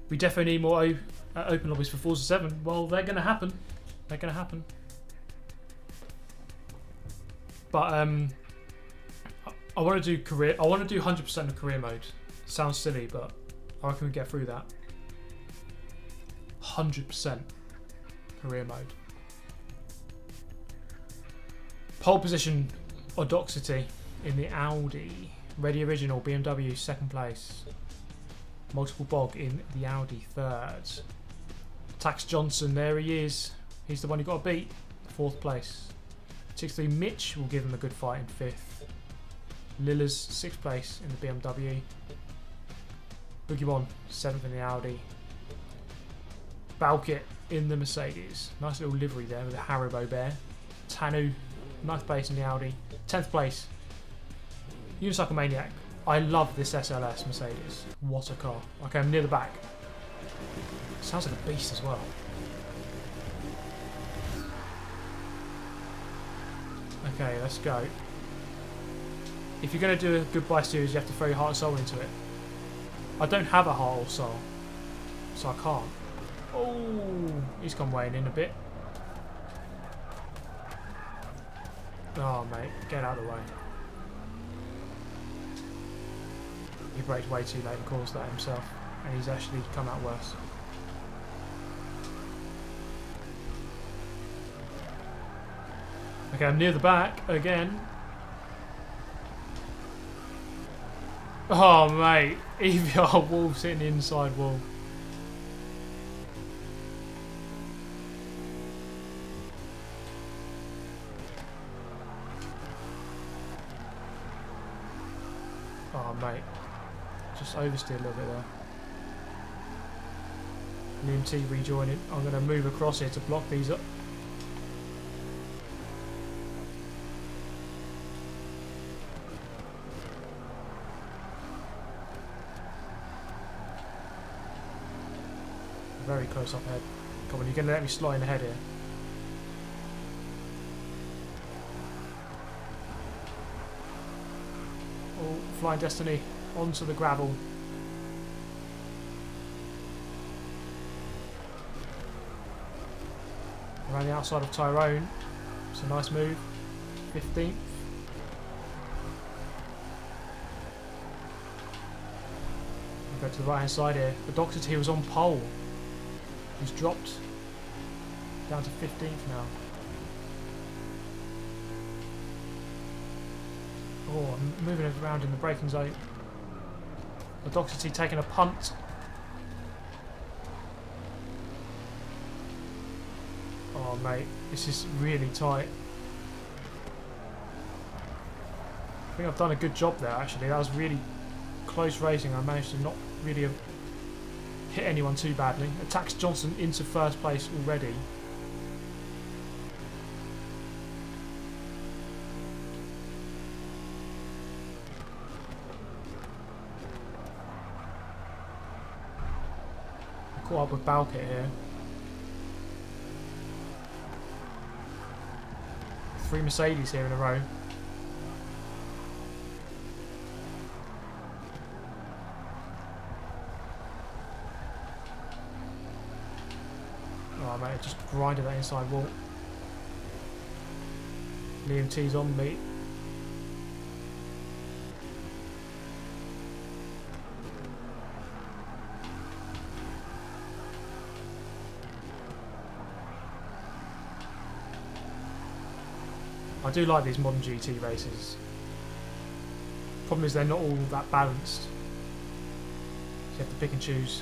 [SPEAKER 1] We definitely need more open lobbies for Forza 7. Well, they're going to happen. They're going to happen. But I want to do career. I want to do 100% of career mode. Sounds silly, but I reckon we get through that. 100% career mode. Pole position, Audacity in the Audi. Ready Original, BMW 2nd place. Multiple Bog in the Audi 3rd. Tax Johnson, there he is. He's the one you got to beat. 4th place. 6-3 Mitch will give him a good fight in 5th. Lilla's 6th place in the BMW. Boogie 7th in the Audi. Balkit in the Mercedes. Nice little livery there with a Haribo bear. Tanu, 9th place in the Audi. 10th place. Unicycle Maniac. I love this SLS Mercedes. What a car. Okay, I'm near the back. Sounds like a beast as well. Okay, let's go. If you're going to do a goodbye series, you have to throw your heart and soul into it. I don't have a heart or soul, so I can't. Oh, he's gone weighing in a bit. Oh, mate, get out of the way. He braked way too late and caused that himself, and he's actually come out worse. Okay, I'm near the back again. Oh, mate. EVR wall sitting inside wall. Oh, mate. Just oversteered a little bit there. Liam T rejoining. I'm going to move across here to block these up. Very close up ahead. Come on, you're going to let me slide in ahead here. Oh, Flying Destiny onto the gravel. Around the outside of Tyrone. It's a nice move. 15th. Go to the right hand side here. The Doctor T was on pole. He's dropped down to 15th now. Oh, I'm moving around in the braking zone. The Doctor T taking a punt. Oh, mate, this is really tight. I think I've done a good job there, actually. That was really close racing. I managed to not really hit anyone too badly. Attacks Johnson into 1st place already. I caught up with Balkit here. 3 Mercedes here in a row. Oh, mate, I just grinded that inside wall. Liam T's on me. I do like these modern GT races. Problem is they're not all that balanced. So you have to pick and choose.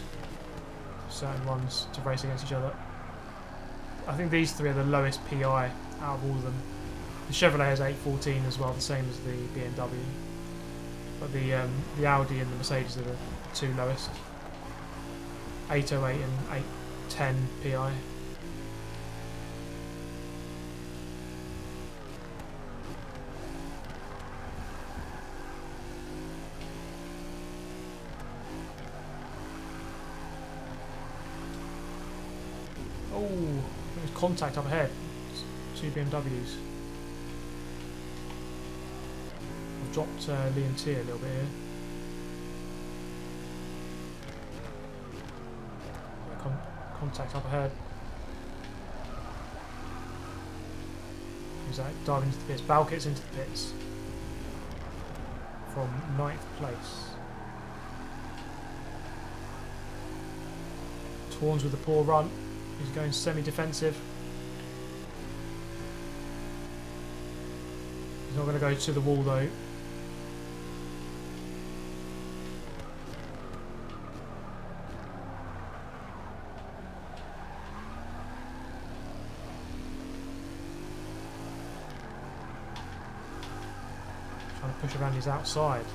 [SPEAKER 1] certain ones to race against each other. I think these three are the lowest PI out of all of them. The Chevrolet has 814 as well, the same as the BMW. But the Audi and the Mercedes are the two lowest. 808 and 810 PI. Oh, there's contact up ahead. Two BMWs. I've dropped Liam T a little bit here. Contact up ahead. Who's that? Diving into the pits. Balkit's into the pits. From 9th place. Torns with a poor run. He's going semi-defensive. He's not going to go to the wall though. Trying to push around his outside.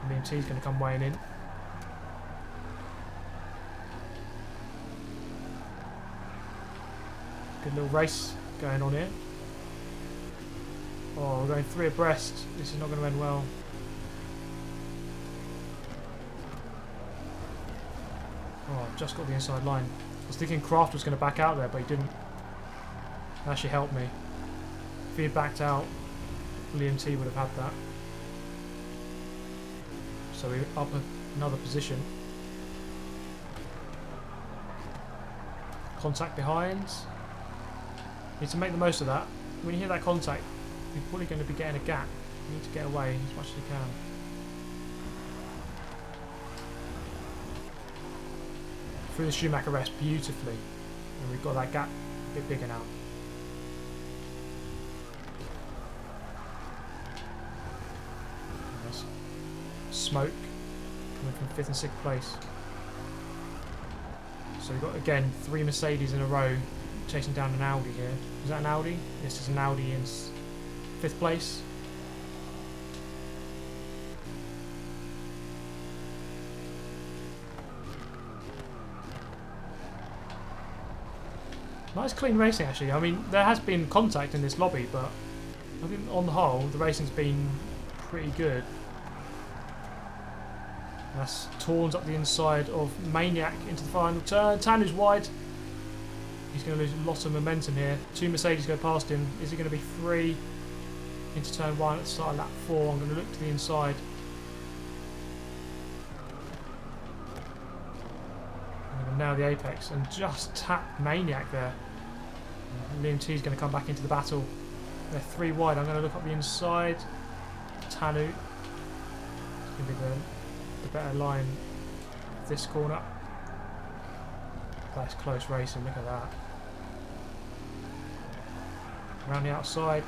[SPEAKER 1] BMT's going to come weighing in. Good little race going on here. Oh, we're going 3 abreast. This is not going to end well. Oh, I've just got the inside line. I was thinking Kraft was going to back out there, but he didn't. That actually helped me. If he had backed out, Liam T would have had that. So we're up another position. Contact behind. Need to make the most of that. When you hear that contact, you're probably going to be getting a gap. You need to get away as much as you can. Through the Schumacher rest beautifully. And we've got that gap a bit bigger now. Nice. Smoke coming from 5th and 6th place. So we've got again 3 Mercedes in a row chasing down an Audi here. Is that an Audi? This is an Audi in 5th place. Nice clean racing actually. I mean, there has been contact in this lobby, but I think on the whole the racing's been pretty good. That's Torns up the inside of Maniac into the final turn. Tanu's wide. He's going to lose a lot of momentum here. 2 Mercedes go past him. Is it going to be 3 into turn 1 at the start of lap 4? I'm going to look to the inside. I'm going to nail the apex and just tap Maniac there. Liam T is going to come back into the battle. They're 3 wide. I'm going to look up the inside. Tanu. It's going to be the better line of this corner. That's close racing, look at that. Around the outside.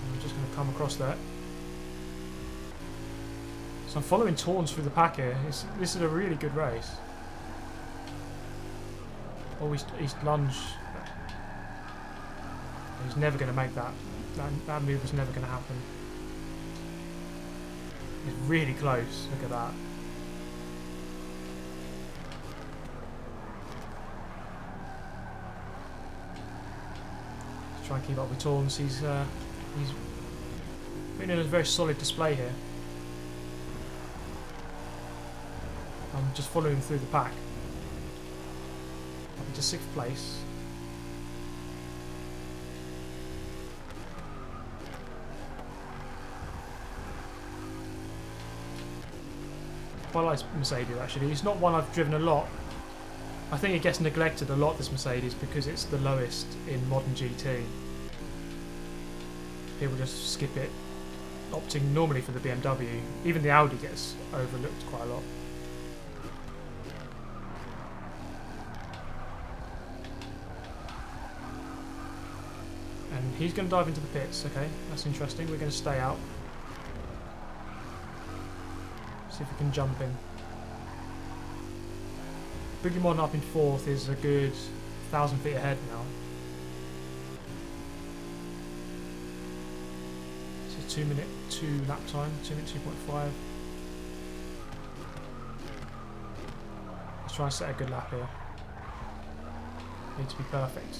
[SPEAKER 1] And I'm just going to come across that. So I'm following Torns through the pack here. This is a really good race. Oh, he's lunged. He's never going to make that. That move was never going to happen. It's really close, look at that. Try and keep up with Torms. He's putting in a very solid display here. I'm just following him through the pack. Up into 6th place. Quite like Mercedes actually. It's not one I've driven a lot. I think it gets neglected a lot, this Mercedes, because it's the lowest in modern GT. People just skip it, opting normally for the BMW. Even the Audi gets overlooked quite a lot. And he's going to dive into the pits, okay, that's interesting. We're going to stay out. See if we can jump in. Boogeyman up in 4th is a good 1,000 feet ahead now. So 2 minute 2 lap time, 2 minute 2.5. Let's try and set a good lap here. Need to be perfect.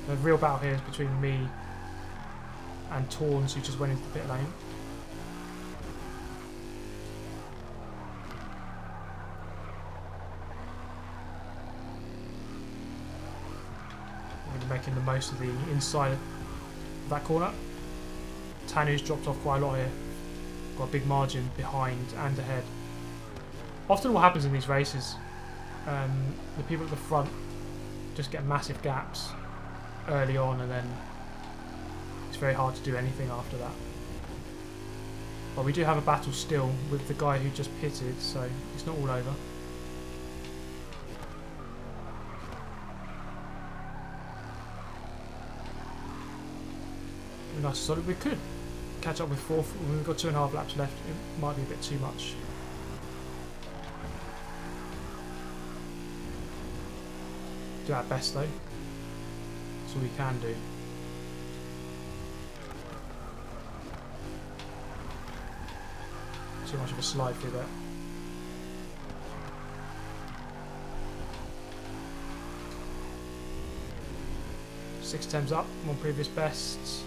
[SPEAKER 1] The real battle here is between me and Torns, who just went into the pit lane. We're going to be making the most of the inside of that corner. Tanu's dropped off quite a lot here. Got a big margin behind and ahead. Often what happens in these races, the people at the front just get massive gaps early on, and then it's very hard to do anything after that. But we do have a battle still with the guy who just pitted, so it's not all over. Nice, so we could catch up with 4th. We've got 2.5 laps left. It might be a bit too much. Do our best though. That's all we can do. Too much of a slide through there. Six temps up, one previous bests.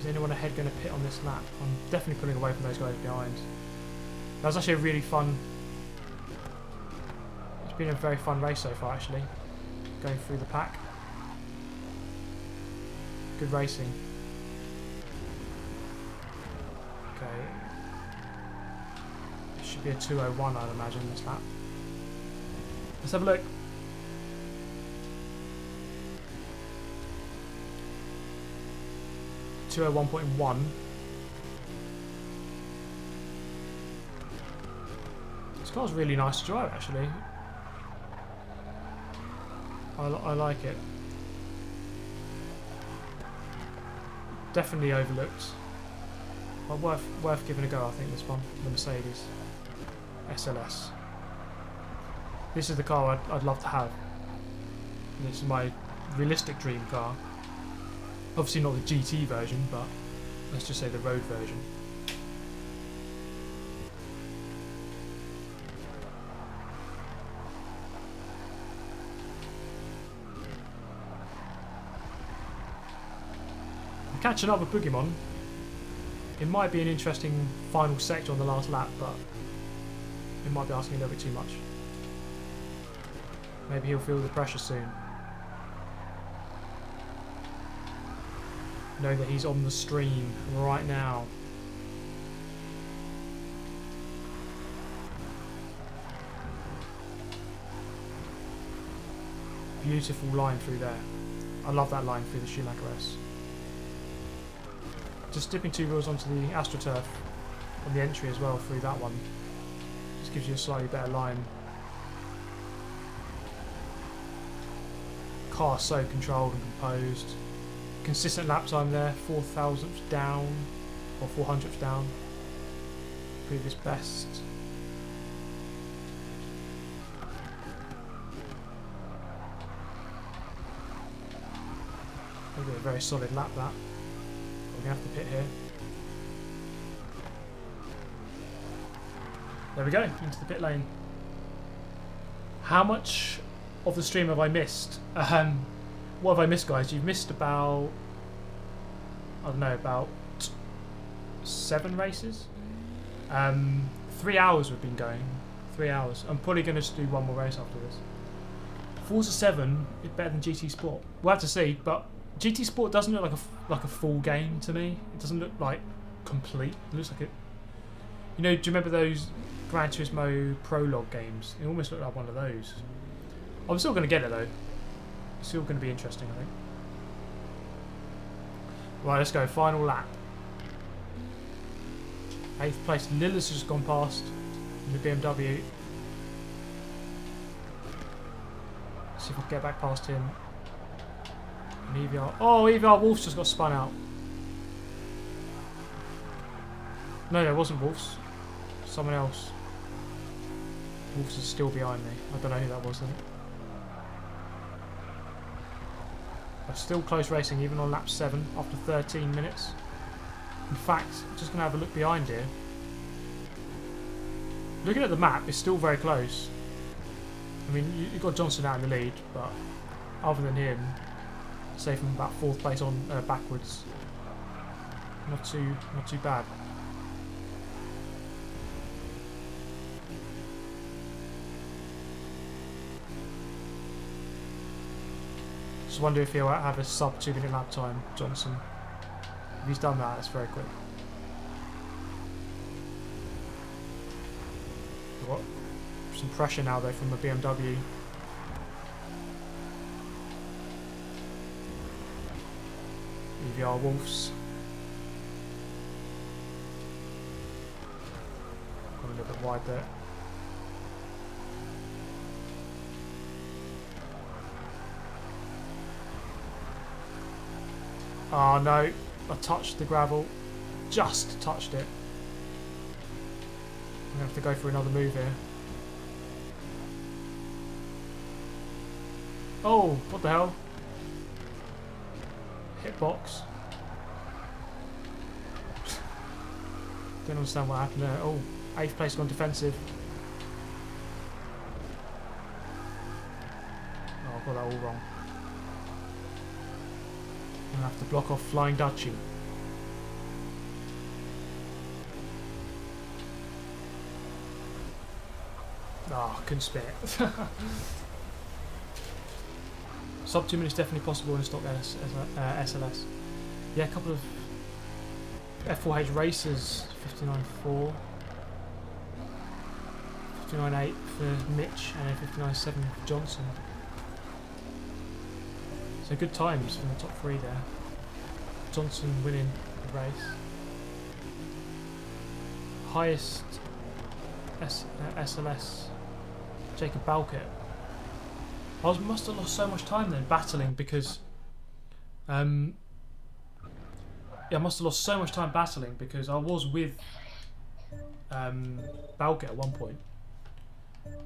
[SPEAKER 1] Is anyone ahead going to pit on this lap? I'm definitely pulling away from those guys behind. That was actually a really fun... It's been a very fun race so far actually. Going through the pack. Good racing. Okay. It should be a 2:01 I'd imagine this lap. Let's have a look. .1. This car's really nice to drive actually. I like it. Definitely overlooked. But worth giving a go, I think, this one. The Mercedes SLS. This is the car I'd love to have. And this is my realistic dream car. Obviously not the GT version, but let's just say the road version. I'm catching up with Boogeyman. It might be an interesting final sector on the last lap, but it might be asking a little bit too much. Maybe he'll feel the pressure soon. Know that he's on the stream right now. Beautiful line through there. I love that line through the Schumacher S. Just dipping 2 wheels onto the AstroTurf on the entry as well through that one. Just gives you a slightly better line. Car so controlled and composed. Consistent lap time there, 4,000th down, or 400th down. Previous best. Maybe a very solid lap that. We're going to have to pit here. There we go, into the pit lane. How much of the stream have I missed? What have I missed, guys? You've missed about, I don't know, about 7 races? 3 hours we've been going. 3 hours. I'm probably going to do one more race after this. Forza 7 is better than GT Sport. We'll have to see, but GT Sport doesn't look like a full game to me. It doesn't look like complete. It looks like it. You know, do you remember those Gran Turismo prologue games? It almost looked like one of those. I'm still going to get it though. It's still going to be interesting, I think. Right, let's go. Final lap. 8th place. Lillis has just gone past in the BMW. See if I can get back past him. And EVR. Oh, EVR Wolf's just got spun out. No, there wasn't Wolves. Someone else. Wolves is still behind me. I don't know who that was then. But still close racing even on lap 7 after 13 minutes. In fact, I'm just going to have a look behind here. Looking at the map, it's still very close. I mean, you've got Johnson out in the lead, but other than him, say from about 4th place on backwards, not too bad. Just wonder if he'll have a sub 2-minute lap time, Johnson. If he's done that, it's very quick. We've got some pressure now though from the BMW. EVR Wolves. Got a little bit wide there. Oh no, I touched the gravel. Just touched it. I'm going to have to go for another move here. Oh, what the hell? Hitbox. Don't understand what happened there. Oh, 8th place gone defensive. Oh, I got that all wrong. I'm going to have to block off Flying Dutchie. Oh, couldn't spare it. Sub 2 minutes definitely possible in stock SLS. Yeah, a couple of F4H races, 59.4, 59.8 for Mitch, and then 59.7 for Johnson. So good times from the top 3 there. Johnson winning the race. Highest SLS, Jacob Balkett. I must have lost so much time then battling because yeah, I must have lost so much time battling because I was with Balkett at one point,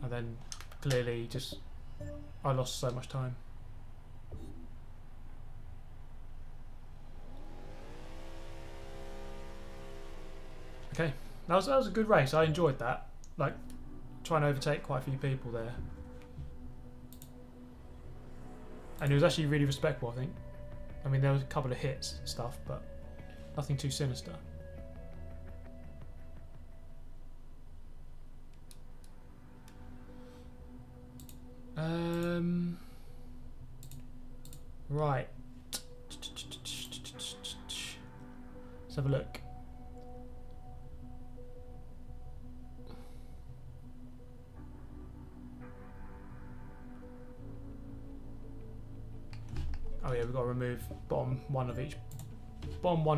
[SPEAKER 1] and then clearly just I lost so much time. Okay, that was a good race. I enjoyed that. Like trying to overtake quite a few people there. And it was actually really respectable, I think. I mean, there was a couple of hits and stuff, but nothing too sinister. Right. Let's have a look. Oh yeah, we've got to remove bottom one of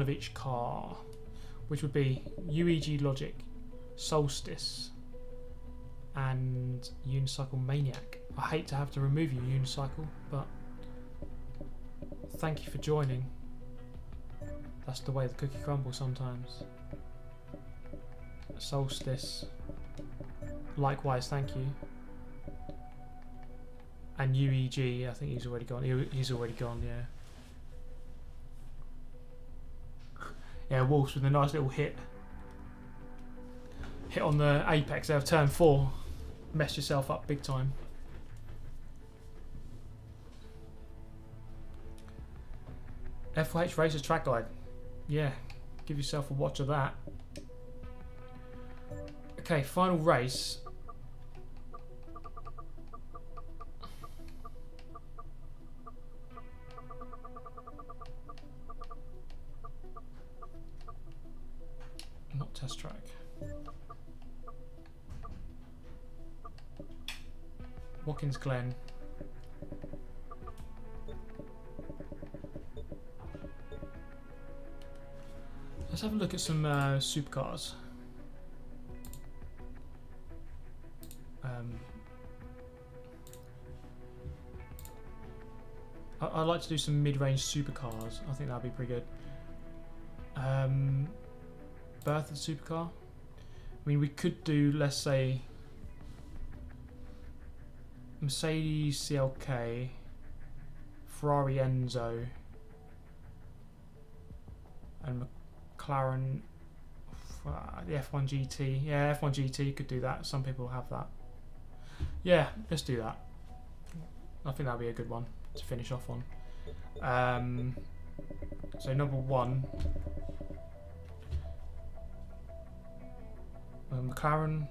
[SPEAKER 1] each car, which would be UEG Logic, Solstice, and Unicycle Maniac. I hate to have to remove you, Unicycle, but thank you for joining. That's the way the cookie crumbles sometimes. Solstice, likewise, thank you. And UEG, I think he's already gone. He's already gone, yeah. Yeah, Wolves with a nice little hit. Hit on the apex there of turn 4. Messed yourself up big time. F4H Racers Track Guide. Yeah, give yourself a watch of that. Okay, final race. Not test track. Watkins Glen. Let's have a look at some supercars. I'd like to do some mid-range supercars. I think that'd be pretty good. birth of the supercar. I mean, we could do, let's say, Mercedes CLK, Ferrari Enzo, and McLaren, the F1 GT. Yeah, F1 GT could do that. Some people have that. Yeah, let's do that. I think that'll be a good one to finish off on. So number 1, McLaren,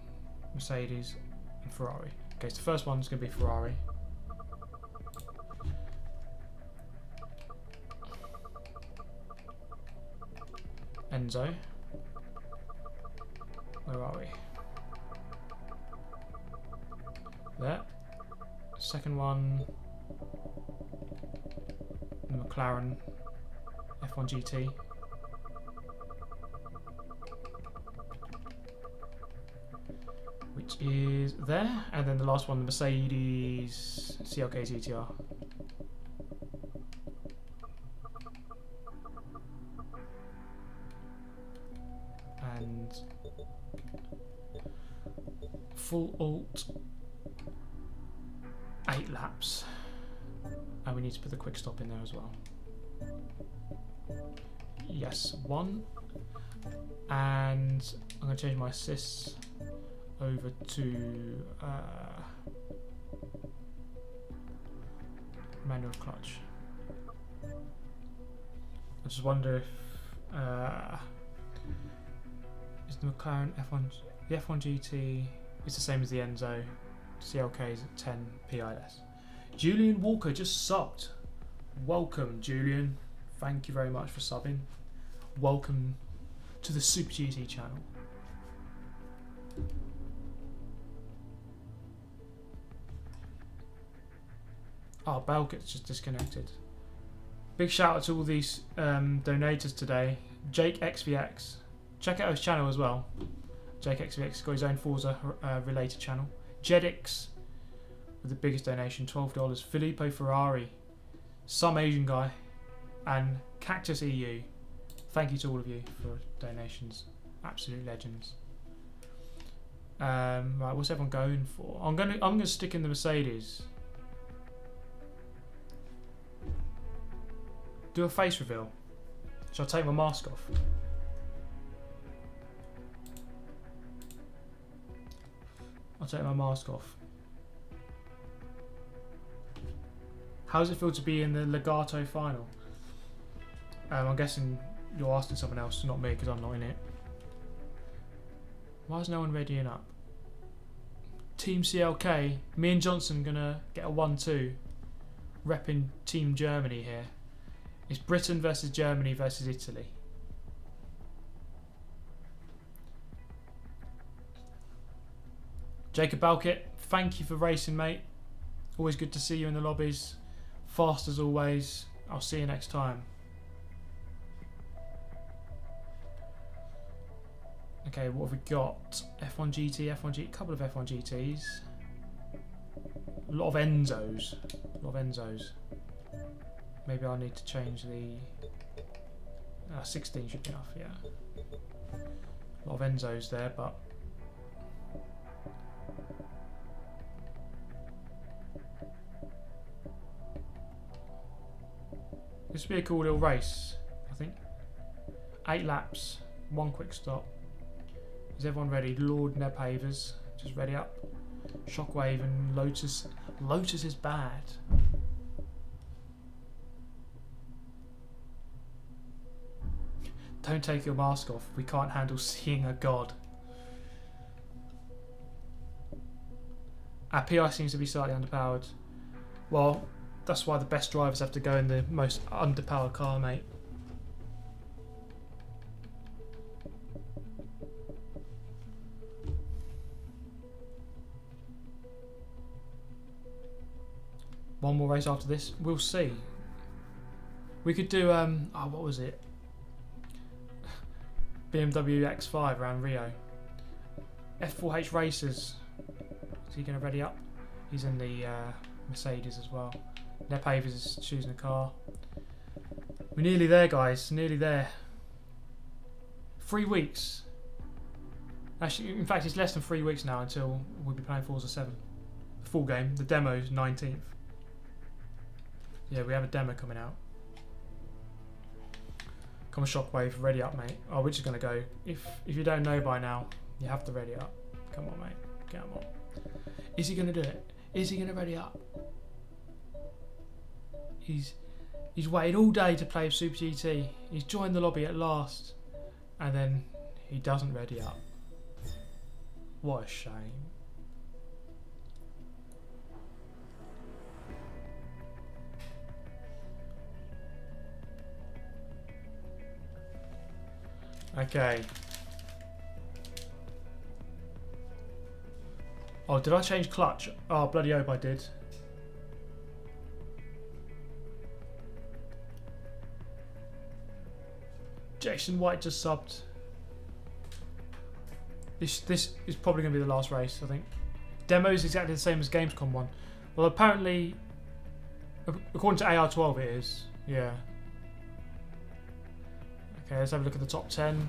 [SPEAKER 1] Mercedes, and Ferrari. Okay, so the first one's going to be Ferrari. Enzo. Where are we? There. Second one, the McLaren F1 GT. Which is there. And then the last one, the Mercedes CLK GTR. And full alt 8 laps, and we need to put the quick stop in there as well. Yes, 1, and I'm going to change my assists over to manual clutch. I just wonder if is the McLaren the F1 GT is the same as the Enzo. CLK is at 10 PIS. Julian Walker just subbed. Welcome, Julian. Thank you very much for subbing. Welcome to the Super GT channel. Oh, Belkit's just disconnected. Big shout out to all these donators today. Jake XVX. Check out his channel as well. Jake XVX got his own Forza related channel. Jedix with the biggest donation, $12. Filippo Ferrari, some Asian guy, and Cactus EU. Thank you to all of you for donations. Absolute legends. Right, what's everyone going for? I'm gonna stick in the Mercedes. Do a face reveal. Shall I take my mask off? I'll take my mask off. How does it feel to be in the Legato final? I'm guessing you're asking someone else, not me, because I'm not in it. Why is no one readying up? Team CLK, me and Johnson gonna get a 1-2, repping Team Germany here. It's Britain versus Germany versus Italy. Jacob Balkett, thank you for racing, mate. Always good to see you in the lobbies. Fast as always. I'll see you next time. Okay, what have we got? F1 GT, F1 GT, a couple of F1 GTs. A lot of Enzos. A lot of Enzos. Maybe I need to change the... 16 should be enough, yeah. A lot of Enzos there, but... This would be a cool little race, I think. 8 laps, 1 quick stop. Is everyone ready? Lord Nebhavers, just ready up. Shockwave and Lotus. Lotus is bad. Don't take your mask off. We can't handle seeing a god. Our PI seems to be slightly underpowered. Well, that's why the best drivers have to go in the most underpowered car, mate. One more race after this, we'll see. We could do oh, what was it? BMW X5 around Rio. F4H Racers. Is he going to ready up? He's in the Mercedes as well. Nepavers is choosing a car. We're nearly there, guys. Nearly there. 3 weeks. Actually, in fact, it's less than 3 weeks now until we'll be playing Forza 7. The full game. The demo's 19th. Yeah, we have a demo coming out. Come on, Shockwave, ready up, mate. Oh, we're just gonna go. If you don't know by now, you have to ready up. Come on, mate. Come on. Is he gonna do it? Is he gonna ready up? He's waited all day to play with Super GT. He's joined the lobby at last, and then he doesn't ready up. What a shame. Okay. Oh, did I change clutch? Oh, bloody hope I did. Jason White just subbed. This is probably going to be the last race, I think. Demo is exactly the same as Gamescom one. Well, apparently, according to AR12 it is. Yeah. Okay, let's have a look at the top 10.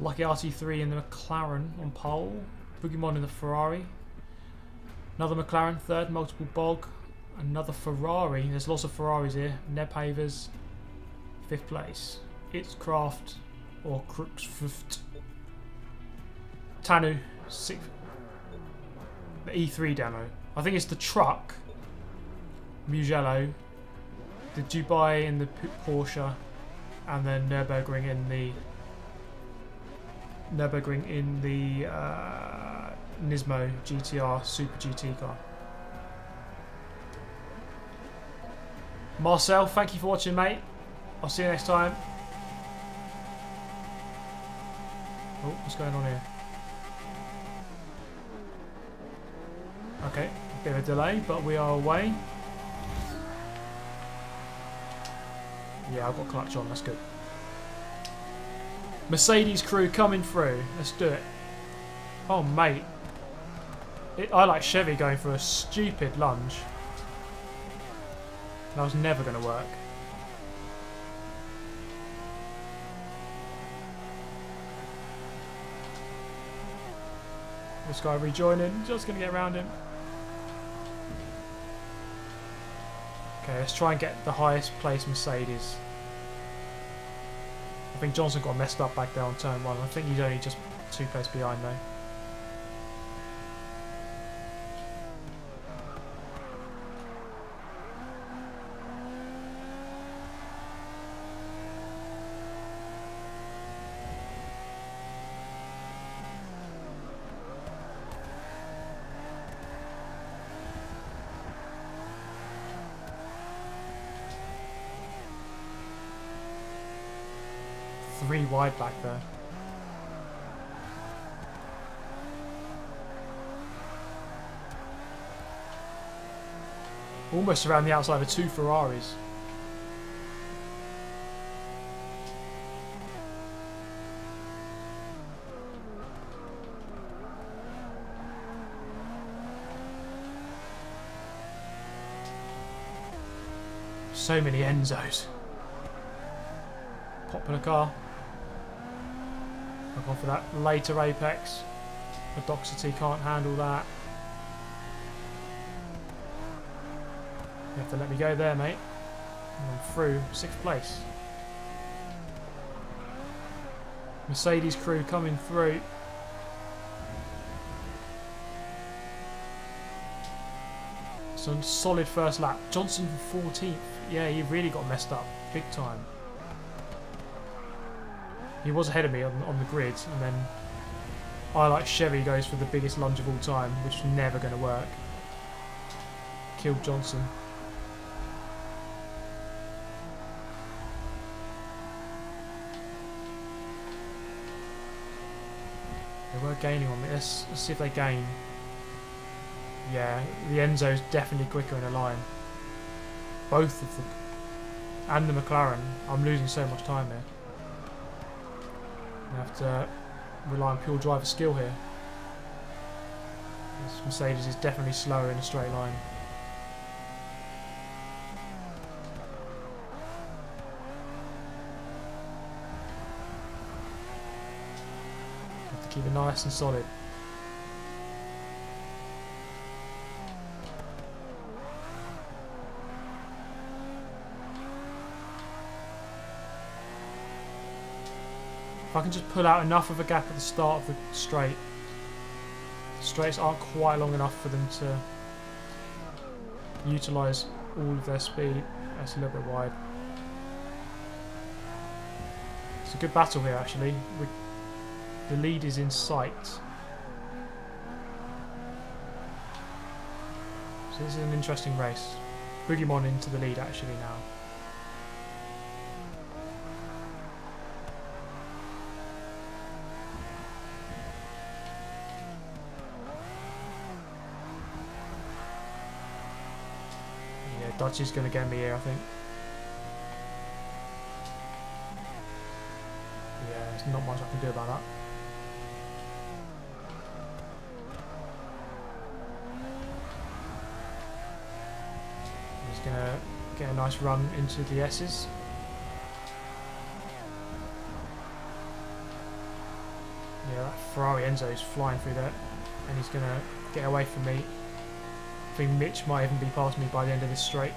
[SPEAKER 1] Lucky RT3 in the McLaren on pole. Boogeyman in the Ferrari. Another McLaren, third, multiple bog. Another Ferrari. There's lots of Ferraris here. Neb Havers, 5th place. It's Craft or Crooks 5th. Tanu, 6th. The E3 demo. I think it's the truck. Mugello. The Dubai in the Porsche. And then Nurburgring in the Nismo GTR Super GT car. Marcel, thank you for watching, mate. I'll see you next time. Oh, what's going on here? Okay, a bit of a delay, but we are away. Yeah, I've got clutch on, that's good. Mercedes crew coming through. Let's do it. Oh, mate. I like Chevy going for a stupid lunge. That was never going to work. This guy rejoining. Just going to get around him. Okay, let's try and get the highest place Mercedes. I think Johnson got messed up back there on turn 1. I think he's only just 2 places behind though. Three wide back there. Almost around the outside of 2 Ferraris. So many Enzos. Popular car. I've gone for that later apex. The Doxity can't handle that. You have to let me go there, mate. And I'm through 6th place. Mercedes crew coming through. Some solid first lap. Johnson for 14th. Yeah, he really got messed up. Big time. He was ahead of me on the grid, and then I like Chevy goes for the biggest lunge of all time, which is never going to work. Killed Johnson. They were gaining on me. Let's see if they gain. Yeah, the Enzo's definitely quicker in a line. Both of them. And the McLaren. I'm losing so much time here. I have to rely on pure driver skill here. This Mercedes is definitely slower in a straight line. Keep it nice and solid. If I can just pull out enough of a gap at the start of the straight. The straights aren't quite long enough for them to utilise all of their speed. That's a little bit wide. It's a good battle here actually. The lead is in sight. So this is an interesting race. Boogeyman into the lead actually now. Dutchy's going to get me here, I think. Yeah, there's not much I can do about that. He's going to get a nice run into the S's. Yeah, that Ferrari Enzo is flying through there, and he's going to get away from me. I think Mitch might even be past me by the end of this straight.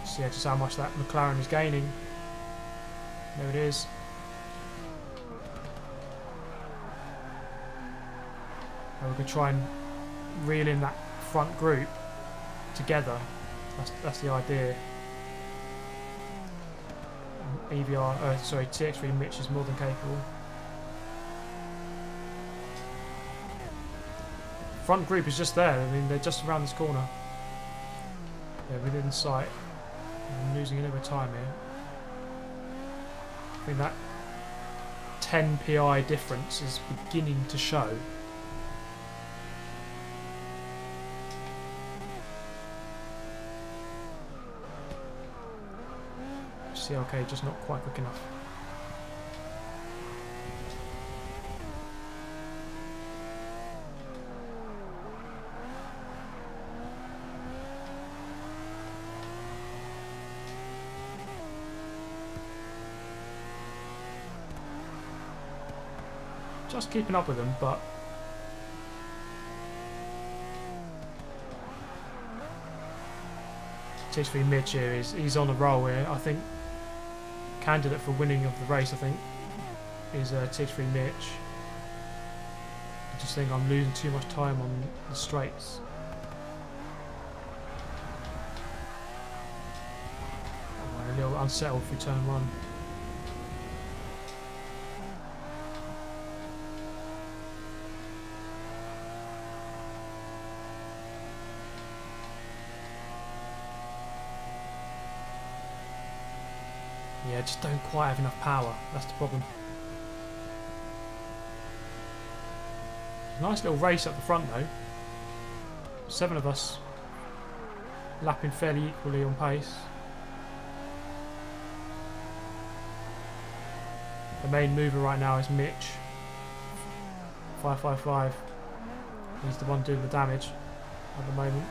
[SPEAKER 1] See just how much that McLaren is gaining. There it is. And we're going to try and reel in that front group together. That's the idea. TX3 Mitch is more than capable. Front group is just there. I mean, they're just around this corner. Yeah, within sight. I'm losing a little bit of time here. I think that 10 PI difference is beginning to show. CLK just not quite quick enough. Just keeping up with them, but TX3 Mitch here he's on a roll here. I think candidate for winning of the race, I think, is TX3 Mitch. I just think I'm losing too much time on the straights. I'm a little unsettled through turn 1. Yeah, just don't quite have enough power. That's the problem. Nice little race up the front though. 7 of us lapping fairly equally on pace. The main mover right now is Mitch. 555. He's the one doing the damage at the moment.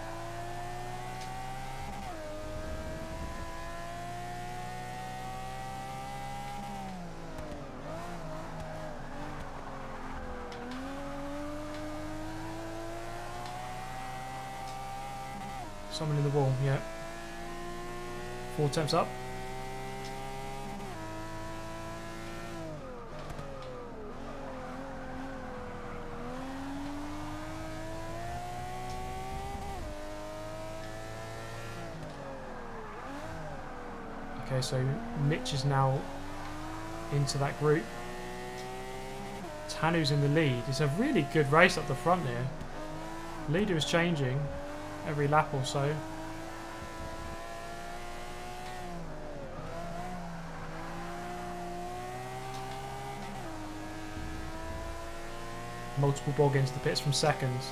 [SPEAKER 1] Someone in the wall, yeah. 4 attempts up. Okay, so Mitch is now into that group. Tanu's in the lead. It's a really good race up the front here. Leader is changing every lap or so. Multiple bog into the pits from seconds.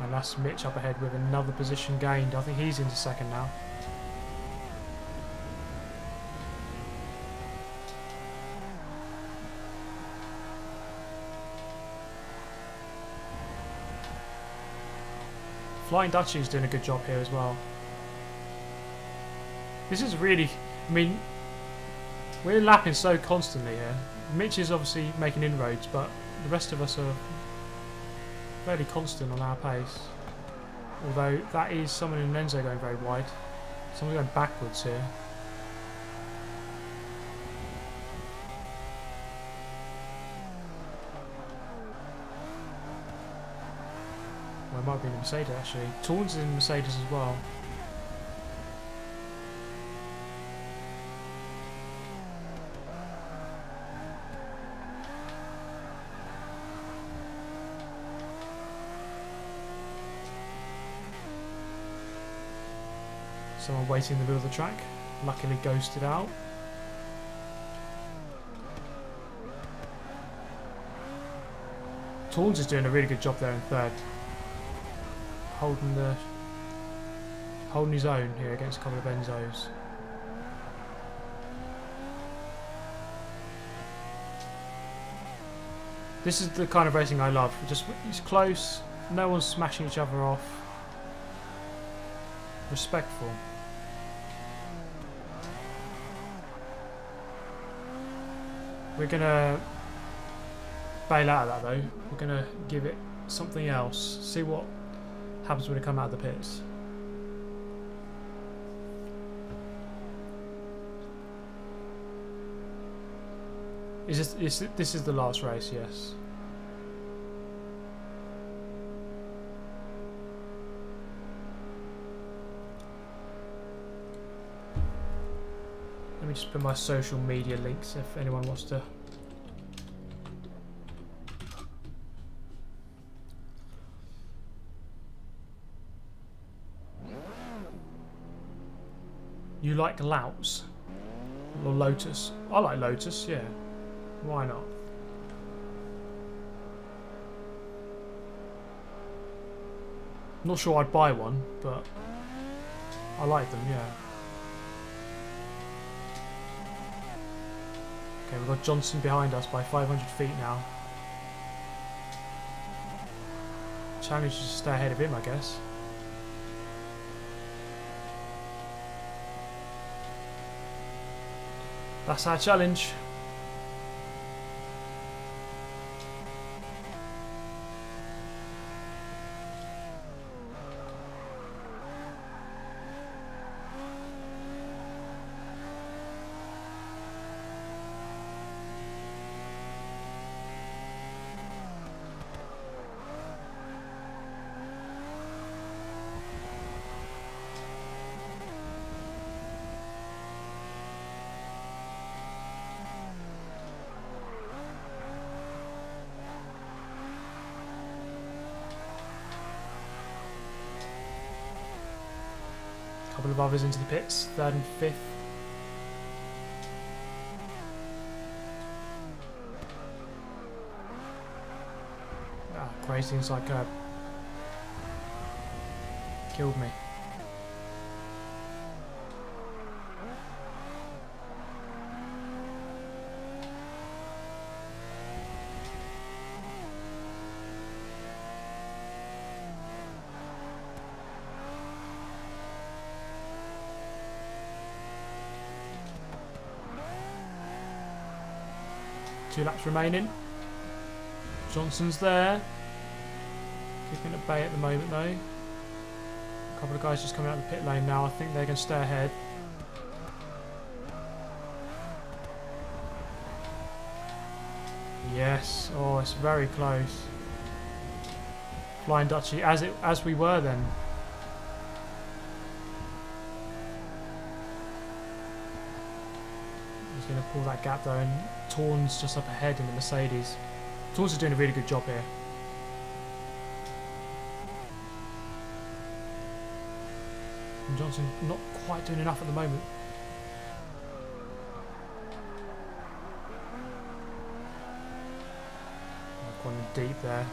[SPEAKER 1] And that's Mitch up ahead with another position gained. I think he's into second now. Flying Dutchie's doing a good job here as well. This is really, I mean, we're lapping so constantly here. Mitch is obviously making inroads, but the rest of us are fairly constant on our pace. Although that is someone in Enzo going very wide. Someone's going backwards here. Well, it might be in the Mercedes actually. Torns is in Mercedes as well. Someone waiting in the middle of the track, luckily ghosted out. Torns is doing a really good job there in third. Holding his own here against a couple of Enzos. This is the kind of racing I love. It's close, no one's smashing each other off. Respectful. We're gonna bail out of that though. We're gonna give it something else. See what happens when we come out of the pits. This is the last race, yes. Let me just put my social media links if anyone wants to. You like Louts or Lotus? I like Lotus, yeah. Why not? Not sure I'd buy one, but I like them, yeah. Okay, we've got Johnson behind us by 500 feet now. Challenge is to stay ahead of him, I guess. That's our challenge. Couple of others into the pits, third and fifth. Ah, crazy inside curb. Killed me. Two laps remaining. Johnson's there. Keeping at bay at the moment though. A couple of guys just coming out of the pit lane now. I think they're going to stay ahead. Yes. Oh, it's very close. Flying Dutchie, as we were then. He's going to pull that gap though, and Torn's just up ahead in the Mercedes. Torn's is doing a really good job here. And Johnson not quite doing enough at the moment. I've gone in deep there.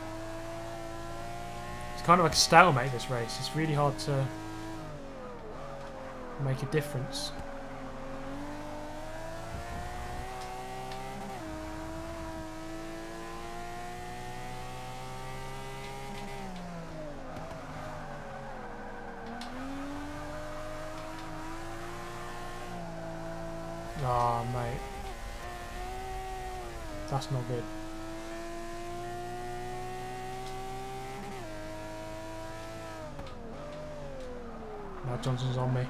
[SPEAKER 1] It's kind of like a stalemate this race. It's really hard to make a difference. That's not good. Now Johnson's on me.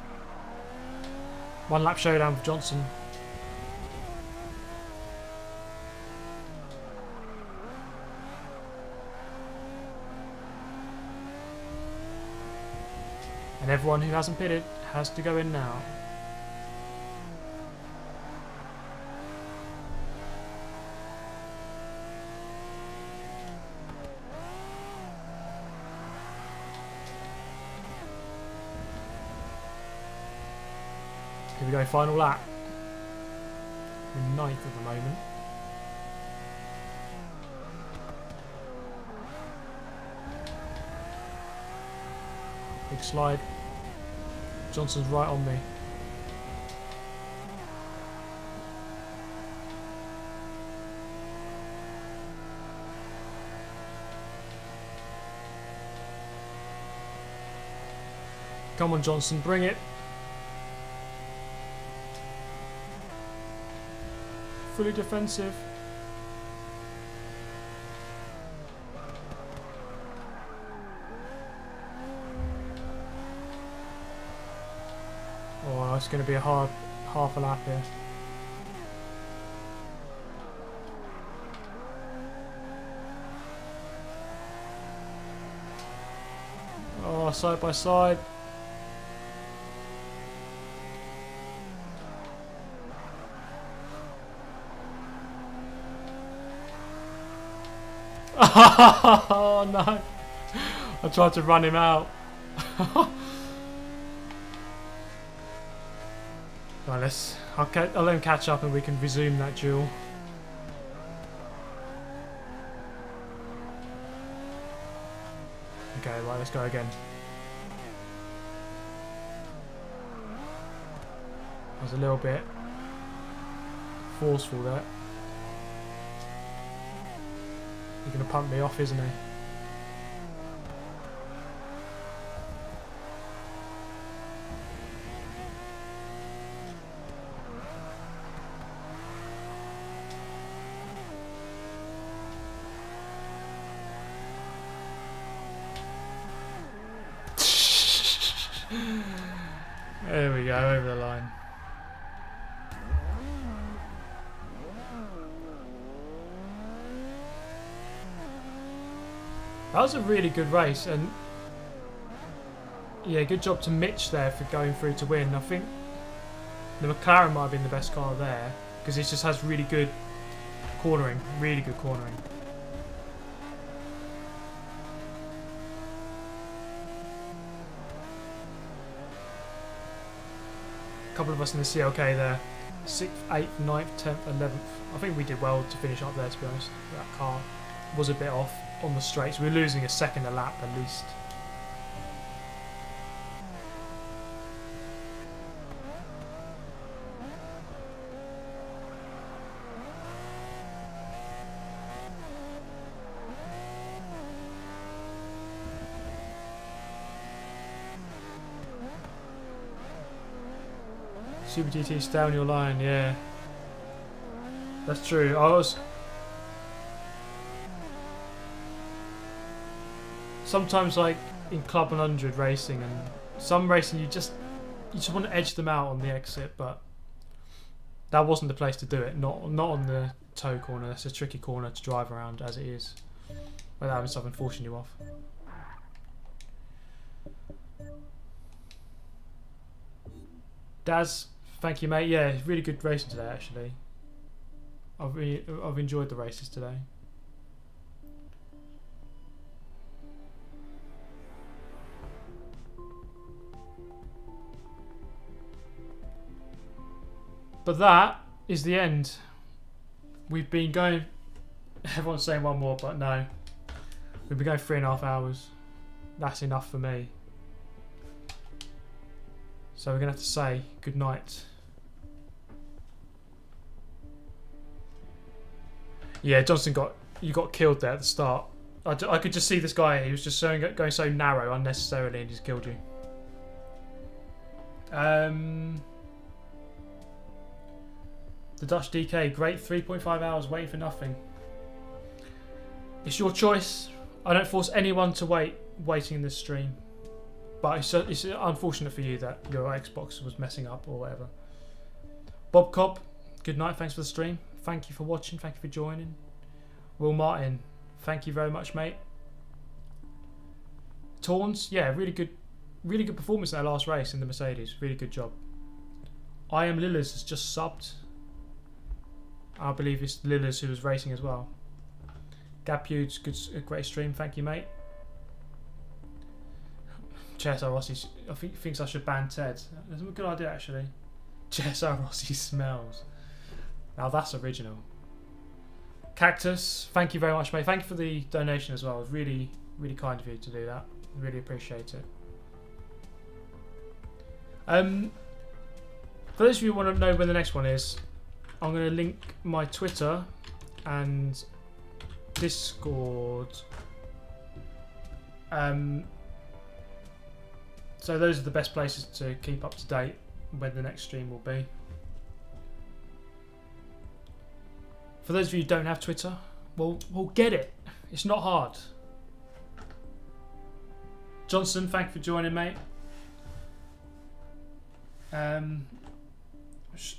[SPEAKER 1] One lap showdown for Johnson. And everyone who hasn't pitted has to go in now. Here we go, final lap. We're 9th at the moment. Big slide. Johnson's right on me. Come on, Johnson, bring it. Fully defensive. Oh, it's going to be a hard half a lap here. Oh, side by side. Oh no! I tried to run him out. Right, I'll let him catch up and we can resume that duel. Okay, right, let's go again. I was a little bit forceful there. He's going to pump me off, isn't he? There we go, over the line. That was a really good race, and yeah, good job to Mitch there for going through to win. I think the McLaren might have been the best car there because it just has really good cornering, really good cornering. A couple of us in the CLK there, 6th, 8th, 9th, 10th, 11th. I think we did well to finish up there, to be honest. That car was a bit off on the straights. We were losing a second a lap at least. Super GT, stay on your line, yeah. That's true. I was... Sometimes, like, in Club 100 racing and some racing, you just want to edge them out on the exit, but that wasn't the place to do it. Not on the toe corner. That's a tricky corner to drive around as it is, without having something forcing you off. Daz, thank you, mate. Yeah, really good racing today, actually. I've enjoyed the races today. But that is the end. We've been going... Everyone's saying one more, but no. We've been going 3.5 hours. That's enough for me. So we're going to have to say good night. Yeah, Johnson got killed there at the start. I could just see this guy. He was just going so narrow unnecessarily and just killed you. The The Dutch DK, great 3.5 hours waiting for nothing. It's your choice. I don't force anyone to waiting in this stream. But it's unfortunate for you that your Xbox was messing up or whatever. Bob Cobb, good night, thanks for the stream. Thank you for watching, thank you for joining. Will Martin, thank you very much, mate. Tawns, yeah, really good performance in that last race in the Mercedes. Really good job. I Am Lillers has just subbed. I believe it's Lillers who was racing as well. Gapude's great stream, thank you, mate. JSR Rossi, I think thinks I should ban Ted. That's a good idea actually. JSR Rossi smells. Now that's original. Cactus, thank you very much, mate. Thank you for the donation as well. It was really, really kind of you to do that. Really appreciate it. For those of you who want to know when the next one is, I'm going to link my Twitter and Discord. So those are the best places to keep up to date when the next stream will be. For those of you who don't have Twitter, well get it. It's not hard. Johnson, thank you for joining, mate.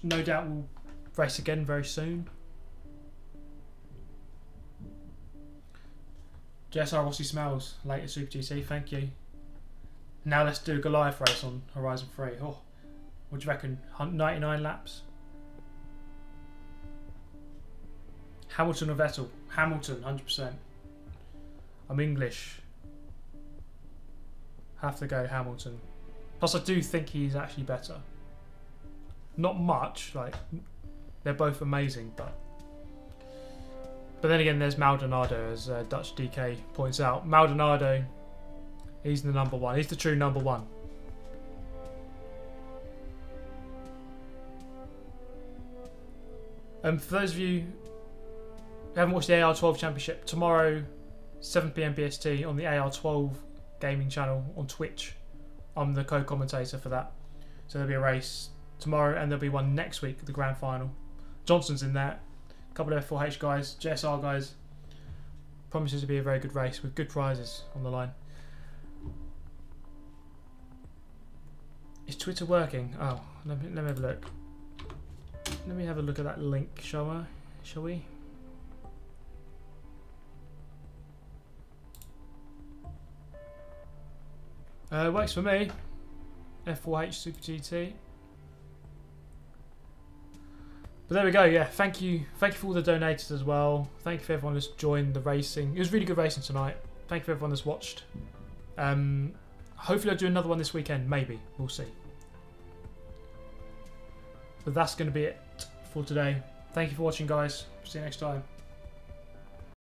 [SPEAKER 1] No doubt we'll race again very soon. JSR Rossi smells. Later Super GT, thank you. Now let's do a Goliath race on Horizon 3. Oh, what do you reckon? 99 laps? Hamilton or Vettel? Hamilton, 100%. I'm English. Have to go Hamilton. Plus I do think he's actually better. Not much, like they're both amazing, but then again there's Maldonado, as Dutch DK points out. Maldonado, he's the number one. He's the true number one. For those of you who haven't watched the AR12 Championship, tomorrow 7 PM BST on the AR12 gaming channel on Twitch, I'm the co-commentator for that. So there'll be a race tomorrow and there'll be one next week, the grand final. Johnson's in there, a couple of F4H guys, JSR guys. Promises to be a very good race with good prizes on the line. Is Twitter working? Oh, let me have a look. Let me have a look at that link, shall we? Works for me. F4H Super GT. But there we go. Yeah, thank you for all the donators as well. Thank you for everyone who's joined the racing. It was really good racing tonight. Thank you for everyone that's watched. Hopefully I'll do another one this weekend. Maybe, we'll see. But that's going to be it for today. Thank you for watching, guys. See you next time.